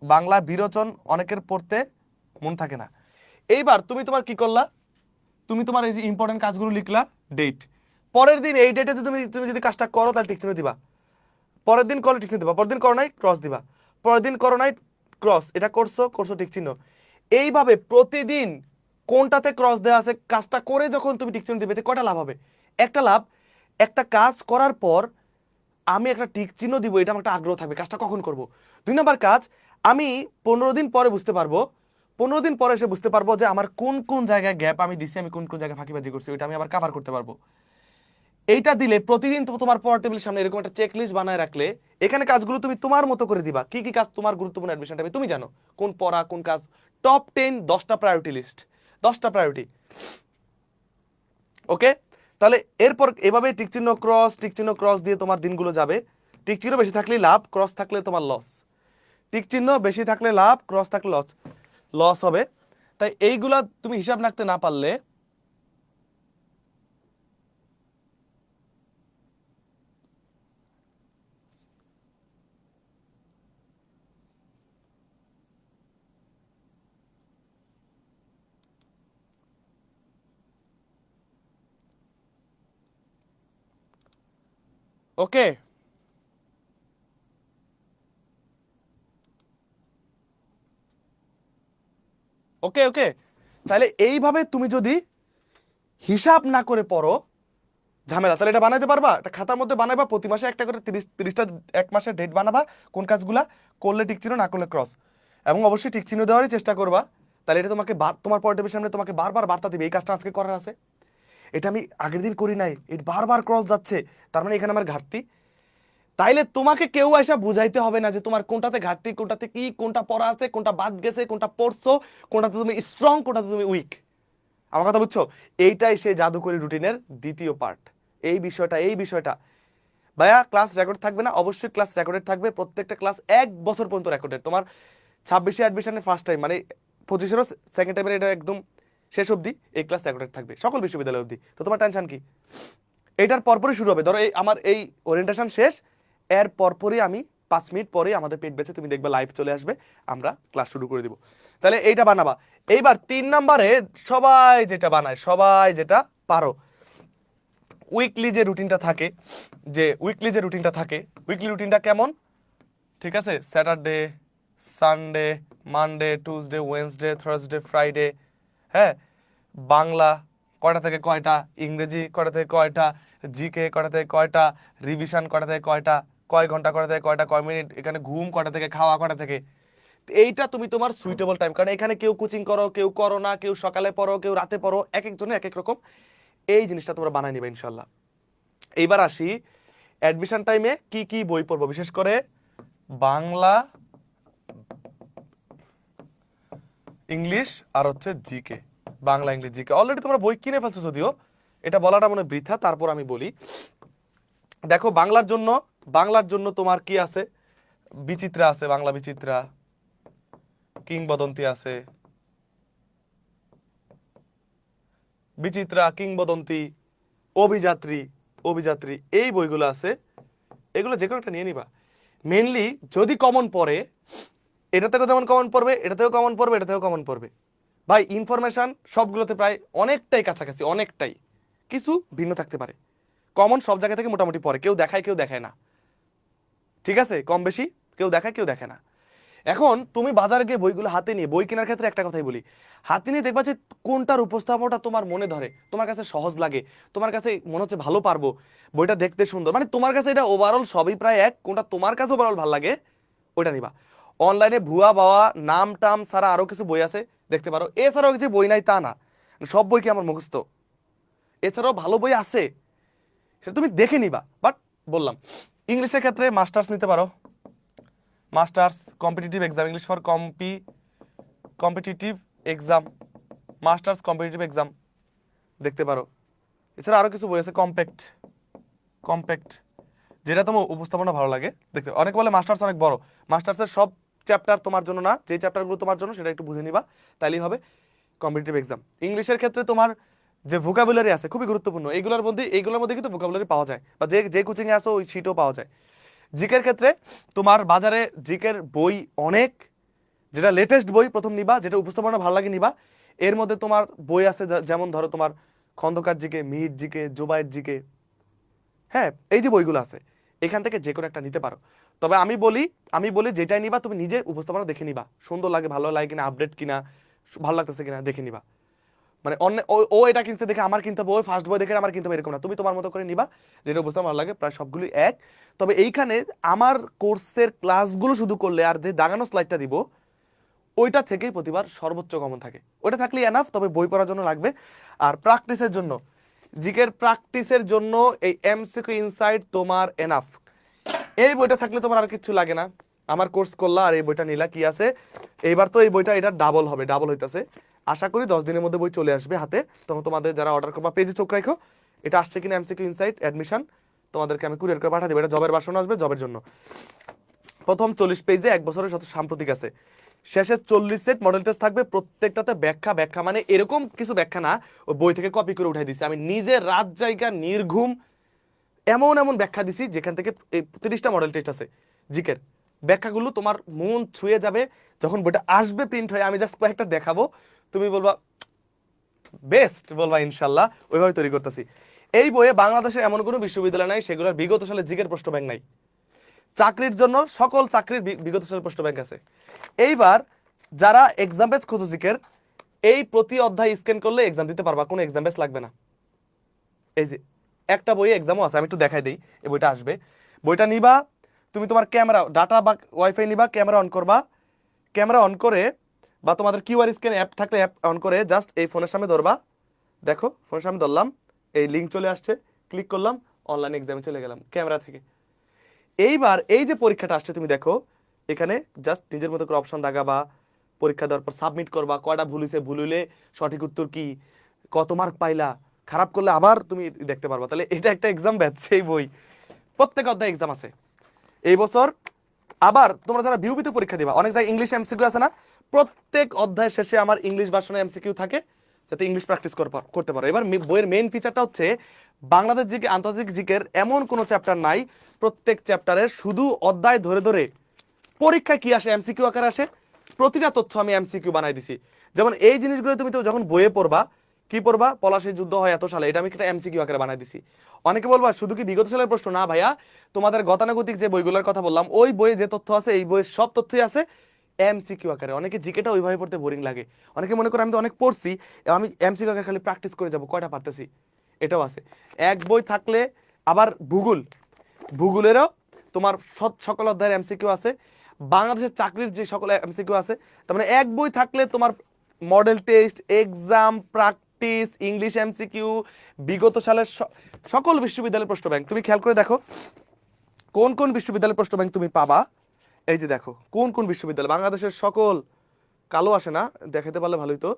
বাংলা বিরোচন অনেকের পড়তে মন থাকে না। এইবার তুমি তোমার কি করলা, তুমি তোমার এই যে ইম্পর্টেন্ট কাজগুলো লিখলা, ডেট। পরের দিন এই ডেটে তুমি তুমি যদি কাজটা করো তাহলে টিক চিহ্ন দিবা, পরের দিন করলে টিক চিহ্ন দিবা, পরের দিন করো নাই ক্রস দিবা, পরের দিন করো নাই ক্রস, এটা করছো টিক চিহ্ন। এইভাবে প্রতিদিন কোনটাতে ক্রস দেওয়া আছে কাজটা করে যখন তুমি টিক চিহ্ন দিবে, এতে কয়টা লাভ হবে? একটা লাভ, একটা কাজ করার পর আমি একটা টিক চিহ্ন দিব, এটা আমার একটা আগ্রহ থাকবে কাজটা কখন করব। 2 নম্বর কাজ, আমি 15 দিন পরে বুঝতে পারবো, 15 দিন পরে এসে বুঝতে পারবো যে আমার কোন কোন জায়গায় গ্যাপ আমি দিছি, আমি কোন কোন জায়গায় ফাঁকিবাজি করছি, ওইটা আমি আবার কভার করতে পারবো। এইটা দিলে প্রতিদিন তোমার পড়ার টেবিলের সামনে এরকম একটা চেক লিস্ট বানায় রাখলে, এখানে কাজগুলো তুমি তোমার মতো করে দিবা। কি কি কাজ তোমার গুরুত্বপূর্ণ অ্যাডমিশন টাইমে তুমি জানো, কোন পড়া কোন কাজ। টপ 10, 10টা প্রায়োরিটি লিস্ট, 10টা প্রায়োরিটি। ওকে, তাহলে এরপর এভাবে টিক চিহ্ন ক্রস দিয়ে তোমার দিনগুলো যাবে। টিক চিহ্ন বেশি থাকলে লাভ, ক্রস থাকলে তোমার লস। টিক চিহ্ন বেশি থাকলে লাভ, ক্রস থাকলে লস, লস হবে। তাই এইগুলা তুমি হিসাব রাখতে না পারলে, ওকে ওকে ওকে তাহলে এইভাবে তুমি যদি হিসাব না করে পড়ো, ঝামেলা। তাহলে এটা বানাইতে পারবা, একটা খাতার মধ্যে বানাবা, প্রতি মাসে একটা করে 30টা এক মাসের ডেট বানাবা, কোন কাজগুলা করলে টিক চিহ্ন, না করলে ক্রস, এবং অবশ্যই টিক চিহ্ন দেওয়ারই চেষ্টা করবা। তাহলে এটা তোমাকে তোমার পয়েন্টের সামনে তোমাকে বারবার বার্তা দিবে, এই কাজটা আজকে করার আছে, এটা আমি আগের দিন করি নাই, এটা বারবার ক্রস যাচ্ছে, তার মানে এখানে আমার ঘাটতি। তাইলে তোমাকে কেউ এসে বুঝাইতে হবে না যে তোমার কোনটাতে ঘাটতি, কোনটাতে কি, কোনটা পড়া আছে, কোনটা বাদ গেছে, কোনটা পড়ছো, কোনটাতে তুমি স্ট্রং, কোনটাতে তুমি উইক। আমার কথা বুঝছো? এইটাই সেই জাদুকরি রুটিনের দ্বিতীয় পার্ট। এই বিষয়টা ভাইয়া ক্লাস রেকর্ড থাকবে না? অবশ্যই ক্লাস রেকর্ডেড থাকবে, প্রত্যেকটা ক্লাস 1 বছর পর্যন্ত রেকর্ডেড। তোমার 26 অ্যাডমিশনের ফার্স্ট টাইম মানে 25-এরও সেকেন্ড টাইমের, এটা একদম শেষ অবধি এই ক্লাস রেকর্ডেড থাকবে, সকল বিশ্ববিদ্যালয় অবধি। তো তোমার টেনশন কি? এটার পরপরই শুরু হবে। ধরো এই আমার এই ওরিয়েন্টেশন শেষ, এর পরপরই আমি 5 মিনিট পরে আমাদের পেট বেঁচে তুমি দেখবে লাইভ চলে আসবে, আমরা ক্লাস শুরু করে দিব। তাহলে এইটা বানাবা। এইবার 3 নম্বরে সবাই যেটা বানায়, সবাই যেটা পারো, উইকলি যে রুটিনটা থাকে, উইকলি রুটিনটা কেমন? ঠিক আছে, Saturday, Sunday, Monday, Tuesday, Wednesday, Thursday, Friday, হ্যাঁ, বাংলা, কয়টা থেকে কয়টা, ইংরেজি কয়টা থেকে কয়টা, জিকে কয়টা থেকে কয়টা, রিভিশন কয়টা থেকে কয়টা, কয় ঘন্টা কয়টা থেকে কয়টা, কয় মিনিট, এখানে ঘুম কয়টা থেকে, খাওয়া কয়টা থেকে। এইটা তুমি তোমার সুইটেবল টাইম, কারণ এখানে কেউ কোচিং করো, কেউ করো না, কেউ সকালে পড়ো, কেউ রাতে পড়ো, এক একজনের এক এক রকম। এই জিনিসটা তোমরা বানায় নিবে ইনশাল্লাহ। এইবার আসি অ্যাডমিশন টাইমে কি কি বই পড়বো, বিশেষ করে বাংলা, ইংলিশ আর হচ্ছে GK. Bangla, English, GK already তোমরা বই কিনে ফেলছো যদিও, এটা বলাটা মনে বৃথা, তারপর আমি বলি। দেখো বাংলার জন্য তোমার কি আছে, বিচিত্রা আছে, বাংলা বিচিত্রা, কিংবদন্তি আছে, বিচিত্রা, কিংবদন্তি, অভিযাত্রী, অভিযাত্রী, এই বইগুলো আছে। এগুলো যে কোনো একটা নিয়ে নিবা। মেনলি যদি কমন পড়ে, এটা থেকেও যেমন কমন পড়বে, এটা থেকেও কমন পড়বে, এটা থেকেও কমন পড়বে। ভাই ইনফরমেশন সবগুলোতে প্রায় অনেকটাই কাছাকাছি, অনেকটাই, কিছু ভিন্ন থাকতে পারে। কমন সব জায়গা থেকে মোটামুটি পড়ে, কেউ দেখায় কেউ দেখায় না, ঠিক আছে, কম বেশি কেউ দেখায় কেউ দেখে না। এখন তুমি বাজারে গিয়ে বইগুলো হাতে নিয়ে, বই কেনার ক্ষেত্রে একটা কথাই বলি, হাতে নিয়ে দেখবা যে কোনটার উপস্থাপনটা তোমার মনে ধরে, তোমার কাছে সহজ লাগে, তোমার কাছে মনে হচ্ছে ভালো পারবো, বইটা দেখতে সুন্দর, মানে তোমার কাছে এটা ওভারঅল সবই প্রায় এক, কোনটা তোমার কাছে ওভারঅল ভালো লাগে ওইটা নিবা। অনলাইনে ভুয়া বাওয়া নাম টাম ছাড়া আরো কিছু বই আছে, দেখতে পারো। এছাড়াও কিছু বই নাই তা না, সব বই কি আমার মুখস্থ, এছাড়াও ভালো বই আছে, সেটা তুমি দেখে নিবা। বাট বললাম ইংলিশের ক্ষেত্রে মাস্টার্স নিতে পারো, masters competitive exam, English for competitive exam, masters competitive exam দেখতে পারো। এছাড়া আরো কিছু বই আছে, কম্প্যাক্ট, কম্প্যাক্ট, যেটা তোমার উপস্থাপনা ভালো লাগে দেখতে। অনেকে বলে মাস্টার্স অনেক বড়, মাস্টার্সের সব চ্যাপ্টার তোমার জন্য না, যে চ্যাপ্টারগুলো তোমার জন্য সেটা একটু বুঝে নিবা, তাইলেই হবে কম্পিটিটিভ এক্সাম। ইংলিশের ক্ষেত্রে তোমার যে ভোকাবুলারি আছে খুবই গুরুত্বপূর্ণ, এইগুলোর মধ্যে কিন্তু ভোকাবুলারি পাওয়া যায়, বা যে যে কোচিংয়ে আসো ওই শিটও পাওয়া যায়। জিকের ক্ষেত্রে তোমার বাজারে জিকের বই অনেক, যেটা লেটেস্ট বই প্রথম নিবা, যেটা উপস্থাপনা ভালো লাগে নিবা। এর মধ্যে তোমার বই আছে যেমন ধরো তোমার Khandakar GK, Mihir GK, Jobayer GK, হ্যাঁ, এই যে বইগুলো আছে এখান থেকে যে কোনো একটা নিতে পারো। তবে আমি বলি যেটাই নিবা তুমি নিজে উপস্থাপনা দেখে নিবা, সুন্দর লাগে, ভালো লাগে কিনা, আপডেট কিনা, ভালো লাগতেছে কিনা দেখে নিবা। মানে অন্য ও এটা কিনছে দেখে আমার কিনতে হবে, ওই ফার্স্ট বই দেখে আমার কিনতে হবে এরকম না, তুমি তোমার মতো করে নিবা, যেটা উপস্থাপনা ভালো লাগে। প্রায় সবগুলো এক। তবে এইখানে আমার কোর্সের ক্লাসগুলো শুধু করলে আর যে দাগানো স্লাইডটা দিব ওইটা থেকেই প্রতিবার সর্বোচ্চ কমন থাকে, ওইটা থাকলেই এনাফ। তবে বই পড়ার জন্য লাগবে। আর প্র্যাকটিসের জন্য, জিকের প্র্যাকটিসের জন্য এই এমসিকিউ ইনসাইট তোমার এনাফ। এই বইটা থাকলে তোমার আর কিছু লাগে না। আমার কোর্স করলা আর এই বইটা নিলা, কি আছে এইবার তো এই বইটা এটা ডাবল হবে, ডাবল হইতাছে। আশা করি 10 দিনের মধ্যে বই চলে আসবে হাতে। তখন তোমাদের যারা অর্ডার করবা পেজে চোখ রাখো, এটা আসছে কিনা এমসিকিউ ইনসাইট অ্যাডমিশন, তোমাদেরকে আমি কুরিয়ার করে পাঠিয়ে দেবো। এটা জবের ভার্সন আসবে, জবের জন্য। প্রথম 40 পেজে 1 বছরের সাথে সাম্প্রতিক আছে, শেষে 40 সেট মডেল টেস্ট থাকবে, প্রত্যেকটাতে ব্যাখ্যা, ব্যাখ্যা মানে এরকম কিছু ব্যাখ্যা না ও বই থেকে কপি করে উঠাই দিছি, আমি নিজে রাত জায়গা নির্ঘুম এমন এমন ব্যাখ্যা দিছি যেখান থেকে 30টা মডেল টেস্ট আছে জিকের, ব্যাখ্যাগুলো তোমার মন ছুঁয়ে যাবে। যখন বইটা আসবে প্রিন্ট হয়ে আমি জাস্ট কয়েকটা দেখাবো, তুমি বলবা বেস্ট, বলবা ইনশাল্লাহ, ওইভাবে তৈরি করতেছি। এই বইয়ে বাংলাদেশের এমন কোনো বিশ্ববিদ্যালয় নাই সেগুলোর বিগত সালে জিকের প্রশ্ন ব্যাংক নাই। চাকরির জন্য সকল চাকরির বিগত সালের প্রশ্ন ব্যাংক আছে। এইবার যারা এক্সাম বেস খোঁজো জিকের, এই প্রতি অধ্যায় স্ক্যান করলে এক্সাম দিতে পারবা, কোনো এক্সাম বেস লাগবে না। এই যে একটা বইয়ে এক্সামও আছে, আমি একটু দেখাই দিই। এই বইটা আসবে, বইটা নিবা, তুমি তোমার ক্যামেরা ডাটা বা ওয়াইফাই নিবা, ক্যামেরা অন করবা, ক্যামেরা অন করে বা তোমাদের কিউআর স্ক্যান অ্যাপ থাকলে অ্যাপ অন করে জাস্ট এই ফোনের সামনে ধরবা, দেখো ফোনের সামনে ধরলাম, এই লিঙ্ক চলে আসছে, ক্লিক করলাম, অনলাইন এক্সামে চলে গেলাম ক্যামেরা থেকে। এইবার এই যে পরীক্ষাটা আসছে তুমি দেখো, এখানে জাস্ট নিজের মতো করে অপশন দাগাবা, পরীক্ষা দেওয়ার পর সাবমিট করবা, কয়টা ভুল হয়েছে, ভুল হইলে সঠিক উত্তর কি, কত মার্ক পাইলা, খারাপ করলে আবার তুমি দেখতে পারবা। তাহলে এটা একটা এক্সাম ব্যাচ, সেই বই প্রত্যেক অধ্যায়ে এক্সাম আছে এই বছর। আবার তোমরা যারা বিউপিতে পরীক্ষা দিবা, অনেক জায়গায় ইংলিশ এমসিকিউ আছে না, প্রত্যেক অধ্যায় শেষে আমার ইংলিশ ভার্সনে এমসিকিউ থাকে, যাতে ইংলিশ প্র্যাকটিস করতে পারো। এবার বইয়ের মেইন ফিচারটা হচ্ছে বাংলাদেশ জিকে, আন্তর্জাতিক জিকের এমন কোনো চ্যাপ্টার নাই, প্রত্যেক চ্যাপ্টারের শুধু অধ্যায় ধরে ধরে পরীক্ষায় কি আসে এমসিকিউ আকারে আসে, প্রতিটা তথ্য আমি এমসিকিউ বানাই দিছি। যেমন এই জিনিসগুলো তুমি তো যখন বইয়ে পড়বা, কি পড়বা, পলাশীর যুদ্ধ হয় এত সালে, এটা আমি একটা এমসিকিউ আকারে বানাই দিছি। অনেকে বলবা শুধু কি বিগত সালের প্রশ্ন, না ভাইয়া, তোমাদের গতানুগতিক যে বইগুলোর কথা বললাম ওই বইয়ে যে তথ্য আছে এই বইয়ের সব তথ্যই আছে এমসিকিউ আকারে। অনেকে জিকেটা ওইভাবে পড়তে বোরিং লাগে, অনেকে মনে করে আমি তো অনেক পড়ছি, আমি এমসিকিউ আকারে খালি প্র্যাকটিস করে যাব, কয়টা পারতেছি, এটাও আছে। এক বই থাকলে আবার ভূগোলেরও তোমার সকল অধ্যায়ের এমসিকিউ আছে, বাংলাদেশের চাকরির যে সকল এমসিকিউ আছে। তার মানে এক বই থাকলে তোমার model test, exam, practice, English MCQ, বিগত সালের সকল বিশ্ববিদ্যালয়ের প্রশ্ন ব্যাংক তুমি খেয়াল করে দেখো কোন কোন বিশ্ববিদ্যালয়ের প্রশ্ন ব্যাংক তুমি পাবা। এই যে দেখো কোন কোন বিশ্ববিদ্যালয়, বাংলাদেশের সকল, কালো আসে না, দেখাতে পারলে ভালোই তো,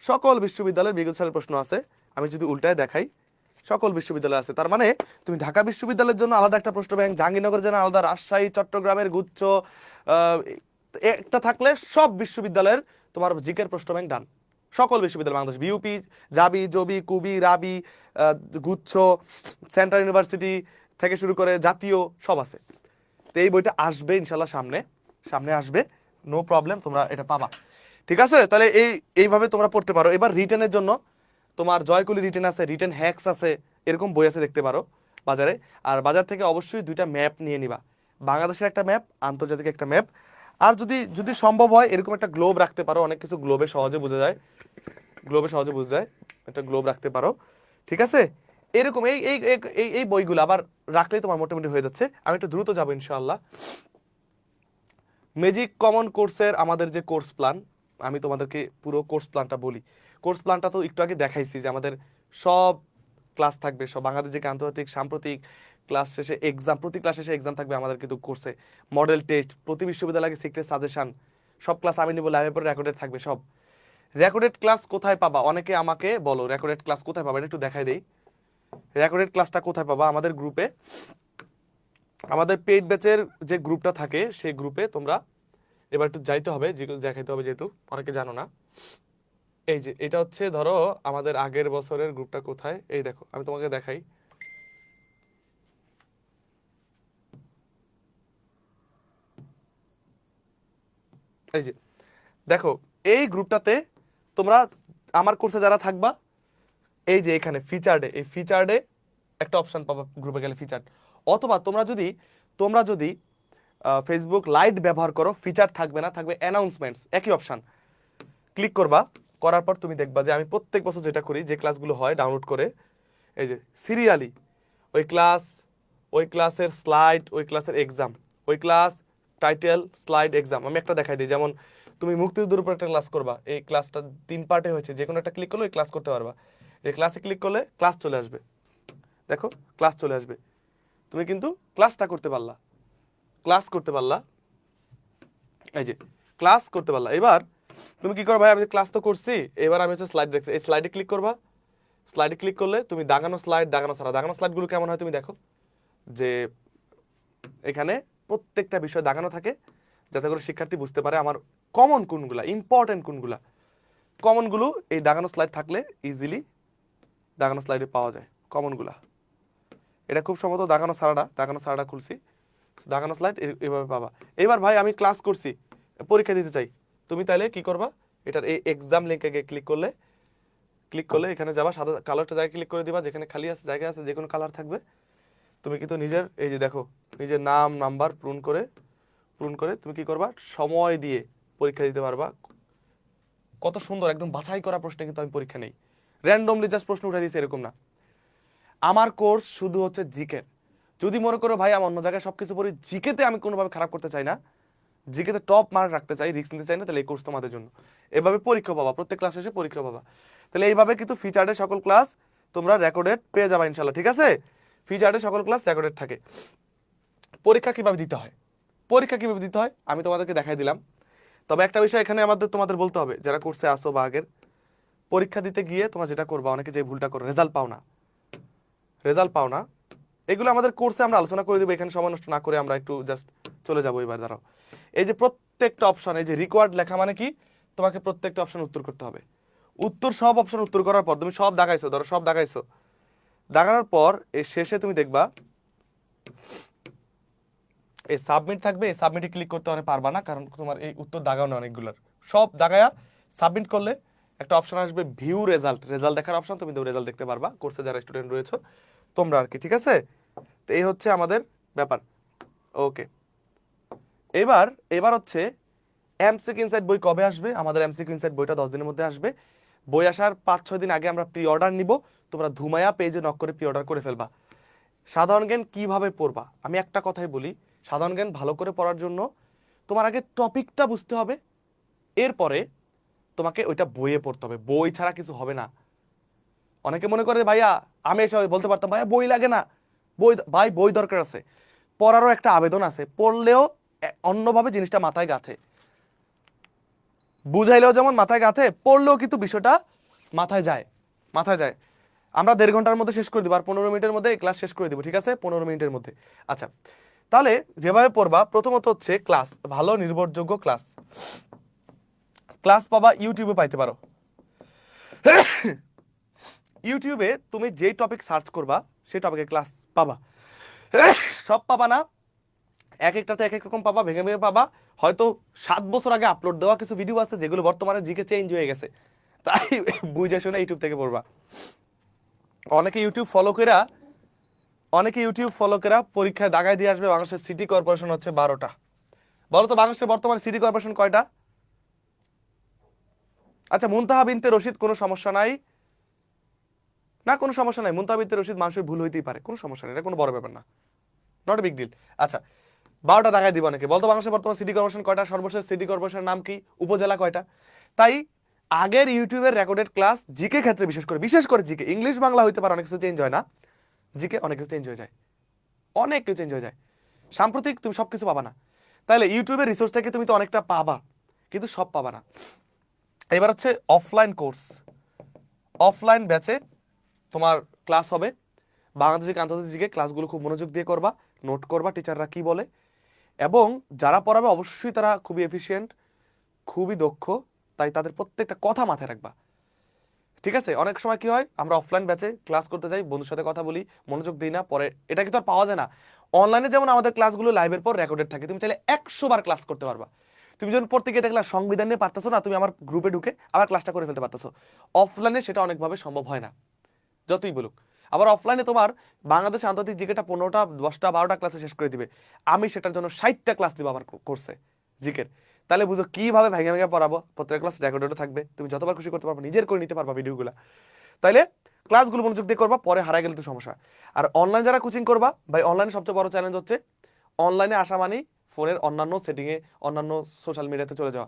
সকল বিশ্ববিদ্যালয়ের বিগত সালের প্রশ্ন আছে। আমি যদি উল্টায় দেখাই, সকল বিশ্ববিদ্যালয় আছে। তার মানে তুমি ঢাকা বিশ্ববিদ্যালয়ের জন্য আলাদা একটা প্রশ্ন ব্যাংক, জাহাঙ্গীরনগরের জন্য আলাদা, রাজশাহী, চট্টগ্রামের গুচ্ছ, একটা থাকলে সব বিশ্ববিদ্যালয়ের তোমার জিকের প্রশ্ন ব্যাংক ডান। সকল বিশ্ববিদ্যালয় বাংলাদেশ, বিউপি, জাবি, জবি, কুবি, রাবি, গুচ্ছ, সেন্ট্রাল ইউনিভার্সিটি থেকে শুরু করে জাতীয় সব আছে। তো এই বইটা আসবে ইনশাল্লাহ, সামনে সামনে আসবে, নো প্রবলেম, তোমরা এটা পাবা। ঠিক আছে, তাহলে এইভাবে তোমরা পড়তে পারো। এবার রিটেনের জন্য তোমার জয়কুলি রিটেন আছে, রিটেন হ্যাক্স আছে, এরকম বই আছে, দেখতে পারো বাজারে। আর বাজার থেকে অবশ্যই দুইটা ম্যাপ নিয়ে নিবা, বাংলাদেশের একটা ম্যাপ, আন্তর্জাতিক একটা ম্যাপ। আর যদি যদি সম্ভব হয় এরকম একটা গ্লোব রাখতে পারো, অনেক কিছু গ্লোবে সহজে বোঝা যায়, গ্লোবে সহজে বোঝা যায়, একটা গ্লোব রাখতে পারো। ঠিক আছে, এরকম এই এই এই এই বইগুলো আবার রাখলেই তোমার মোটামুটি হয়ে যাচ্ছে। আমি একটু দ্রুত যাবো ইনশাআল্লাহ। ম্যাজিক কমন কোর্সের আমাদের যে কোর্স প্ল্যান, আমি তোমাদেরকে পুরো কোর্স প্ল্যানটা বলি। কোর্স প্ল্যানটা তো একটু আগে দেখাইছি যে আমাদের সব ক্লাস থাকবে, সব বাংলাদেশ যে আন্তর্জাতিক সাম্প্রতিক, ক্লাস শেষে এক্সাম, প্রতি ক্লাস শেষে এক্সাম থাকবে আমাদের কিন্তু কোর্সে, মডেল টেস্ট, প্রতি বিশ্ববিদ্যালয়ে সিক্রেট সাজেশন, সব ক্লাস আমি নিব, ল্যাবের পরে রেকর্ডেড থাকবে সব। রেকর্ডেড ক্লাস কোথায় পাবা, অনেকে আমাকে বলো রেকর্ডেড ক্লাস কোথায় পাবা, এটা একটু দেখাই দেই। রেকর্ডেড ক্লাসটা কোথায় পাবা, আমাদের গ্রুপে, আমাদের পেইড ব্যাচের যে গ্রুপটা থাকে সেই গ্রুপে তোমরা এবার একটু যাইতে হবে, দেখাইতে হবে, যেহেতু অনেকে জানো না। এই যে এটা হচ্ছে ধরো আমাদের আগের বছরের গ্রুপটা কোথায়, এই দেখো আমি তোমাকে দেখাই। এই যে দেখো এই গ্রুপটাতে তোমরা আমার কোর্সে যারা থাকবা, এই যে এখানে ফিচার্ডে, এই ফিচার্ডে একটা অপশন পাবা, গ্রুপে গেলে ফিচার্ড, অথবা তোমরা যদি ফেসবুক লাইট ব্যবহার করো, ফিচার থাকবে না, থাকবে অ্যানাউন্সমেন্টস, একই অপশন। ক্লিক করবা, করার পর তুমি দেখবা যে আমি প্রত্যেক বছর যেটা করি, যে ক্লাসগুলো হয় ডাউনলোড করে, এই যে সিরিয়ালি ওই ক্লাস, ওই ক্লাসের স্লাইড, ওই ক্লাসের এক্সাম, ওই ক্লাস টাইটেল, স্লাইড, এক্সাম, আমি একটা দেখাই দিই। যেমন তুমি মুক্তিযুদ্ধের উপর একটা ক্লাস করবা, এই ক্লাসটা 3 পার্টে হয়েছে, যে কোনো একটা ক্লিক করলে ওই ক্লাস করতে পারবা। এই ক্লাসে ক্লিক করলে ক্লাস চলে আসবে, দেখো ক্লাস চলে আসবে, তুমি কিন্তু ক্লাসটা করতে পারলা, ক্লাস করতে পারলা, এই যে ক্লাস করতে পারলা। এবার তুমি কি করো, ভাই আমি ক্লাস তো করছি, এবার আমি হচ্ছে স্লাইড দেখছি, এই স্লাইডে ক্লিক করবা। স্লাইডে ক্লিক করলে তুমি দাগানো স্লাইড, দাগানো ছাড়া, দাগানো স্লাইডগুলো কেমন হয় তুমি দেখো, যে এখানে প্রত্যেকটা বিষয় দাগানো থাকে, যাতে করে শিক্ষার্থী বুঝতে পারে আমার কমন কোনগুলা, ইম্পর্টেন্ট কোনগুলা। কমনগুলো এই দাগানো স্লাইড থাকলে ইজিলি দাগানো স্লাইডে পাওয়া যায় কমনগুলা। এটা খুব সম্ভবত দাগানো ছাড়াটা খুলছি, দাগানো স্লাইড এইভাবে পাবা। এবার ভাই আমি ক্লাস করছি, পরীক্ষা দিতে চাই, তুমি তাহলে কি করবা, এটার এই এক্সাম লিঙ্কে গিয়ে ক্লিক করলে এখানে যাবা, সাদা কালো একটা জায়গায় ক্লিক করে দিবা, যেখানে খালি আছে জায়গা আছে, যে কোনো কালার থাকবে। তুমি কিন্তু নিজের এই যে দেখো নিজের নাম নাম্বার পূরণ করে তুমি কি করবা, সময় দিয়ে পরীক্ষা দিতে পারবা। কত সুন্দর, একদম বাছাই করা প্রশ্নে কিন্তু আমি পরীক্ষা নেই, র্যান্ডমলি জাস্ট প্রশ্ন উঠাই দিয়েছি এরকম না। আমার কোর্স শুধু হচ্ছে জিকে। যদি মনে করো ভাই আমি অন্য জায়গায় সবকিছু পড়ি, জিকেতে আমি কোনোভাবে খারাপ করতে চাই না, জিকেতে টপ মার্ক রাখতে চাই, রিস্ক নিতে চাই না, তাহলে এই কোর্স তোমাদের জন্য। এভাবে পরীক্ষা পাবা, প্রত্যেক ক্লাস শেষে পরীক্ষা পাবা। তাহলে এইভাবে কিন্তু ফিচার্ডের সকল ক্লাস তোমরা রেকর্ডেড পেয়ে যাবা ইনশাল্লাহ। ঠিক আছে, ফিচার্ডের সকল ক্লাস রেকর্ডেড থাকে। পরীক্ষা কিভাবে দিতে হয়, আমি তোমাদেরকে দেখাই দিলাম। তবে একটা বিষয় এখানে তোমাদের বলতে হবে, যারা কোর্সে আসো বা আগের, পরীক্ষা দিতে গিয়ে তোমরা যেটা করবা, অনেকে যে ভুলটা করো, রেজাল্ট পাও না, এগুলো আমাদের কোর্সে আমরা আলোচনা করে দেবো, এখানে সময় নষ্ট না করে আমরা একটু জাস্ট চলে যাবো। এবার দাঁড়াও, এই যে প্রত্যেকটা অপশন, এই যে রিকোয়ার্ড লেখা মানে কি, তোমাকে প্রত্যেকটা অপশন উত্তর করতে হবে। সব অপশন উত্তর করার পর তুমি সব দাগাইছো, ধরো সব দাগানোর পর এই শেষে তুমি দেখবা এই সাবমিট থাকবে, এই সাবমিটে ক্লিক করতে অনেক পারবা না, কারণ তোমার এই উত্তর দাগানো অনেকগুলোর, সব দাগায়া সাবমিট করলে একটা অপশন আসবে ভিউ রেজাল্ট দেখার অপশন, তুমি রেজাল্ট দেখতে পারবা, কোর্সে যারা স্টুডেন্ট রয়েছে তোমরা আর কি। ঠিক আছে, তো এই হচ্ছে আমাদের ব্যাপার। ওকে, এবার হচ্ছে এমসিকিউ ইনসাইট বই কবে আসবে? আমাদের এমসিকিউ ইনসাইট বইটা 10 দিনের মধ্যে আসবে। বই আসার 5-6 দিন আগে আমরা প্রি অর্ডার নিব, তোমরা ধুমায়া পেজে নক করে প্রি অর্ডার করে ফেলবা। সাধারণ জ্ঞান কিভাবে পড়বা, আমি একটা কথাই বলি, সাধারণ জ্ঞান ভালো করে পড়ার জন্য তোমার আগে টপিকটা বুঝতে হবে, এরপরে তোমাকে ওইটা বইয়ে পড়তে হবে, বই ছাড়া কিছু হবে না। অনেকে মনে করে ভাইয়া আমি এসে বলতে পারতাম ভাইয়া বই লাগে না, ভাই বই দরকার আছে, পড়ারও একটা আবেদন আছে, পড়লেও অন্যভাবে জিনিসটা মাথায় গাঁথে, বুঝাইলেও যেমন মাথায় গাঁথে, পড়লেও কিন্তু বিষয়টা মাথায় যায়, মাথায় যায়। আমরা 1.5 ঘন্টার মধ্যে শেষ করে দিব, আর 15 মিনিটের মধ্যে ক্লাস শেষ করে দিব, ঠিক আছে? 15 মিনিটের মধ্যে। আচ্ছা, তাহলে যেভাবে পড়বা, প্রথমত হচ্ছে ক্লাস, ভালো নির্ভরযোগ্য ক্লাস, ক্লাস পাবা ইউটিউবে পাইতে পারো। ইউটিউবে তুমি যেই টপিক সার্চ করবা সেই টপিকের ক্লাস পাবা, সব পাবা না, এক একটাতে এক এক রকম পাবা, ভেঙে ভেঙে পাবা। হয়তো 7 বছর আগে আপলোড দেওয়া কিছু ভিডিও আছে যেগুলো বর্তমানে জিকে চেঞ্জ হয়ে গেছে, তাই বুঝে শুনে ইউটিউব থেকে পড়বা। অনেকে ইউটিউব ফলো করা পরীক্ষায় দাগায় দিয়ে আসবে বাংলাদেশের সিটি কর্পোরেশন হচ্ছে 12টা। বলো তো বাংলাদেশের বর্তমানে সিটি কর্পোরেশন কয়টা? আচ্ছা, মুনতাহা বিনতে রশিদ, কোনো সমস্যা নাই না, কোনো সমস্যা নাই, মুনতাহা বিনতে রশিদ মানুষের ভুল হইতেই পারে, কোনো সমস্যা নেই, এটা কোনো বড় ব্যাপার না, নট এ বিগ ডিল। আচ্ছা, 12টা দাগায় দিব অনেকে। বলতো বাংলাদেশের বর্তমান সিটি কর্পোরেশন কয়টা? সর্বশেষ সিটি কর্পোরেশনের নাম কি? উপজেলা কয়টা? তাই আগের ইউটিউবের রেকর্ডেড ক্লাস জিকে ক্ষেত্রে বিশেষ করে জিকে, ইংলিশ বাংলা হইতে পারে অনেক কিছু চেঞ্জ হয় না, জিকে অনেক কিছু চেঞ্জ হয়ে যায়, অনেক কিছু চেঞ্জ হয়ে যায়। সাম্প্রতিক তুমি সবকিছু পাবা না, তাহলে ইউটিউবের রিসোর্স থেকে তুমি তো অনেকটা পাবা, কিন্তু সব পাবা না। এবার হচ্ছে অফলাইন কোর্স, অফলাইন ব্যাচে তোমার ক্লাস হবে, বাংলাদেশি আন্তর্জাতিক ক্লাসগুলো খুব মনোযোগ দিয়ে করবা, নোট করবা টিচাররা কি বলে, এবং যারা পড়াবে অবশ্যই তারা খুবই এফিশিয়েন্ট, খুবই দক্ষ, তাই তাদের প্রত্যেকটা কথা মাথায় রাখবা, ঠিক আছে? অনেক সময় কি হয়, আমরা অফলাইন ব্যাচে ক্লাস করতে যাই, বন্ধুর সাথে কথা বলি, মনোযোগ দিই না, পরে এটা কিন্তু আর পাওয়া যায় না। অনলাইনে যেমন আমাদের ক্লাসগুলো লাইভের পর রেকর্ডেড থাকে, তুমি চাইলে 100 বার ক্লাস করতে পারবা। তুমি যখন পড়তে গিয়ে দেখলা সংবিধান নিয়ে পারতেছো না, তুমি আমার গ্রুপে ঢুকে আবার ক্লাসটা করে ফেলতে পারতেছো। অফলাইনে সেটা অনেকভাবে সম্ভব হয় না, যতই বলুক। আবার অফলাইনে তোমার বাংলাদেশ আন্তর্জাতিক জিকেটা 15টা 10টা 12টা ক্লাসে শেষ করে দিবে, আমি সেটার জন্য 60টা ক্লাস দিব আমার কোর্সে জিকের। তাহলে বুঝো কিভাবে ভেঙে ভেঙে পড়াবো, প্রত্যেক ক্লাস রেকর্ডেডও থাকবে, তুমি যতবার খুশি করতে পারবে, নিজের করে নিতে পারবা ভিডিওগুলো। তাইলে ক্লাসগুলো মনোযোগ দিয়ে করবা, পরে হারাই গেলে তো সমস্যা। আর অনলাইন যারা কোচিং করবা, ভাই অনলাইনে সবচেয়ে বড় চ্যালেঞ্জ হচ্ছে অনলাইনে আসা মানে ফোনের অন্যান্য সেটিংয়ে, অন্যান্য সোশ্যাল মিডিয়াতে চলে যাওয়া,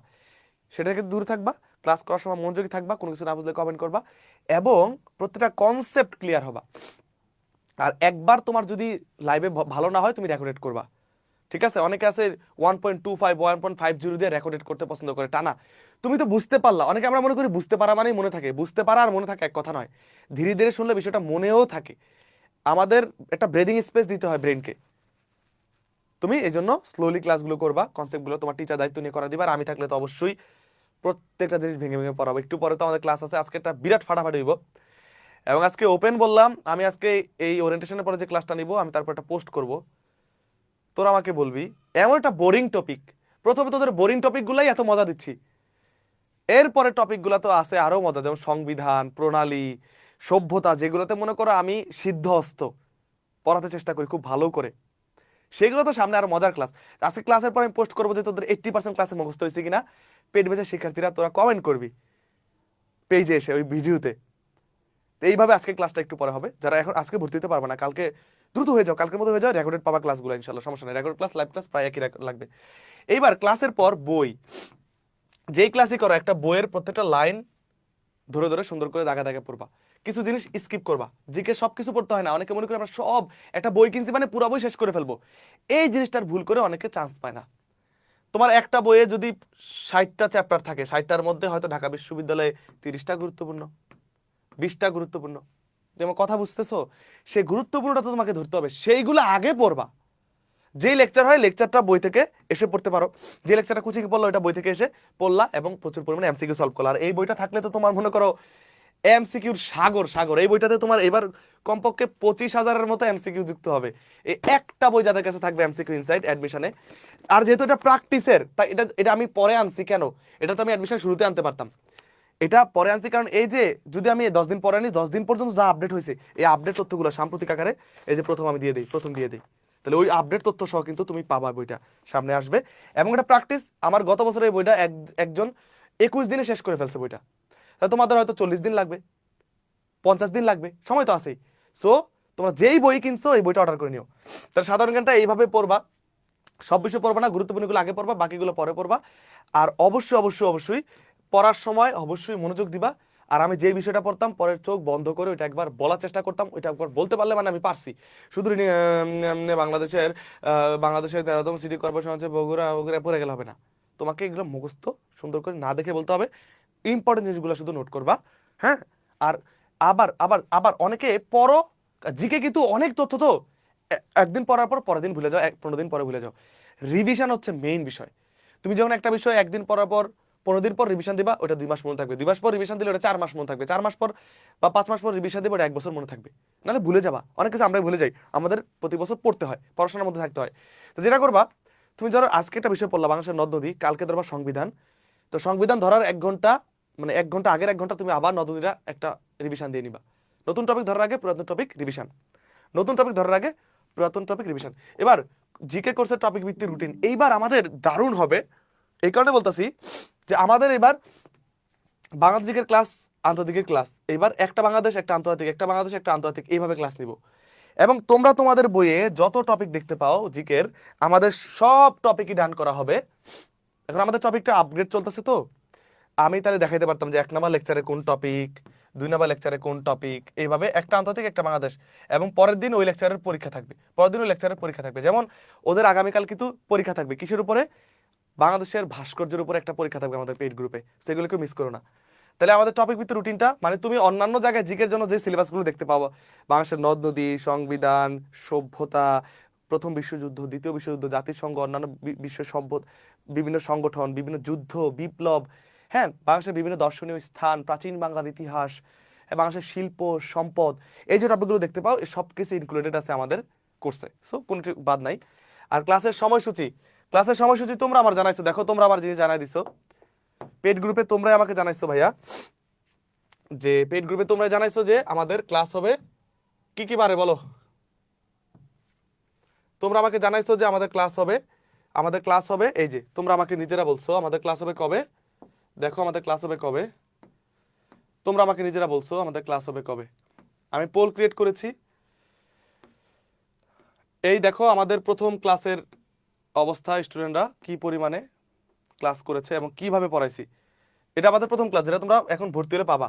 সেটা থেকে দূরে থাকবা, ক্লাস করার সময় মনোযোগী থাকবা, কোনো কিছু না বুঝলে কমেন্ট করবা, এবং প্রত্যেকটা কনসেপ্ট ক্লিয়ার হবা। আর একবার তোমার যদি লাইভে ভালো না হয়, তুমি রেকর্ডেড করবা, ঠিক আছে? অনেকে আছে 1.25 1.50 দিয়ে রেকর্ডেড করতে পছন্দ করে টানা, তুমি তো বুঝতে পারলা। অনেকে আমরা মনে করি বুঝতে পারা মানেই মনে থাকে, বুঝতে পারা আর মনে থাকে এক কথা নয়, ধীরে ধীরে শুনলে বিষয়টা মনেও থাকে। আমাদের একটা ব্রেদিং স্পেস দিতে হয় ব্রেনকে। তুমি এই জন্য স্লোলি ক্লাসগুলো করবা, কনসেপ্টগুলো তোমার টিচার দায়িত্ব নিয়ে করা দিবা, আর আমি থাকলে তো অবশ্যই প্রত্যেকটা জিনিস ভেঙে ভেঙে পড়াবো। একটু পরে তো আমাদের ক্লাস আছে, আজকে একটা বিরাট ফাটাফাটি হইব। এবং আজকে ওপেন বললাম, আমি আজকে এই ওরিয়েন্টেশনের পরে যে ক্লাসটা নিব, আমি তারপর একটা পোস্ট করব, তোরা আমাকে বলবি এমন একটা বোরিং টপিক, প্রথমে তোদের বোরিং টপিকগুলাই এত মজা দিচ্ছি, এরপরে টপিকগুলো তো আছে আরো মজা, যেমন সংবিধান, প্রণালী, সভ্যতা, যেগুলোতে মনে করো আমি সিদ্ধহস্ত, পড়াতে চেষ্টা করি খুব ভালো করে, সেগুলো তো সামনে আরো মজার ক্লাস। আজকে ক্লাসের পর আমি পোস্ট করবো যে তোদের 80% ক্লাসে মুখস্থ হয়েছে কিনা, পেট বেঁচে শিক্ষার্থীরা তোরা কমেন্ট করবি পেজে এসে ওই ভিডিওতে। তো এইভাবে আজকে ক্লাসটা একটু পরে হবে, যারা এখন আজকে ভর্তি হতে পারবে না কালকে দ্রুত হয়ে যাও, কালকের মধ্যে হয়ে যাও, রেকর্ডেড পাবা ক্লাসগুলো ইনশাল্লাহ, সমস্যা নেই, রেকর্ড ক্লাস লাইভ ক্লাস প্রায় একই লাগবে। এইবার ক্লাসের পর বই, যেই ক্লাসই করো একটা বইয়ের প্রত্যেকটা লাইন ধরে ধরে সুন্দর করে দাগা দাগে পড়বা, কিছু জিনিস স্কিপ করবা, জিকে সবকিছু পড়তে হয় না, অনেকে মনে করে আমরা সব একটা বই কিনছি মানে পুরো বই শেষ করে ফেলবো, এই জিনিসটার ভুল করে অনেকে চান্স পায় না। তোমার একটা বইয়ে যদি 60টা চ্যাপ্টার থাকে, 60টার মধ্যে হয়তো ঢাকা বিশ্ববিদ্যালয়ে 30টা গুরুত্বপূর্ণ, 20টা গুরুত্বপূর্ণ, যেমন কথা বুঝতেছো, সেই গুরুত্বপূর্ণটা তো তোমাকে ধরতে হবে, সেইগুলো আগে পড়বা। যেই লেকচার হয় লেকচারটা বই থেকে এসে পড়তে পারো, যে লেকচারটা কোচিং পড়লো ওটা বই থেকে এসে পড়লা, এবং প্রচুর পরিমাণে এমসিকিউ সলভ করলা। আর এই বইটা থাকলে তো তোমার মনে করো এমসিকিউর সাগর সাগর, এই বইটাতে তোমার এবার কমপক্ষে 25,000-এর মতো এমসিকিউ যুক্ত হবে, এই একটা বই যাদের কাছে থাকবে এমসিকিউ ইনসাইট অ্যাডমিশনে। আর যেহেতু এটা প্র্যাকটিসের, তাই এটা এটা আমি পরে আনছি, কেন এটা তো আমি অ্যাডমিশন শুরুতে আনতে পারতাম, এটা পরে আনছি কারণ এই যে যদি আমি 10 দিন পরে আনি, 10 দিন পর্যন্ত যা আপডেট হয়েছে, এই আপডেট তথ্যগুলো সাম্প্রতিক আকারে এই যে প্রথম দিয়ে দিই, তাহলে ওই আপডেট তথ্য সহ কিন্তু তুমি পাবা, বইটা সামনে আসবে। এবং এটা প্র্যাকটিস, আমার গত বছরের বইটা একজন 21 দিনে শেষ করে ফেলছে বইটা, তাহলে তোমাদের হয়তো 40 দিন লাগবে, 50 দিন লাগবে, সময় তো আছেই। সো তোমরা যেই বই কিনছো এই বইটা অর্ডার করে নিও। তাহলে সাধারণ জ্ঞানটা এইভাবে পড়বা, সব বিষয় পড়বা না, গুরুত্বপূর্ণগুলো আগে পড়বা, বাকিগুলো পরে পড়বা। আর অবশ্যই অবশ্যই অবশ্যই পড়ার সময় অবশ্যই মনোযোগ দিবা। আর আমি যে বিষয়টা পড়তাম পরের চোখ বন্ধ করে ওইটা একবার বলার চেষ্টা করতাম, ওইটা একবার বলতে পারলে মানে আমি পারছি। শুধু বাংলাদেশের 13তম সিটি কর্পোরেশন হচ্ছে বগুড়া, বগুড়া পড়ে গেলে হবে না, তোমাকে এগুলো মুখস্থ সুন্দর করে না দেখে বলতে হবে, ইম্পর্টেন্ট জিনিসগুলো শুধু নোট করবা। হ্যাঁ, আর আবার আবার আবার অনেকে পড়ো, জিকে কিন্তু অনেক তথ্য তো, একদিন পড়ার পর পরের দিন ভুলে যাও, 15 দিন পরে ভুলে যাও। রিভিশন হচ্ছে মেইন বিষয়। তুমি যখন একটা বিষয় একদিন পড়ার পর 15 দিন পর রিভিশন দিবা, ওটা 2 মাস মনে থাকবে, 2 মাস পর রিভিশন দিলে ওটা 4 মাস মনে থাকবে, 4 মাস পর বা 5 মাস পর রিভিশন দিবে, ওটা 1 বছর মনে থাকবে। নাহলে ভুলে যাবা, অনেক কিছু আমরা ভুলে যাই, আমাদের প্রতি বছর পড়তে হয়, পড়াশোনার মধ্যে থাকতে হয়। তো যেটা করবা, তুমি ধরো আজকে একটা বিষয় পড়লা বাংলাদেশের নদ নদী, কালকে ধরবা সংবিধান, তো সংবিধান ধরার 1 ঘন্টা, মানে 1 ঘন্টা আগের 1 ঘন্টা তুমি আবার নদ নদীরা একটা রিভিশন দিয়ে নিবা। নতুন টপিক ধরার আগে পুরাতন টপিক রিভিশন, নতুন টপিক ধরার আগে পুরাতন টপিক রিভিশন। এবার জিকে কোর্সের টপিক ভিত্তিক রুটিন এইবার আমাদের দারুণ হবে, এই কারণে বলতেছি যে আমাদের এবার বাংলাদেশের ক্লাস, আন্তর্জাতিকের ক্লাস, এবার একটা বাংলাদেশ একটা আন্তর্জাতিক, একটা বাংলাদেশ একটা আন্তর্জাতিক, এইভাবে ক্লাস নিব। এবং তোমরা তোমাদের বইয়ে যত টপিক দেখতে পাও জিকের, আমাদের সব টপিকই ডান করা হবে। এখন আমাদের টপিকটা আপগ্রেড চলতেছে, তো আমি তাহলে দেখাইতে পারতাম যে 1 নম্বর লেকচারে কোন টপিক, 2 নম্বর লেকচারে কোন টপিক, এইভাবে একটা আন্তর্জাতিক একটা বাংলাদেশ, এবং পরের দিন ওই লেকচারের পরীক্ষা থাকবে, পরের দিন ওই লেকচারের পরীক্ষা থাকবে। যেমন ওদের আগামীকাল কিন্তু পরীক্ষা থাকবে কিসের উপরে, বাংলাদেশের ভাস্কর্যের উপরে একটা পরীক্ষা থাকবে আমাদের পেইড গ্রুপে, সেগুলোকে মিস করো না। তাহলে আমাদের টপিক ভিত্তিক রুটিনটা, মানে তুমি অন্যান্য জায়গায় জিকের জন্য যে সিলেবাসগুলো দেখতে পাবো, বাংলাদেশের নদ নদী, সংবিধান, সভ্যতা, প্রথম বিশ্বযুদ্ধ, দ্বিতীয় বিশ্বযুদ্ধ, জাতিসংঘ, অন্যান্য বিশ্ব সভ্যতা, বিভিন্ন সংগঠন, বিভিন্ন যুদ্ধ, বিপ্লব, হ্যাঁ, বাংলাদেশের বিভিন্ন দর্শনীয় স্থান, প্রাচীন বাংলার ইতিহাস, হ্যাঁ, বাংলাদেশের শিল্প সম্পদ, এই যে টপিকগুলো দেখতে পাও, এই সব কিছু ইনক্লুডেড আছে আমাদের কোর্সে, সো কোনোটি বাদ নাই। আর ক্লাসের সময়সূচি, ক্লাসের সময়সূচি তোমরা আমার জানাইছো, দেখো তোমরা আমার জিনিস জানাই দিছো পেড গ্রুপে, তোমরাই আমাকে জানাইছো ভাইয়া, যে পেড গ্রুপে তোমরা জানাইছো যে আমাদের ক্লাস হবে কি কি বারে, বলো। তোমরা আমাকে জানাইছো যে আমাদের ক্লাস হবে, আমাদের ক্লাস হবে, এই যে তোমরা আমাকে নিজেরা বলছো আমাদের ক্লাস হবে কবে, দেখো আমাদের ক্লাস হবে কবে, তোমরা আমাকে নিজেরা বলছো আমাদের ক্লাস হবে কবে। আমি পোল ক্রিয়েট করেছি, এই দেখো আমাদের প্রথম ক্লাসের অবস্থা, স্টুডেন্টরা কি পরিমাণে ক্লাস করেছে এবং কিভাবে পড়াইছি। এটা আমাদের প্রথম ক্লাস, যেটা তোমরা এখন ভর্তি হলে পাবা।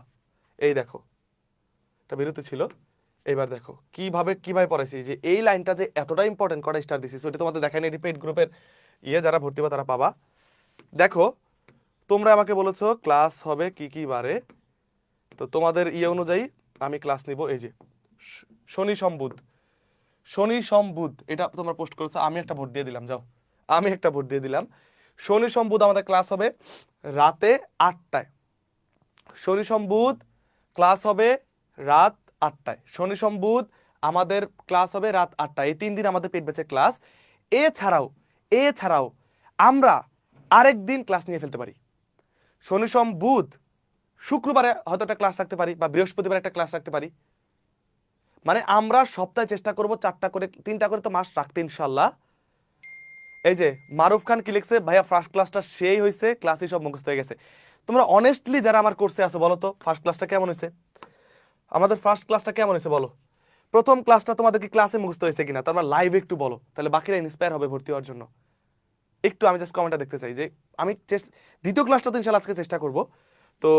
এই দেখো, এটা বিরতি ছিল, এইবার দেখো কিভাবে কিভাবে পড়াইছি, যে এই লাইনটা যে এতটা ইম্পর্টেন্ট, কটা স্টার দিছি, ওটা তোমাদের দেখাই এটি পেইড গ্রুপের ইয়ে, যারা ভর্তি হবে তারা পাবা। দেখো তোমরা আমাকে বলেছো ক্লাস হবে কি কি বারে, তো তোমাদের ইয়ে অনুযায়ী আমি ক্লাস নিব। এই যে শনি সোম বুধ, শনি সোম বুধ এটা তোমরা পোস্ট করেছো, আমি একটা ভোট দিয়ে দিলাম, যাও আমি একটা ভোট দিয়ে দিলাম। শনি সোম বুধ আমাদের ক্লাস হবে রাতে 8টায়, শনি সোম বুধ ক্লাস হবে রাত 8টায়, শনি সোম বুধ আমাদের ক্লাস হবে রাত 8টায়, এই 3 দিন আমাদের পেট ব্যাচের ক্লাস। এছাড়াও এছাড়াও আমরা আরেক দিন ক্লাস নিয়ে ফেলতে পারি, শনি সোম বুধ শুক্রবারে হয়তো একটা ক্লাস রাখতে পারি, বা বৃহস্পতিবার একটা ক্লাস রাখতে পারি। মানে আমরা সপ্তাহে চেষ্টা করব 4টা করে 3টা করে তো মাস রাখতে ইনশাল্লাহ। এই যে মারুফ খান কি লিখছে, ভাইয়া ফার্স্ট ক্লাসটা সেই হয়েছে, ক্লাসই সব মুখস্থ হয়ে গেছে। তোমরা অনেস্টলি যারা আমার কোর্সে আছো বলো তো ফার্স্ট ক্লাসটা কেমন হয়েছে, আমাদের ফার্স্ট ক্লাসটা কেমন হয়েছে বলো। প্রথম ক্লাসটা তোমাদের কি ক্লাসে মুখস্থ হয়েছে কিনা, তোমরা লাইভে একটু বলো, তাহলে বাকিরা ইন্সপায়ার হবে ভর্তি হওয়ার জন্য। একটু আমি জাস্ট কমেন্টটা দেখতে চাই, যে আমি দ্বিতীয় ক্লাসটা তো ইনশাল্লাহ আজকে চেষ্টা করব, তো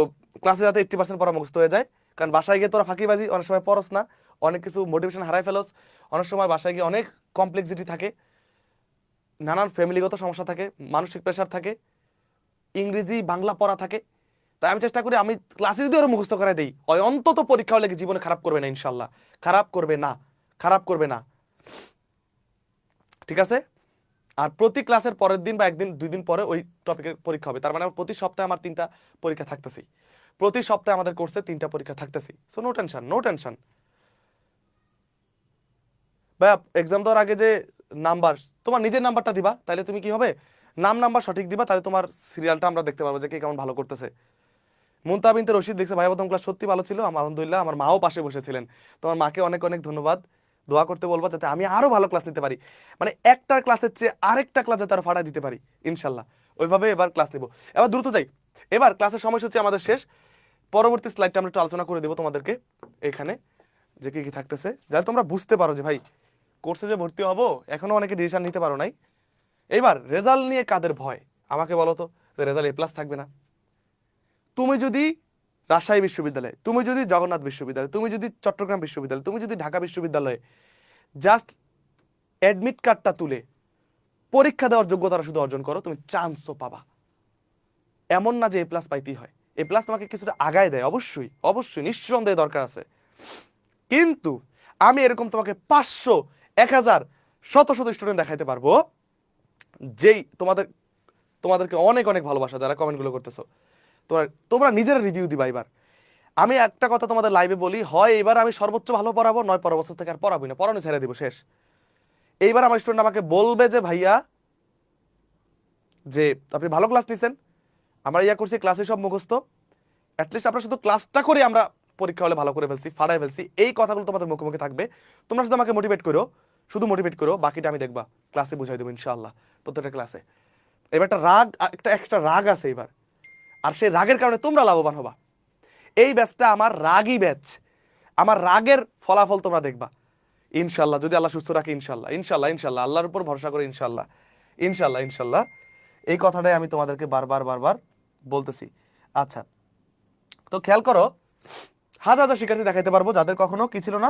ক্লাসে যাতে 80% পড়া মুখস্থ হয়ে যায়। কারণ বাসায় গিয়ে তোরা ফাঁকিবাজি অনেক সময় পড়স না, অনেক কিছু মোটিভেশন হারাই ফেলোস, অনেক সময় বাসায় গিয়ে অনেক কমপ্লেক্সিটি থাকে, নানান ফ্যামিলিগত সমস্যা থাকে, মানসিক প্রেশার থাকে, ইংরেজি বাংলা পড়া থাকে। তাই আমি চেষ্টা করি আমি ক্লাসে যদি ওরা মুখস্থ করে দিই, অন্তত পরীক্ষা হলে জীবনে খারাপ করবে না ইনশাল্লাহ, খারাপ করবে না, খারাপ করবে না, ঠিক আছে। আর প্রতি ক্লাসের পরের দিন বা একদিন 2 দিন পরে ওই টপিকের পরীক্ষা হবে, তার মানে প্রতি সপ্তাহে আমার 3টা পরীক্ষা থাকতেছি, প্রতি সপ্তাহে আমাদের কোর্সে 3টা পরীক্ষা থাকতেছি। So no tension, no tension ভাইয়া। এক্সাম দেওয়ার আগে যে নাম্বার, তোমার নিজের নাম্বারটা দিবা, তাহলে তুমি কি হবে নাম্বার সঠিক দিবা, তাহলে তোমার সিরিয়ালটা আমরা দেখতে পারবো যে কে কেমন ভালো করতেছে। মুনতাহা বিনতে রশিদ দেখছে, ভাইয়া প্রথম ক্লাস সত্যি ভালো ছিল, আমার আলহামদুলিল্লাহ, আমার মাও পাশে বসেছিলেন, তোমার মাকে অনেক অনেক ধন্যবাদ, দোয়া করতে বলবা যাতে আমি আরো ভালো ক্লাস নিতে পারি, মানে একটা ক্লাসের চেয়ে আরেকটা ক্লাস যাতে আরো ফাটাই দিতে পারি ইনশাল্লাহ। ওইভাবে এবার ক্লাস নেব। এবার দ্রুত যাই, এবার ক্লাসের সময়সূচি আমাদের শেষ। পরবর্তী স্লাইডটা আমরা একটু আলোচনা করে দেবো তোমাদেরকে এখানে, যে কি কি থাকতেছে, যাতে তোমরা বুঝতে পারো যে ভাই কোর্সে যে ভর্তি হবো এখনো অনেকে ডিসিশন নিতে পারো নাই। এইবার রেজাল্ট নিয়ে কাদের ভয় আমাকে বলো তো, যে রেজাল্ট A+ থাকবে না। তুমি যদি রাজশাহী বিশ্ববিদ্যালয়, তুমি যদি জগন্নাথ বিশ্ববিদ্যালয়, তুমি যদি চট্টগ্রাম বিশ্ববিদ্যালয়, তুমি যদি ঢাকা বিশ্ববিদ্যালয়ে জাস্ট অ্যাডমিট কার্ডটা তুলে পরীক্ষা দেওয়ার যোগ্যতা শুধু অর্জন করো, তুমি চান্সও পাবা। এমন না যে A+ পাইতেই হয়, A+ তোমাকে কিছুটা আগায় দেয়, অবশ্যই অবশ্যই নিঃসন্দেহে দরকার আছে। কিন্তু আমি এরকম তোমাকে 500, 1000, শত শত স্টুডেন্ট দেখাইতে পারবো যেই তোমাদেরকে অনেক অনেক ভালোবাসা, যারা কমেন্টগুলো করতেছো, তোমরা নিজেরা রিভিউ দিবা। এবার আমি একটা কথা তোমাদের লাইভে বলি, হয় এবার আমি সর্বোচ্চ ভালো পড়াবো, নয় পরের বছর থেকে আর পড়াবোই না, পড়ানো ছেড়ে দিব, শেষ। এইবার আমার স্টুডেন্ট আমাকে বলবে যে ভাইয়া যে আপনি ভালো ক্লাস নিছেন, আমরা ইয়া করছি, ক্লাসে সব মুখস্থ, অ্যাটলিস্ট আমরা শুধু ক্লাসটা করে আমরা পরীক্ষা হলে ভালো করে ফেলছি, ফাড়াই ফেলছি, এই কথাগুলো তোমাদের মুখে মুখে থাকবে। তোমরা শুধু আমাকে মোটিভেট করো, শুধু মোটিভেট করো, বাকিটা আমি দেখবা ক্লাসে বুঝাই দেবো ইনশাআল্লাহ, প্রত্যেকটা ক্লাসে। এবার একটা রাগ, একটা এক্সট্রা রাগ আছে এবার, আর সেই রাগের কারণে তোমরা লাভবান হবা। এই ব্যাচটা আমার রাগই ব্যাচ, আমার রাগের ফলাফল তোমরা দেখবা ইনশাল্লাহ, যদি আল্লাহ সুস্থ রাখে ইনশাল্লাহ, ইনশাল্লাহ ইনশাল্লাহ, আল্লাহর উপর ভরসা করে ইনশাল্লাহ, ইনশাল্লাহ ইনশাল্লাহ। এই কথাটাই আমি তোমাদেরকে বারবার বারবার বলতেছি। আচ্ছা, তো খেয়াল করো, হাজার হাজার শিক্ষার্থী দেখাইতে পারবো যাদের কখনো কি ছিল না,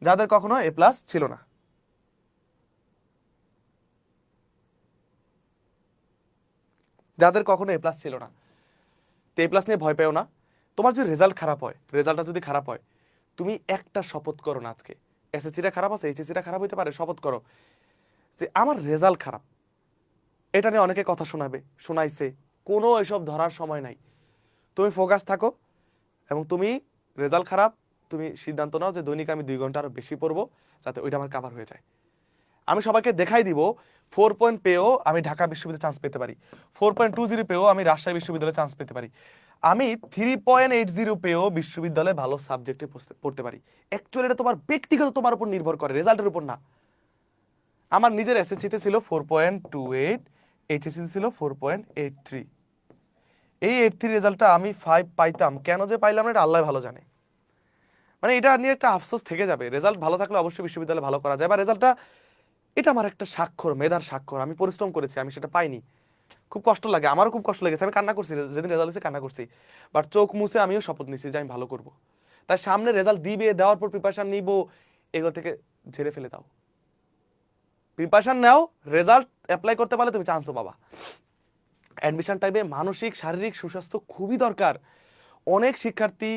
যাদের কখনো A+ ছিল না। যাদের কখনো A+ ছিল না, তো A+ নিয়ে ভয় পেও না। তোমার যদি রেজাল্ট খারাপ হয়, রেজাল্টটা যদি খারাপ হয়, তুমি একটা শপথ করো না আজকে, SSC-টা খারাপ আছে, HSC-টা খারাপ হইতে পারে, শপথ করো যে আমার রেজাল্ট খারাপ। এটা নিয়ে অনেকে কথা শোনাইছে, কোনো এসব ধরার সময় নাই। তুমি ফোকাস থাকো এবং তুমি রেজাল্ট খারাপ, তুমি সিদ্ধান্ত নাও যে দৈনিক আমি 2 ঘন্টা আরো বেশি পড়বো, যাতে ওইটা আমার কাভার হয়ে যায়। আমি সবাইকে দেখাই দিব 4 পয়েন্ট পেয়েও আমি ঢাকা বিশ্ববিদ্যালয়ে চান্স পেতে পারি, 4.20 পেয়েও আমি রাজশাহী বিশ্ববিদ্যালয়ে চান্স পেতে পারি, আমি 3.80 পেয়েও বিশ্ববিদ্যালয়ে ভালো সাবজেক্টে পড়তে পারি। অ্যাকচুয়ালি এটা তোমার ব্যক্তিগত, তোমার উপর নির্ভর করে, রেজাল্টের উপর না। আমার নিজের এসএসসিতে ছিল 4.28, এইচএসসিতে ছিল 4.83। এই 83 রেজাল্টটা আমি 5 পাইতাম, কেন যে পাইলাম না এটা আল্লাহ ভালো জানে। মানে এটা নিয়ে একটা আফসোস থেকে যাবে। রেজাল্ট ভালো থাকলে অবশ্যই বিশ্ববিদ্যালয়ে ভালো করা যায়, বা রেজাল্টটা এটা আমার একটা স্বাক্ষর, মেধার স্বাক্ষর, আমি পরিশ্রম করেছি, আমি সেটা পাইনি, খুব কষ্ট লাগে, আমারও খুব কষ্ট লেগেছে, আমি কান্না করছি যেদিন রেজাল্ট হয়েছে, কান্না করছি, বাট চোখ মুছে আমিও শপথ নিছি যে আমি ভালো করব। তাই সামনে রেজাল্ট দিবে, দেওয়ার পর প্রিপারেশন নিব, এগুলো থেকে ঝেড়ে ফেলে দাও, প্রিপারেশন নাও, রেজাল্ট অ্যাপ্লাই করতে পারলে তুমি চান্সও পাবা। অ্যাডমিশন টাইমে মানসিক শারীরিক সুস্বাস্থ্য খুবই দরকার। অনেক শিক্ষার্থী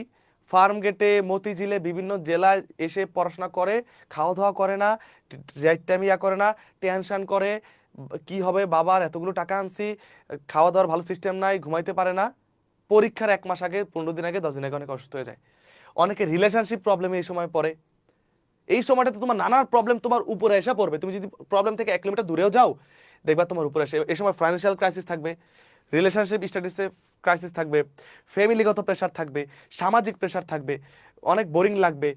ফার্ম গেটে, মতিঝিলে, বিভিন্ন জেলায় এসে পড়াশোনা করে, খাওয়া দাওয়া করে না, রাইট টাইম ইয়া করে না, টেনশন করে কি হবে, বাবার এতগুলো টাকা আনছি, খাওয়া দাওয়ার ভালো সিস্টেম নাই, ঘুমাইতে পারে না, পরীক্ষার 1 মাস আগে, 15 দিন আগে, 10 দিন আগে অনেক অসুস্থ হয়ে যায়। অনেকে রিলেশনশিপ প্রবলেমে এই সময় পড়ে। এই সময়টাতে তোমার নানা প্রবলেম তোমার উপরে এসে পড়বে, তুমি যদি প্রবলেম থেকে 1 কিলোমিটার দূরেও যাও, দেখবা তোমার উপরে এসে, এই সময় ফাইন্যান্সিয়াল ক্রাইসিস থাকবে, রিলেশনশিপ স্ট্যাটাসে ক্রাইসিস থাকবে, ফ্যামিলিগত প্রেশার থাকবে, সামাজিক প্রেশার থাকবে, অনেক বোরিং লাগবে,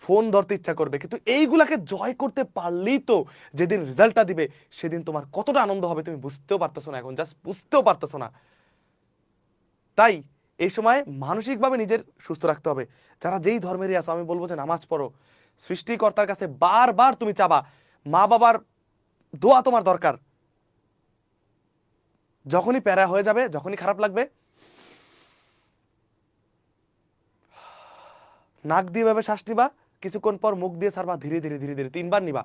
ফোন ধরতে ইচ্ছা করবে। কিন্তু এইগুলাকে জয় করতে পারলেই তো যেদিন রেজাল্টটা দিবে সেদিন তোমার কতটা আনন্দ হবে তুমি বুঝতেও পারতেছো না, এখন জাস্ট বুঝতেও পারতেছো না। তাই এই সময় মানসিকভাবে নিজের সুস্থ রাখতে হবে। যারা যেই ধর্মেরই আছো, আমি বলবো যে নামাজ পড়ো, সৃষ্টিকর্তার কাছে বারবার তুমি চাবা, মা বাবার দোয়া তোমার দরকার। যখনই প্যারা হয়ে যাবে, যখনই খারাপ লাগবে, নাক দিয়ে ভাবে শ্বাস নিবা, কিছুক্ষণ পর মুখ দিয়ে ছাড়বা, ধীরে ধীরে ধীরে ধীরে 3 বার নিবা।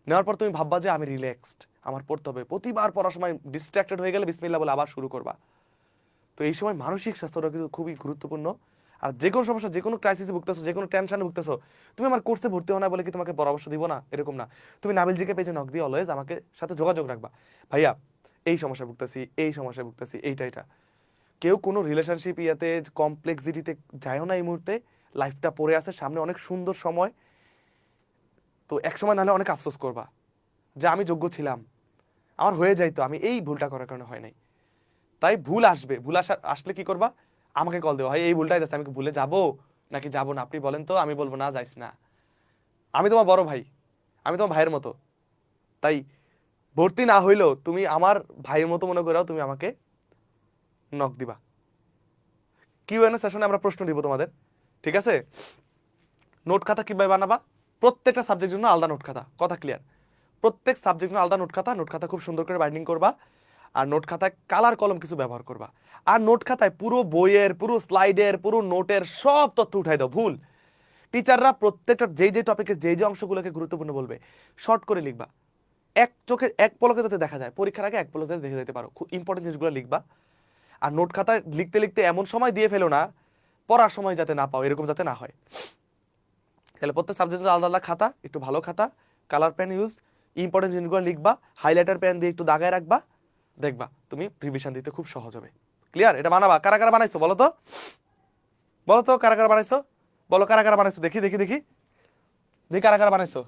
নেওয়ার পর তুমি ভাববা যে আমি রিল্যাক্সড, আমার পড়তে হবে। প্রতিবার পড়ার সময় ডিস্ট্রাক্টেড হয়ে গেলে বিসমিল্লাহ বলে আবার শুরু করবা। তো এই সময় মানসিক স্বাস্থ্যটা কিন্তু খুবই গুরুত্বপূর্ণ। আর যে কোনো সমস্যা, যে কোনো ক্রাইসিসে ভুগতেছো, যে কোনো টেনশনে ভুগতেছো, তুমি আমার কোর্সে ভর্তি হও না বলে কি তোমাকে পরামর্শ দিব না, এরকম না। তুমি নাবিলজিকে পেজে নক দিয়ে অলওয়েজ আমাকে সাথে যোগাযোগ রাখবা, ভাইয়া এই সমস্যা ভুগতেছি, এই সমস্যা ভুগতেছি, এইটা এটা। কেউ কোনো রিলেশনশিপ ইয়াতে কমপ্লেক্সিটিতে যায়ও না এই মুহূর্তে, লাইফটা পড়ে আছে সামনে, অনেক সুন্দর সময়। তো এক সময় নাহলে অনেক আফসোস করবা যে আমি যোগ্য ছিলাম, আমার হয়ে যাইতো, আমি এই ভুলটা করার কারণে হয় নাই। তাই ভুল আসবে, ভুল আসলে কি করবা, আমাকে কল দেওয়া হয়, এই ভুলটাই আছে, আমি কি ভুলে যাবো নাকি যাবো না, আপনি বলেন তো, আমি বলবো না যাইস না, আমি তোমার বড় ভাই, আমি তোমার ভাইয়ের মতো, তাই ভর্তি না হইলেও তুমি আমার ভাইয়ের মতো মনে করেও তুমি আমাকে নক দিবা। কিউএনএ সেশনে আমরা প্রশ্ন দিব তোমাদের, ঠিক আছে? নোট খাতা কিভাবে বানাবা, প্রত্যেকটা সাবজেক্টের জন্য আলাদা নোট খাতা, কথা ক্লিয়ার? প্রত্যেক সাবজেক্টের জন্য আলাদা নোট খাতা, নোট খাতা খুব সুন্দর করে বাইন্ডিং করবা, আর নোট খাতায় কালার কলম কিছু ব্যবহার করবা। আর নোট খাতায় পুরো বইয়ের, পুরো স্লাইডের, পুরো নোটের সব তথ্য উঠাই দাও, ভুল। টিচাররা প্রত্যেকটা যে টপিকের যে অংশগুলোকে গুরুত্বপূর্ণ বলবে শর্ট করে লিখবা, এক চোখে এক পলকে যাতে দেখা যায়, পরীক্ষার আগে এক পলকে যাতে দেখে যেতে পারো, খুব ইম্পর্টেন্ট জিনিসগুলো লিখবা। আর নোট খাতায় লিখতে লিখতে এমন সময় দিয়ে ফেলো না পড়ার সময় যাতে না পাও, এরকম যাতে না হয়। তাহলে প্রত্যেক সাবজেক্টের আলাদা আলাদা খাতা, একটু ভালো খাতা, কালার পেন ইউজ, ইম্পর্টেন্ট জিনিসগুলো লিখবা, হাইলাইটার পেন দিয়ে একটু দাগায় রাখবা, দেখবা তুমি রিভিশন দিতে খুব সহজ হবে। ক্লিয়ার? এটা বানাবা। কারা কারা বানাইছো বলো তো, বলো তো কারা কারা বানাইছো, বলো কারা কারা বানাইছো, দেখি দেখি দেখি দেখি কারা কারা বানাইছো।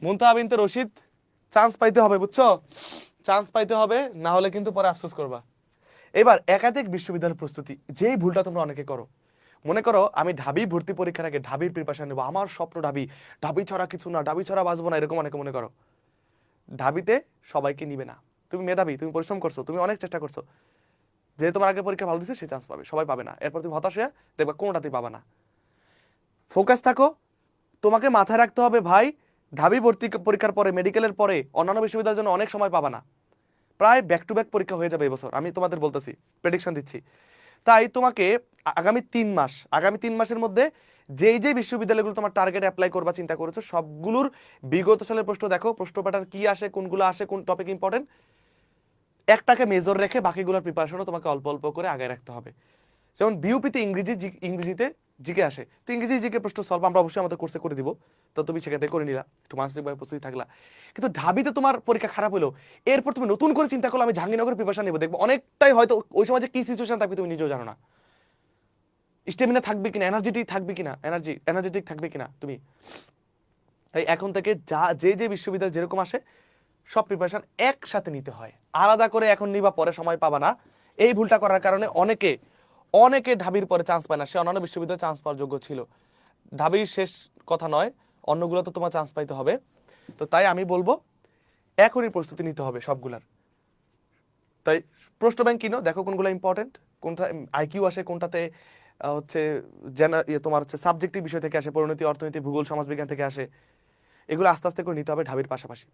মুনতাহা বিনতে রশিদ, চান্স পাইতে হবে, বুঝছো? চান্স পাইতে হবে, না হলে কিন্তু পরে আফসোস করবা। এবার একাধিক বিশ্ববিদ্যালয়ের প্রস্তুতি, যেই ভুলটা তোমরা অনেকে করো, মনে করো আমি ঢাবি ভর্তি পরীক্ষার আগে ঢাবির প্রিপারেশন নেবো, আমার স্বপ্ন ঢাবি, ঢাবি ছড়া কিছু না, ঢাবি ছড়া বাঁচবো না, এরকম অনেকে মনে করো। ঢাবিতে সবাইকে নিবে না। তুমি মেধাবী, তুমি পরিশ্রম করছো, তুমি অনেক চেষ্টা করছো, যে তোমার আগে পরীক্ষা ভালো দিচ্ছে সে চান্স পাবে, সবাই পাবে না। এরপর তুমি হতাশ হয়ে দেখবা কোনোটাতেই পাবা না। ফোকাস থাকো। তোমাকে মাথায় রাখতে হবে ভাই, ঢাবি ভর্তি পরীক্ষার পরে, মেডিকেলের পরে অন্যান্য বিশ্ববিদ্যালয়ের জন্য অনেক সময় পাবা না, প্রায় ব্যাক টু ব্যাক পরীক্ষা হয়ে যাবে এবছর, আমি তোমাদের বলতেছি, প্রেডিকশন দিচ্ছি। তাই তোমাকে আগামী 3 মাসের মধ্যে যেই বিশ্ববিদ্যালয়গুলো তোমার টার্গেট অ্যাপ্লাই করবা চিন্তা করেছো, সবগুলোর বিগত সালের প্রশ্ন দেখো, প্রশ্ন প্যাটার্ন কি আসে, কোনগুলো আসে, কোন টপিক ইম্পর্টেন্ট, একটাকে মেজর রেখে বাকিগুলোর প্রিপারেশনও তোমাকে অল্প অল্প করে আগায় রাখতে হবে। যেমন বিউপিতে ইংরেজিতে জিকে আসে, তো ইংরেজি জিকে প্রশ্ন সলভ আমরা অবশ্যই আমাদের কোর্সে করে দিব, তো তুমি সেখান থেকে করে নিলা, একটু মানসিকভাবে প্রস্তুতি থাকলা। কিন্তু ঢাবিতে তোমার পরীক্ষা খারাপ হলো, এরপর তুমি নতুন করে চিন্তা করলো আমি জাহাঙ্গীরনগরের প্রিপারেশন নেবো, দেখবো অনেকটাই হয়তো ওই সময় যে কি সিচুয়েশন থাকবে তুমি নিজেও জানো না, স্টেমিনা থাকবে কিনা, এনার্জেটিক থাকবে কিনা তুমি। তাই এখন থেকে যে বিশ্ববিদ্যালয় যেরকম আসে সব প্রিপারেশন একসাথে নিতে হয়, আলাদা করে এখন নিবা পরে সময় পাবা না। এই ভুলটা করার কারণে অনেকে অনেকে ঢাবির পরে চান্স পায় না, সে অন্যান্য বিশ্ববিদ্যালয়ে চান্স পাওয়ার যোগ্য ছিল। ঢাবির শেষ কথা নয়, অন্যগুলো তো তোমার চান্স পাইতে হবে। তো তাই আমি বলবো এখনই প্রস্তুতি নিতে হবে সবগুলার। তাই প্রশ্ন ব্যাংক কিনো, দেখো কোনগুলো ইম্পর্টেন্ট, কোনটা আইকিউ আসে, কোনটাতে হচ্ছে তোমার হচ্ছে সাবজেক্টিভ বিষয় থেকে আসে, পরিণতি, অর্থনীতি, ভূগোল, সমাজবিজ্ঞান থেকে আসে, এগুলো আস্তে আস্তে করে নিতে হবে ঢাবির পাশাপাশি।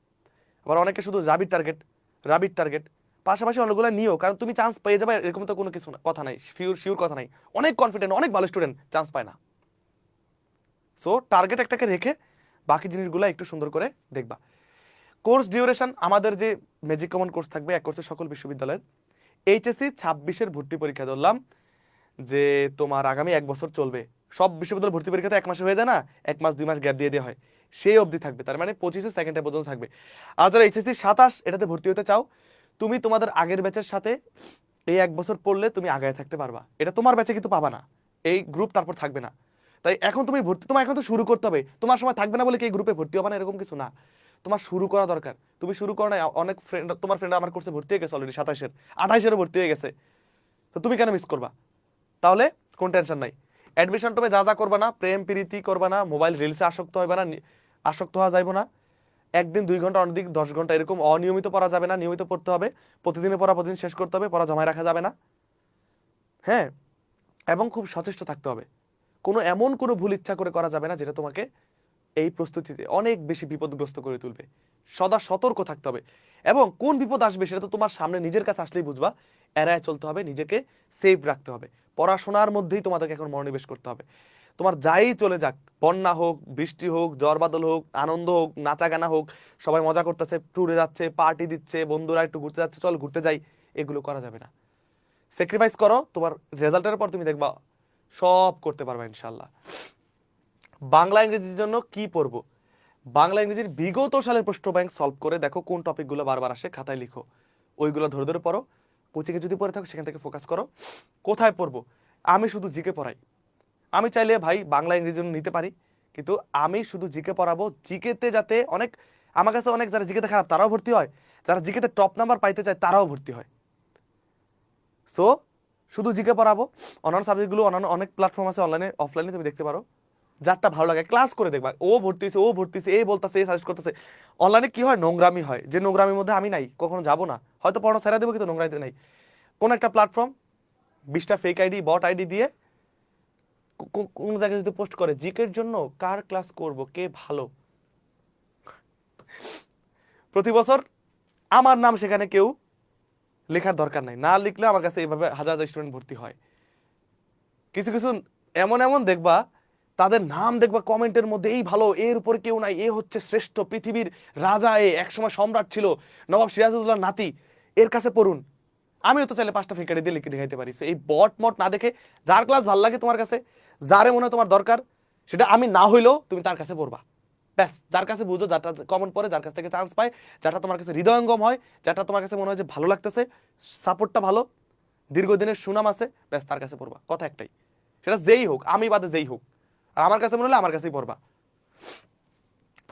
আবার অনেকে শুধু রাবির টার্গেট পাশাপাশি অনেকগুলো নিও, কারণ তুমি চান্স পেয়ে যাবে এরকম তো কোনো কিছু কথা নাই, শিওর কথা নাই। অনেক কনফিডেন্ট, অনেক ভালো স্টুডেন্ট চান্স পায় না। সো টার্গেট একটাকে রেখে বাকি জিনিসগুলো একটু সুন্দর করে দেখবা। কোর্স ডিউরেশন, আমাদের যে ম্যাজিক কমন কোর্স থাকবে এক কোর্সে সকল বিশ্ববিদ্যালয়ের, এইচএসসি 26-এর ভর্তি পরীক্ষা ধরলাম যে তোমার আগামী 1 বছর চলবে, সব বিশ্ববিদ্যালয় ভর্তি পরীক্ষা তো 1 মাসে হয়ে যায় না, 1 মাস 2 মাস গ্যাপ দিয়ে দেওয়া হয়, সেই অবধি থাকবে, তার মানে 25-এ সেকেন্ড ইয়ার পর্যন্ত থাকবে। আর যারা এইচএসসি 27 এটাতে ভর্তি হতে চাও, তুমি তোমাদের আগের ব্যাচের সাথে এই 1 বছর পড়লে তুমি আগায় থাকতে পারবা, এটা তোমার ব্যাচে কিন্তু পাবা না, এই গ্রুপ তারপর থাকবে না। তাই এখন তুমি ভর্তি, তোমার এখন তো শুরু করতে হবে, তোমার সময় থাকবে না বলে কি এই গ্রুপে ভর্তি হবে না এরকম কিছু না, তোমার শুরু করা দরকার। তুমি শুরু করো না, অনেক ফ্রেন্ড, তোমার ফ্রেন্ড আমার কোর্সে ভর্তি হয়ে গেছে অলরেডি, 27-এর 28-এরও ভর্তি হয়ে গেছে, তো তুমি কেন মিস করবা? তাহলে কোন টেনশন নাই। অ্যাডমিশন তুমি যা যা করবা না, প্রেম প্রীতি করবা না, মোবাইল রিলসে আসক্ত হইবা না, আসক্ত হওয়া যাইব না, একদিন 2 ঘন্টা অনধিক 10 ঘন্টা এরকম অনিয়মিত পড়া যাবে না, নিয়মিত পড়তে হবে, প্রতিদিনের পড়া প্রতিদিন শেষ করতে হবে, পড়া জমায় রাখা যাবে না, হ্যাঁ, এবং খুব সচেষ্ট থাকতে হবে, এমন কোনো ভুল ইচ্ছা করে করা যাবে না যেটা তোমাকে এই প্রস্তুতিতে অনেক বেশি বিপদগ্রস্ত করে তুলবে। সদা সতর্ক থাকতে হবে, এবং কোন বিপদ আসবে সেটা তো তোমার সামনে নিজের কাছে আসলেই বুঝবা, এড়ায় চলতে হবে, নিজেকে সেফ রাখতে হবে। পড়াশোনার মধ্যেই তোমাদেরকে এখন মনোনিবেশ করতে হবে। তোমার যাই চলে যাক, বন্যা হোক, বৃষ্টি হোক, ঝড় বাদল হোক, আনন্দ হোক, নাচা গানা হোক, সবাই মজা করতেছে, ট্যুরে যাচ্ছে, পার্টি দিচ্ছে, বন্ধুরা একটু ঘুরতে যাচ্ছে, চল ঘুরতে যাই, এগুলো করা যাবে না। স্যাক্রিফাইস করো, তোমার রেজাল্টের পর তুমি দেখবা সব করতে পারবা ইনশাল্লাহ। বাংলা ইংরেজির জন্য কি পড়বো? বাংলা ইংরেজির বিগত সালের প্রশ্ন ব্যাংক সলভ করে দেখো কোন টপিকগুলো বারবার আসে, খাতায় লিখো, ওইগুলো ধরে ধরে পড়ো। কোচিংয়ে যদি পড়ে থাকো সেখান থেকে ফোকাস করো। কোথায় পড়বো? আমি শুধু জিকে পড়াই, আমি চাইলে ভাই বাংলা ইংরেজির জন্য নিতে পারি, কিন্তু আমি শুধু জিকে পড়াবো, জিকেতে যাতে অনেক, আমার কাছে অনেক যারা জিকেতে খারাপ তারাও ভর্তি হয়, যারা জিকেতে টপ নাম্বার পাইতে চায় তারাও ভর্তি হয়। সো শুধু জিকে পড়াবো, অন্যান্য সাবজেক্টগুলো অন্যান্য অনেক প্ল্যাটফর্ম আছে অনলাইনে অফলাইনে, তুমি দেখতে পারো, যারটা ভালো লাগে ক্লাস করে দেখবা। ও ভর্তি হয়েছে, ও ভর্তি হয়েছে, এই বলতেছে, এই সাজেস্ট করতেছে। অনলাইনে কি হয়, নোংরামি হয়, যে নোংরামির মধ্যে আমি নাই, কখনো যাবো না, হয়তো পড়ানো ছেড়ে দেবো, কিন্তু নোংরামিতে নাই। কোন একটা প্ল্যাটফর্ম 20টা ফেক আইডি, বট আইডি দিয়ে কোন জায়গায় যদি পোস্ট করে জিকের জন্য কার ক্লাস করব, কে ভালো, প্রতি বছর আমার নাম সেখানে কেউ লেখার দরকার নাই, না লিখলে আমার কাছে এইভাবে হাজার হাজার স্টুডেন্ট ভর্তি হয়। কিছু কিছু এমন এমন দেখবা, তাদের নাম দেখবা কমেন্টের মধ্যে, এই ভালো, এর উপরে কেউ নাই, এ হচ্ছে শ্রেষ্ঠ, পৃথিবীর রাজা, এ একসময় সম্রাট ছিল, নবাব সিরাজউদ্দৌলার নাতি, এর কাছে পড়ুন। আমিও তো চাইলে 5টা ফিকারি দিয়ে লিখে দেখাইতে পারি। এই বট মট না দেখে যার ক্লাস ভালো লাগে তোমার কাছে, যারে মনে হয় তোমার দরকার, সেটা আমি না হইলেও তুমি তার কাছে পড়বা। ব্যাস, যার কাছে বুঝো, যারটা কমন পড়ে, যার কাছ থেকে চান্স পায়, যারটা তোমার কাছে হৃদয়ঙ্গম হয়, যারটা তোমার কাছে মনে হয় যে ভালো লাগতেছে, সাপোর্টটা ভালো, দীর্ঘদিনের সুনাম আছে, ব্যাস তার কাছে পড়বা। কথা একটাই, সেটা যেই হোক, আমি বাদে যেই হোক, আর আমার কাছে মনে হলে আমার কাছেই পড়বা।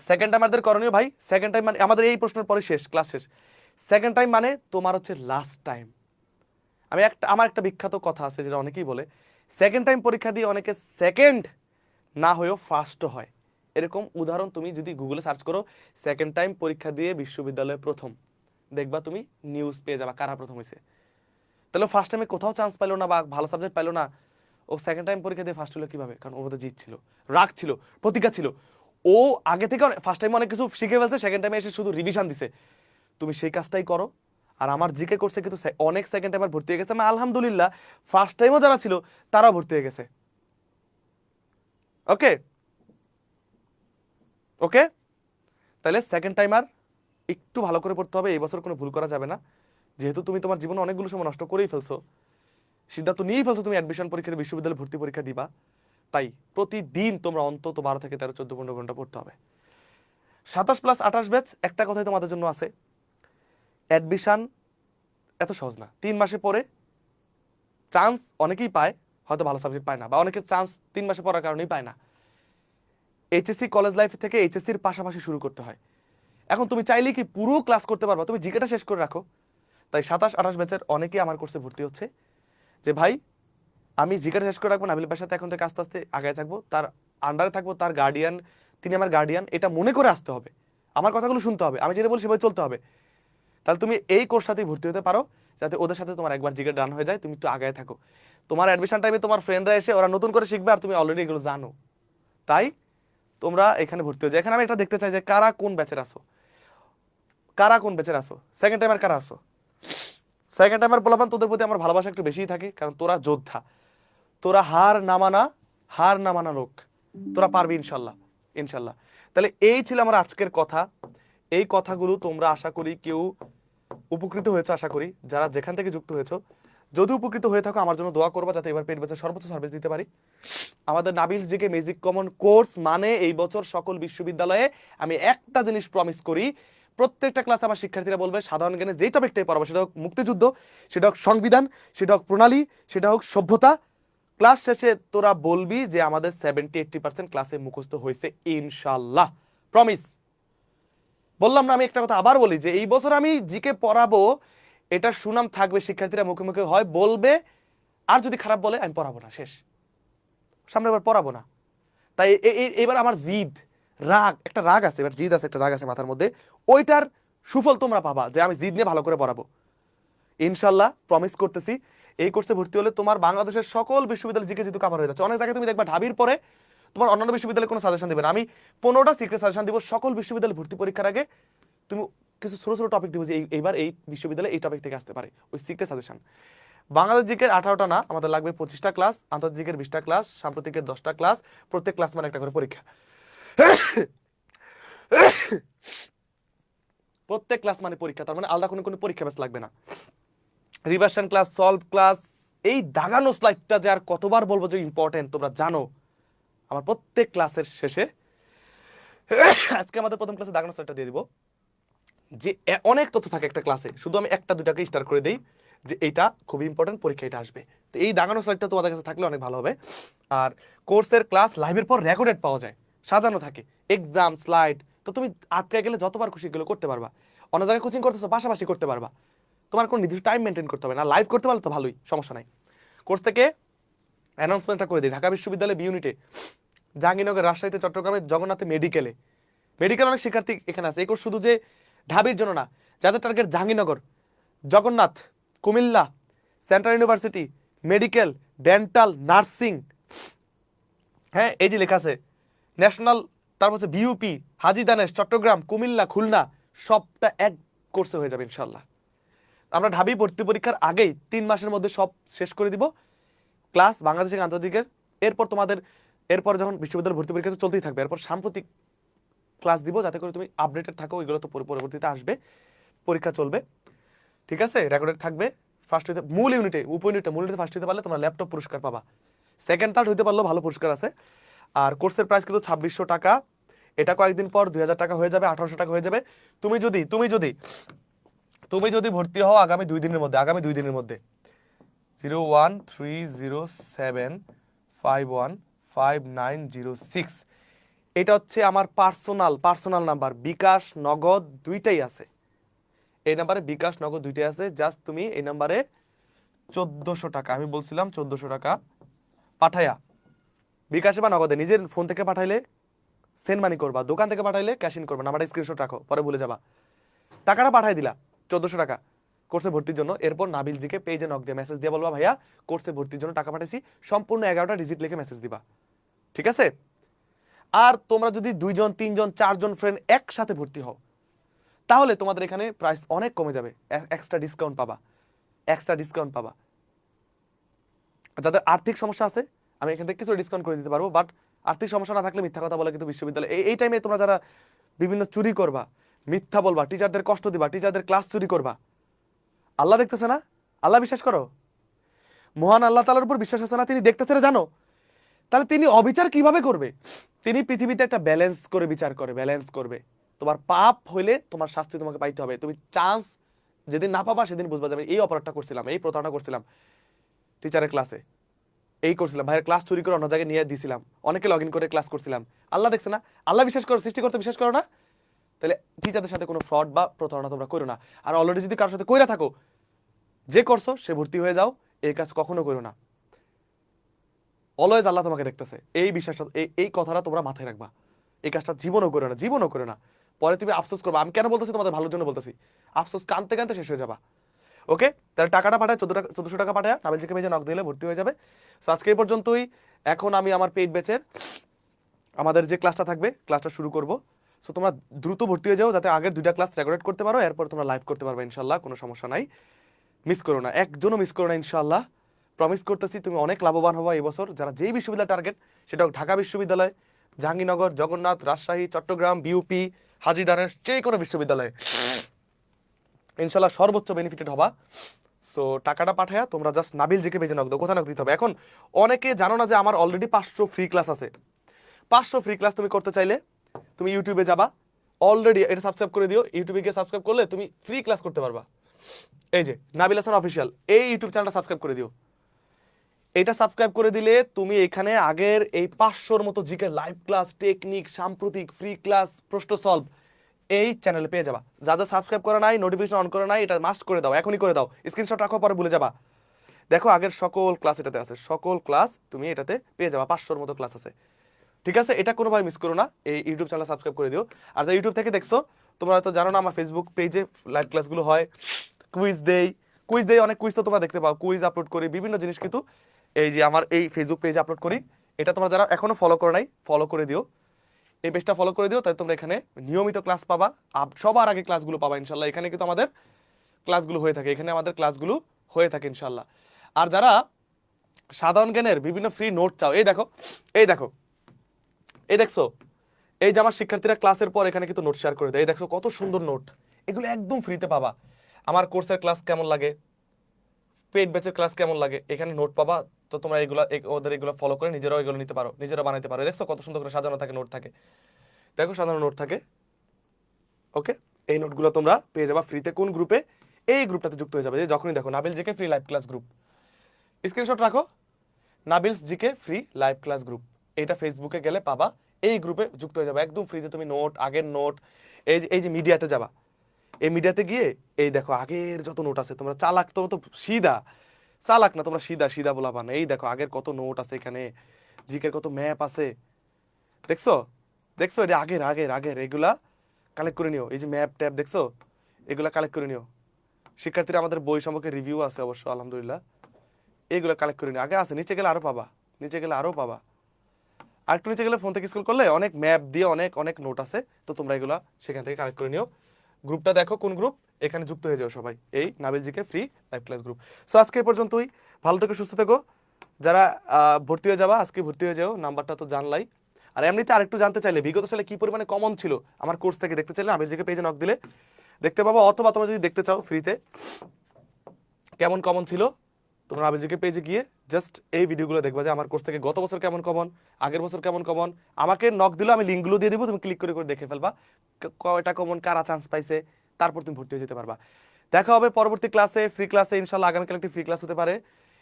সেকেন্ড টাইম আমাদের করণীয় ভাই, সেকেন্ড টাইম মানে আমাদের এই প্রশ্নের পরে শেষ, ক্লাস শেষ। সেকেন্ড টাইম মানে তোমার হচ্ছে লাস্ট টাইম। আমার একটা বিখ্যাত কথা আছে যেটা অনেকেই বলে, সেকেন্ড টাইম পরীক্ষা দিয়ে অনেকে সেকেন্ড না হয়েও ফার্স্টও হয়। এরকম উদাহরণ তুমি যদি গুগলে সার্চ করো, সেকেন্ড টাইম পরীক্ষা দিয়ে বিশ্ববিদ্যালয়ে প্রথম, দেখবা তুমি নিউজ পেয়ে যাবা কারা প্রথম হয়েছে। তাহলে ফার্স্ট টাইমে কোথাও চান্স পাইলো না বা ভালো সাবজেক্ট পাইলো না, ও সেকেন্ড টাইম পরীক্ষা দিয়ে ফার্স্ট হলো কিভাবে? কারণ ওর মধ্যে জিত ছিল, রাগ ছিল, প্রতিজ্ঞা ছিল। ও আগে থেকে ফার্স্ট টাইমে অনেক কিছু শিখে ফেলছে, সেকেন্ড টাইমে এসে শুধু রিভিশন দিছে। তুমি সেই কাজটাই করো। আর আমার জিকে কোর্সে কিন্তু অনেক সেকেন্ড টাইমার ভর্তি হয়ে গেছে, আমি আলহামদুলিল্লাহ ফার্স্ট টাইমও যারা ছিল তারাও ভর্তি হয়ে গেছে। ওকে ওকে, তাহলে সেকেন্ড টাইমার একটু ভালো করে পড়তে হবে, এই বছর কোনো ভুল করা যাবে না। যেহেতু তুমি তোমার জীবনে অনেকগুলো সময় নষ্ট করেই ফেলছো, সিদ্ধান্ত নিয়েই ফেলছো তুমি অ্যাডমিশন পরীক্ষা দিয়ে বিশ্ববিদ্যালয়ে ভর্তি পরীক্ষা দিবা, তাই প্রতিদিন তোমরা অন্তত 12 থেকে 13, 14, 15 ঘন্টা পড়তে হবে। 27+28 ব্যাচ, একটা কথাই তোমাদের জন্য আছে, অ্যাডমিশন এত সহজ না। 3 মাসে পরে চান্স অনেকেই পায়, হয়তো ভালো সাবজেক্ট পায় না, বা অনেকে চান্স 3 মাসে পড়ার কারণেই পায় না। এইচএসসি কলেজ লাইফ থেকে এইচএসসির পাশাপাশি শুরু করতে হয়। এখন তুমি চাইলে কি পুরো ক্লাস করতে পারবা, তুমি জিকেটা শেষ করে রাখো। তাই 27-28 ব্যাচের অনেকেই আমার কোর্সে ভর্তি হচ্ছে যে ভাই আমি জিকেটা শেষ করে রাখবো, নাবিল ভাইয়ের সাথে এখন থেকে আস্তে আস্তে আগায় থাকবো, তার আন্ডারে থাকবো, তার গার্ডিয়ান, তিনি আমার গার্ডিয়ান, এটা মনে করে আসতে হবে, আমার কথাগুলো শুনতে হবে, আমি যেটা বলি সেভাবে চলতে হবে। তাহলে তুমি এই কোর্সটাতেই ভর্তি হতে পারো, যাতে ওদের সাথে তোমার একবার জিকে ডান হয়ে যায়, তুমি একটু আগায় থাকো। তোমার অ্যাডমিশন টাইমে তোমার ফ্রেন্ডরা এসে ওরা নতুন করে শিখবে, আর তুমি অলরেডি এগুলো জানো। তাই তোমরা এখানে ভর্তি হয়ে যাও। এখানে আমি এটা দেখতে চাই যে কারা কোন ব্যাচের আসো, কারা কোন ব্যাচের আসো, সেকেন্ড টাইমার কারা আসো। সেকেন্ড টাইমার বলবান, তোদের প্রতি আমার ভালোবাসা একটু বেশিই থাকে, কারণ তোরা যোদ্ধা, তোরা হার না মানা লোক, তোরা পারবি ইনশাল্লাহ, ইনশাল্লাহ। তাহলে এই ছিল আমার আজকের কথা। এই কথাগুলো তোমরা আশা করি কেউ উপকৃত হয়েছে, আশা করি যারা যেখান থেকে যুক্ত হয়েছো। যদি উপকৃত হয়ে থাকো আমার জন্য দোয়া করবা, যাতে এবার পেট ব্যাচের সর্বোচ্চ সার্ভিস দিতে পারি। আমাদের Nabil GK magic common course মানে এই বছর সকল বিশ্ববিদ্যালয়ে আমি একটা জিনিস প্রমিস করি, প্রত্যেকটা ক্লাসে আমার শিক্ষার্থীরা বলবে সাধারণ জ্ঞানে যেই টপিকটাই পড়াবো, সেটা হোক মুক্তিযুদ্ধ, সেটা হোক সংবিধান, সেটা হোক প্রণালী, সেটা হোক সভ্যতা, ক্লাস শেষে তোরা বলবি যে আমাদের 70-80% ক্লাসে মুখস্থ হয়েছে ইনশাল্লাহ, প্রমিস। বললাম না, আমি একটা কথা আবার বলি যে এই বছর আমি জিকে পড়াবো, এটা সুনাম থাকবে, শিক্ষার্থীরা মুখে মুখে হয় বলবে, আর যদি খারাপ বলে আমি পড়াবো না, শেষ, সামনে এবার পড়াবো না। তাই এবার আমার জিদ, রাগ, একটা রাগ আছে, এবার জিদ আছে, একটা রাগ আছে মাথার মধ্যে, ওইটার সুফল তোমরা পাবা যে আমি জিদ নিয়ে ভালো করে পড়াবো ইনশাল্লাহ, প্রমিস করতেছি। এই কোর্সে ভর্তি হলে তোমার বাংলাদেশের সকল বিশ্ববিদ্যালয় জিকে যেহেতু কভার হয়ে যাচ্ছে, অনেক জায়গায় তুমি দেখবা ঢাবির পরে তোমার অন্যান্য বিশ্ববিদ্যালয়ে কোনো সাজেশন দেবে না, আমি 15টা সিক্রেট সাজেশন দিব সকল বিশ্ববিদ্যালয় ভর্তি পরীক্ষার আগে। তুমি কিছু ছোট ছোট টপিক দিব যে এইবার এই বিশ্ববিদ্যালয়ে এই টপিক থেকে আসতে পারে, ওই সিক্রেট সাজেশন। বাংলাদেশ জিকের 18টা না, আমাদের লাগবে 25টা ক্লাস, আন্তর্জাতিক জিকের 20টা ক্লাস, সাম্প্রতিকের 10টা ক্লাস, প্রত্যেক ক্লাস মানে একটা করে পরীক্ষা। প্রত্যেক ক্লাস মানে পরীক্ষা, তার মানে আলাদা কোনো পরীক্ষা ব্যাস লাগবে না। রিভার্সন ক্লাস, সলভ ক্লাস, এই দাগানো স্লাইডটা যে আর কতবার বলবো যে ইম্পর্টেন্ট তোমরা জানো। আমার প্রত্যেক ক্লাসের শেষে আজকে আমাদের প্রথম ক্লাসে দাগানো স্লাইডটা দিয়ে দিব, যে অনেক তথ্য থাকে একটা ক্লাসে, শুধু আমি একটা দুটাকে স্টার করে দিই যে এইটা খুবই ইম্পর্টেন্ট, পরীক্ষা এটা আসবে। তো এই দাগানো স্লাইডটা তোমাদের কাছে থাকলে অনেক ভালো হবে। আর কোর্সের ক্লাস লাইভের পর রেকর্ডেড পাওয়া যায়, সাজানো থাকে, এক্সাম স্লাইড, তো তুমি আটকে গেলে যতবার খুশি এগুলো করতে পারবা। অন্য জায়গায় কোচিং করতেছো, পাশাপাশি করতে পারবা, তোমার কোনো নির্দিষ্ট টাইম মেনটেন করতে হবে না। লাইভ করতে পারলে তো ভালোই, সমস্যা নাই। কোর্স থেকে অ্যানাউন্সমেন্টটা করে দিই, ঢাকা বিশ্ববিদ্যালয় বি ইউনিটে, জাহাঙ্গীরনগর, রাজশাহীতে, চট্টগ্রামে, জগন্নাথে, মেডিকেল অনেক শিক্ষার্থী এখানে আছে। এই কোর্স শুধু যে ঢাবির জন্য না, যাদের target Jahangirnagar, Jagannath, Comilla, central university, medical, dental, nursing, হ্যাঁ এই যে লেখা আছে ন্যাশনাল, তারপর হচ্ছে বিইউপি, হাজী দানেশ, চট্টগ্রাম, কুমিল্লা, খুলনা, সবটা এক কোর্সে হয়ে যাবে ইনশাল্লাহ। আমরা ঢাবি ভর্তি পরীক্ষার আগেই 3 মাসের মধ্যে সব শেষ করে দিব ক্লাস, বাংলাদেশের আন্তর্জাতিকের। এরপর তোমাদের এরপর যখন বিশ্ববিদ্যালয় ভর্তি পরীক্ষা চলতেই থাকবে, এরপর সাম্প্রতিক ক্লাস দিব যাতে করে তুমি আপডেটেড থাকো। এগুলো তো পরবর্তীতে আসবে, পরীক্ষা চলবে, ঠিক আছে, রেকর্ডেড থাকবে। ফার্স্ট হইতে মূল ইউনিটে, মূল ইউনিটে ফার্স্ট হইতে পারলে তোমরা ল্যাপটপ পুরস্কার পাবা। সেকেন্ড থার্ড হইতে পারলেও ভালো পুরস্কার আছে। আর কোর্সের প্রাইস কিন্তু 2600 টাকা। এটা কয়েকদিন পর 2000 টাকা হয়ে যাবে, 1800 টাকা হয়ে যাবে। তুমি যদি ভর্তি হও আগামী 2 দিনের মধ্যে 01307515906, এটা হচ্ছে আমার পার্সোনাল নাম্বার, বিকাশ নগদ দুইটাই আছে। এই নাম্বারে বিকাশ নগদ দুইটাই আছে। জাস্ট তুমি এই নাম্বারে 1400 টাকা, আমি বলছিলাম 1400 টাকা পাঠায়া, বিকাশে বা নগদে নিজের ফোন থেকে পাঠাইলে সেন্ড মানি করবা, দোকান থেকে পাঠাইলে ক্যাশ ইন করবা, নাম্বারটা স্ক্রিনশট রাখো, পরে ভুলে যাবা। টাকাটা পাঠাই দিলা 1400 টাকা কোর্সে ভর্তির জন্য। এরপর নাবিল জিকে পেজে নক দিয়ে মেসেজ দিয়ে বলবা ভাইয়া কোর্সে ভর্তির জন্য টাকা পাঠাইছি, সম্পূর্ণ 11টা ডিজিট লিখে মেসেজ দিবা, ঠিক আছে? আর তোমরা যদি 2 জন 3 জন 4 জন ফ্রেন্ড একসাথে ভর্তি হও, তাহলে তোমাদের এখানে প্রাইস অনেক কমে যাবে, এক্সট্রা ডিসকাউন্ট পাবা। যাদের আর্থিক সমস্যা আছে আমি এখান থেকে কিছু ডিসকাউন্ট করে দিতে পারবো, বাট আর্থিক সমস্যা না থাকলে মিথ্যা কথা বলে কিন্তু বিশ্ববিদ্যালয় এই টাইমে তোমরা যারা বিভিন্ন চুরি করবা, মিথ্যা বলবা, টিচারদের কষ্ট দিবা, টিচারদের ক্লাস চুরি করবা, আল্লাহ দেখতেছে না? আল্লাহ বিশ্বাস করো, মহান আল্লাহ তাআলার উপর বিশ্বাস আছে না? তিনি দেখতেছে না জানো? তাহলে তিনি অবিচার কিভাবে করবে? তিনি পৃথিবীতে একটা ব্যালেন্স করে বিচার করে, ব্যালেন্স করবে। তোমার পাপ হইলে তোমার শাস্তি তোমাকে পাইতে হবে। তুমি চান্স যেদিন না পাবা সেদিন বুঝবা যাবে এই অপরাধটা করছিলাম, এই প্রতারণা করছিলাম টিচারের ক্লাসে, এই করছিলাম, ভাইয়ের ক্লাস চুরি করে অন্য জায়গায় নিয়ে দিছিলাম, অনেকে লগ ইন করে ক্লাস করছিলাম। আল্লাহ দেখছে না? আল্লাহ বিশ্বাস করো, সৃষ্টি করতে বিশ্বাস করো না? তাহলে টিচারদের সাথে কোনো ফ্রড বা প্রতারণা তোমরা করো না। আর অলরেডি যদি কারোর সাথে কইরা থাকো, যে করছো সে ভর্তি হয়ে যাও, এই কাজ কখনো করো না। অলওয়েজ আল্লাহ তোমাকে দেখতেছে, এই বিশ্বাসটা, এই কথাটা তোমরা মাথায় রাখবা। এই কাজটা জীবনও করো না, পরে তুমি আফসোস করবা। আমি কেন বলতেছি? তোমাদের ভালোর জন্য বলতেছি। আফসোস কানতে কানতে শেষ হয়ে যাবা। ওকে, তাহলে টাকাটা পাঠায় 1400 টাকা পাঠায় নাবিল জিকে পেজে নক দিলে ভর্তি হয়ে যাবে। সো আজকে এই পর্যন্তই। এখন আমি আমার পেইড ব্যাচের আমাদের যে ক্লাসটা থাকবে, ক্লাসটা শুরু করব। সো তোমরা দ্রুত ভর্তি হয়ে যাও যাতে আগের 2টা ক্লাস রেকর্ড করতে পারো, এরপর তোমরা লাইভ করতে পারবে ইনশাল্লাহ, কোনো সমস্যা নাই। মিস করো না, একজনও মিস করো না ইনশাল্লাহ, প্রমিস করতেছি। তুমি অনেক লাভবান হবা এই বছর। যারা যেই বিশ্ববিদ্যালয় টার্গেট, সেটা হোক ঢাকা বিশ্ববিদ্যালয়, জাহাঙ্গীরনগর, জগন্নাথ, রাজশাহী, চট্টগ্রাম, বিইউপি, হাজী দানেশ, যে কোনো বিশ্ববিদ্যালয়ে ইনশাল্লাহ সর্বোচ্চ বেনিফিটেড হবা। সো টাকাটা পাঠায়া তোমরা জাস্ট নাবিল জিকে পেজে নক দাও। কোথায় নক দিতে হবে? এখন অনেকে জানো না যে আমার অলরেডি 500 ফ্রি ক্লাস আছে। 500 ফ্রি ক্লাস তুমি করতে চাইলে তুমি ইউটিউবে যাবা, অলরেডি এটা সাবস্ক্রাইব করে দিও। ইউটিউবে গিয়ে সাবস্ক্রাইব করলে তুমি ফ্রি ক্লাস করতে পারবা। এই যে নাবিল হাসান অফিসিয়াল, এই ইউটিউব চ্যানেলটা সাবস্ক্রাইব করে দিও। এটা সাবস্ক্রাইব করে দিলে তুমি এখানে আগের এই 500-র মতো জিকে লাইভ ক্লাস, টেকনিক, সাম্প্রতিক ফ্রি ক্লাস, প্রশ্ন সলভ এই চ্যানেলে পেয়ে যাবা। যাদের সাবস্ক্রাইব করা নাই, নোটিফিকেশন অন করা নাই, এটা মাস্ট করে দাও, এখনই করে দাও। স্ক্রিনশট রাখো, পরে ভুলে যাবা। দেখো আগের সকল ক্লাস এটাতে আছে, সকল ক্লাস তুমি এটাতে পেয়ে যাবা। 500-র মতো ক্লাস আছে, ঠিক আছে? এটা কোনোভাবে মিস করো না, এই ইউটিউব চ্যানেল সাবস্ক্রাইব করে দিও। আর যারা ইউটিউব থেকে দেখছো, তোমরা হয়তো জানো না আমার ফেসবুক পেজে লাইভ ক্লাসগুলো হয়, কুইজ দেই, অনেক কুইজ তো তোমরা দেখতে পাও, কুইজ আপলোড করি, বিভিন্ন জিনিস কিন্তু এই যে আমার এই ফেসবুক পেজে আপলোড করি। এটা তোমরা যারা এখনো ফলো করো নাই, ফলো করে দিও, এই পেজটা ফলো করে দিও, তাই তোমরা এখানে নিয়মিত ক্লাস পাবা, সবার আগে ক্লাসগুলো পাবা ইনশাল্লাহ। এখানে কিন্তু আমাদের ক্লাসগুলো হয়ে থাকে, ইনশাল্লাহ। আর যারা সাধারণ জ্ঞানের বিভিন্ন ফ্রি নোট চাও, এই দেখো, এই দেখছো, এই যে আমার শিক্ষার্থীরা ক্লাসের পর এখানে কিন্তু নোট শেয়ার করে দেয়। এই দেখছো কত সুন্দর নোট, এগুলো একদম ফ্রিতে পাবা। আমার কোর্সের ক্লাস কেমন লাগে, পেইড ব্যাচের ক্লাস কেমন লাগে, এখানে নোট পাবা। তো তোমরা ওদের এগুলো ফলো করে নিজেরাও এগুলো নিতে পারো, নিজেরা বানাইতে পারো। দেখছো কত সুন্দর করে সাজানো থাকে, নোট থাকে, দেখো সাধারণ নোট থাকে। ওকে, এই নোটগুলো তোমরা পেয়ে যাবা ফ্রিতে। কোন গ্রুপে? এই গ্রুপটাতে যুক্ত হয়ে যাবে, যে যখনই দেখো Nabil GK free live class group, screenshot রাখো, Nabil's GK free live class group, এটা ফেসবুকে গেলে পাবা, এই গ্রুপে যুক্ত হয়ে যাবে একদম ফ্রি। যে তুমি নোট, আগের নোট, এই যে মিডিয়াতে যাবা, এই মিডিয়াতে গিয়ে এই দেখো আগের যত নোট আছে, তোমরা চালাক, তোমরা তো সিধা চালাক না, তোমরা সিধা সিধা বলা পান। এই দেখো আগের কত নোট আছে এখানে, জিকের কত ম্যাপ আছে, দেখছো? দেখছো এটা আগের আগের আগের, এগুলা কালেক্ট করে নিও। এই যে ম্যাপ ট্যাপ দেখছো, এগুলা কালেক্ট করে নিও। শিক্ষার্থীরা আমাদের বই সম্পর্কে রিভিউ আছে অবশ্য, আলহামদুলিল্লাহ। এইগুলো কালেক্ট করে নিও, আগে আছে, নিচে গেলে আরো পাবা, নিচে গেলে আরো পাবা। আর একটু নিচে গেলে ফোন থেকে স্ক্রল করলে অনেক ম্যাপ দিয়ে অনেক অনেক নোট আছে, তো তোমরা এগুলা সেখান থেকে কালেক্ট করে নিও। গ্রুপটা দেখো কোন গ্রুপ, এখানে যুক্ত হয়ে যাও সবাই, এই Nabil GK free live class group. So আজকে এই পর্যন্তই, ভালো থেকো, সুস্থ থেকো। যারা ভর্তি হয়ে যাবা আজকে ভর্তি হয়ে যাও, নাম্বারটা তো জানলাই। আর এমনিতে আরেকটু জানতে চাইলে বিগত সালে কি পরিমাণে কমন ছিল আমার কোর্স থেকে দেখতে চাইলে নাবিল জিকে পেজে নক দিলে দেখতে পাবো, অথবা তোমরা যদি দেখতে চাও ফ্রিতে কেমন কমন ছিল, তোমরা আবেজিকে পেজে গিয়ে জাস্ট এই ভিডিওগুলো দেখবা যে আমার কোর্স থেকে গত বছর কেমন কমন, আগের বছর কেমন কমন। আমাকে নক দিলে আমি লিঙ্কগুলো দিয়ে দিব, তুমি ক্লিক করে করে দেখে ফেলবা কয়টা কমন, কারা চান্স পাইছে, তারপর তুমি ভর্তি হয়ে যেতে পারবা। দেখা হবে পরবর্তী ক্লাসে, ফ্রি ক্লাসে ইনশাল্লাহ। আগামীকাল একটি ফ্রি ক্লাস হতে পারে,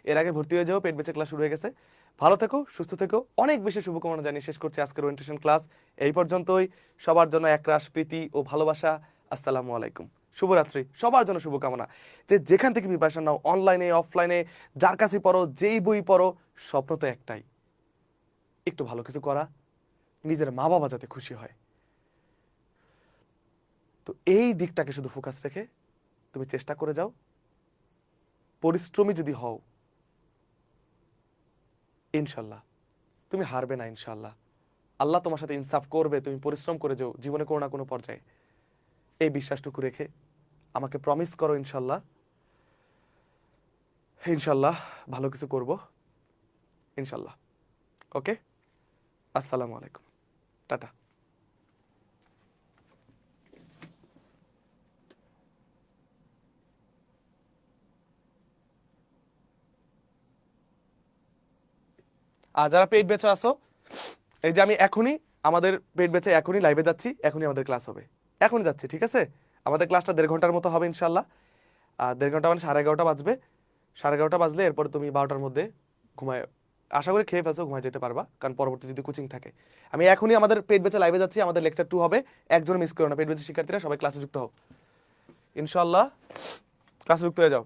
এর আগে ভর্তি হয়ে যাও, পেট বেচে ক্লাস শুরু হয়ে গেছে। ভালো থেকো, সুস্থ থেকো, অনেক বেশি শুভকামনা জানিয়ে শেষ করছি আজকের ওরিয়েন্টেশন ক্লাস। এই পর্যন্তই, সবার জন্য একরাশ প্রীতি ও ভালোবাসা। আসসালামু আলাইকুম, শুভরাত্রি, সবার জন্য শুভকামনা। যে যেখান থেকে প্রিপারেশন নাও, অনলাইনে অফলাইনে, যার কাছে পড়ো, যেই বই পড়ো, স্বপ্ন তো একটাই, একটু ভালো কিছু করা, নিজের মা বাবা যাতে খুশি হয়। তো এই দিকটাকে শুধু ফোকাস রেখে তুমি চেষ্টা করে যাও, পরিশ্রমী যদি হও ইনশাল্লাহ তুমি হারবে না। ইনশাল্লাহ আল্লাহ তোমার সাথে ইনসাফ করবে, তুমি পরিশ্রম করে যাও জীবনে কোনো না কোনো পর্যায়ে। এই বিশ্বাসটুকু রেখে আমাকে প্রমিস করো ইনশাল্লাহ, ইনশাল্লাহ ভালো কিছু করব ইনশাল্লাহ। ওকে, আসসালামু আলাইকুম, টাটা। আর যারা পেইড ব্যাচে আসো, এই যে আমি এখনই আমাদের পেইড ব্যাচে এখনই লাইভে যাচ্ছি, এখনই আমাদের ক্লাস হবে, এখনই যাচ্ছি, ঠিক আছে? আমাদের ক্লাসটা 1.5 ঘন্টার মতো হবে ইনশাল্লাহ। আর 1.5 ঘন্টা মানে 11:30 বাজবে, 11:30 বাজলে এরপর তুমি 12টার মধ্যে ঘুমায়, আশা করি খেয়ে ফেলছো, ঘুমায় যেতে পারবা, কারণ পরবর্তী যদি কোচিং থাকে। আমি এখনই আমাদের পেইড ব্যাচে লাইভে যাচ্ছি, আমাদের লেকচার 2 হবে, একজন মিস করো না। পেইড ব্যাচের শিক্ষার্থীরা সবাই ক্লাসে যুক্ত হও ইনশাল্লাহ, ক্লাসে যুক্ত হয়ে যাও।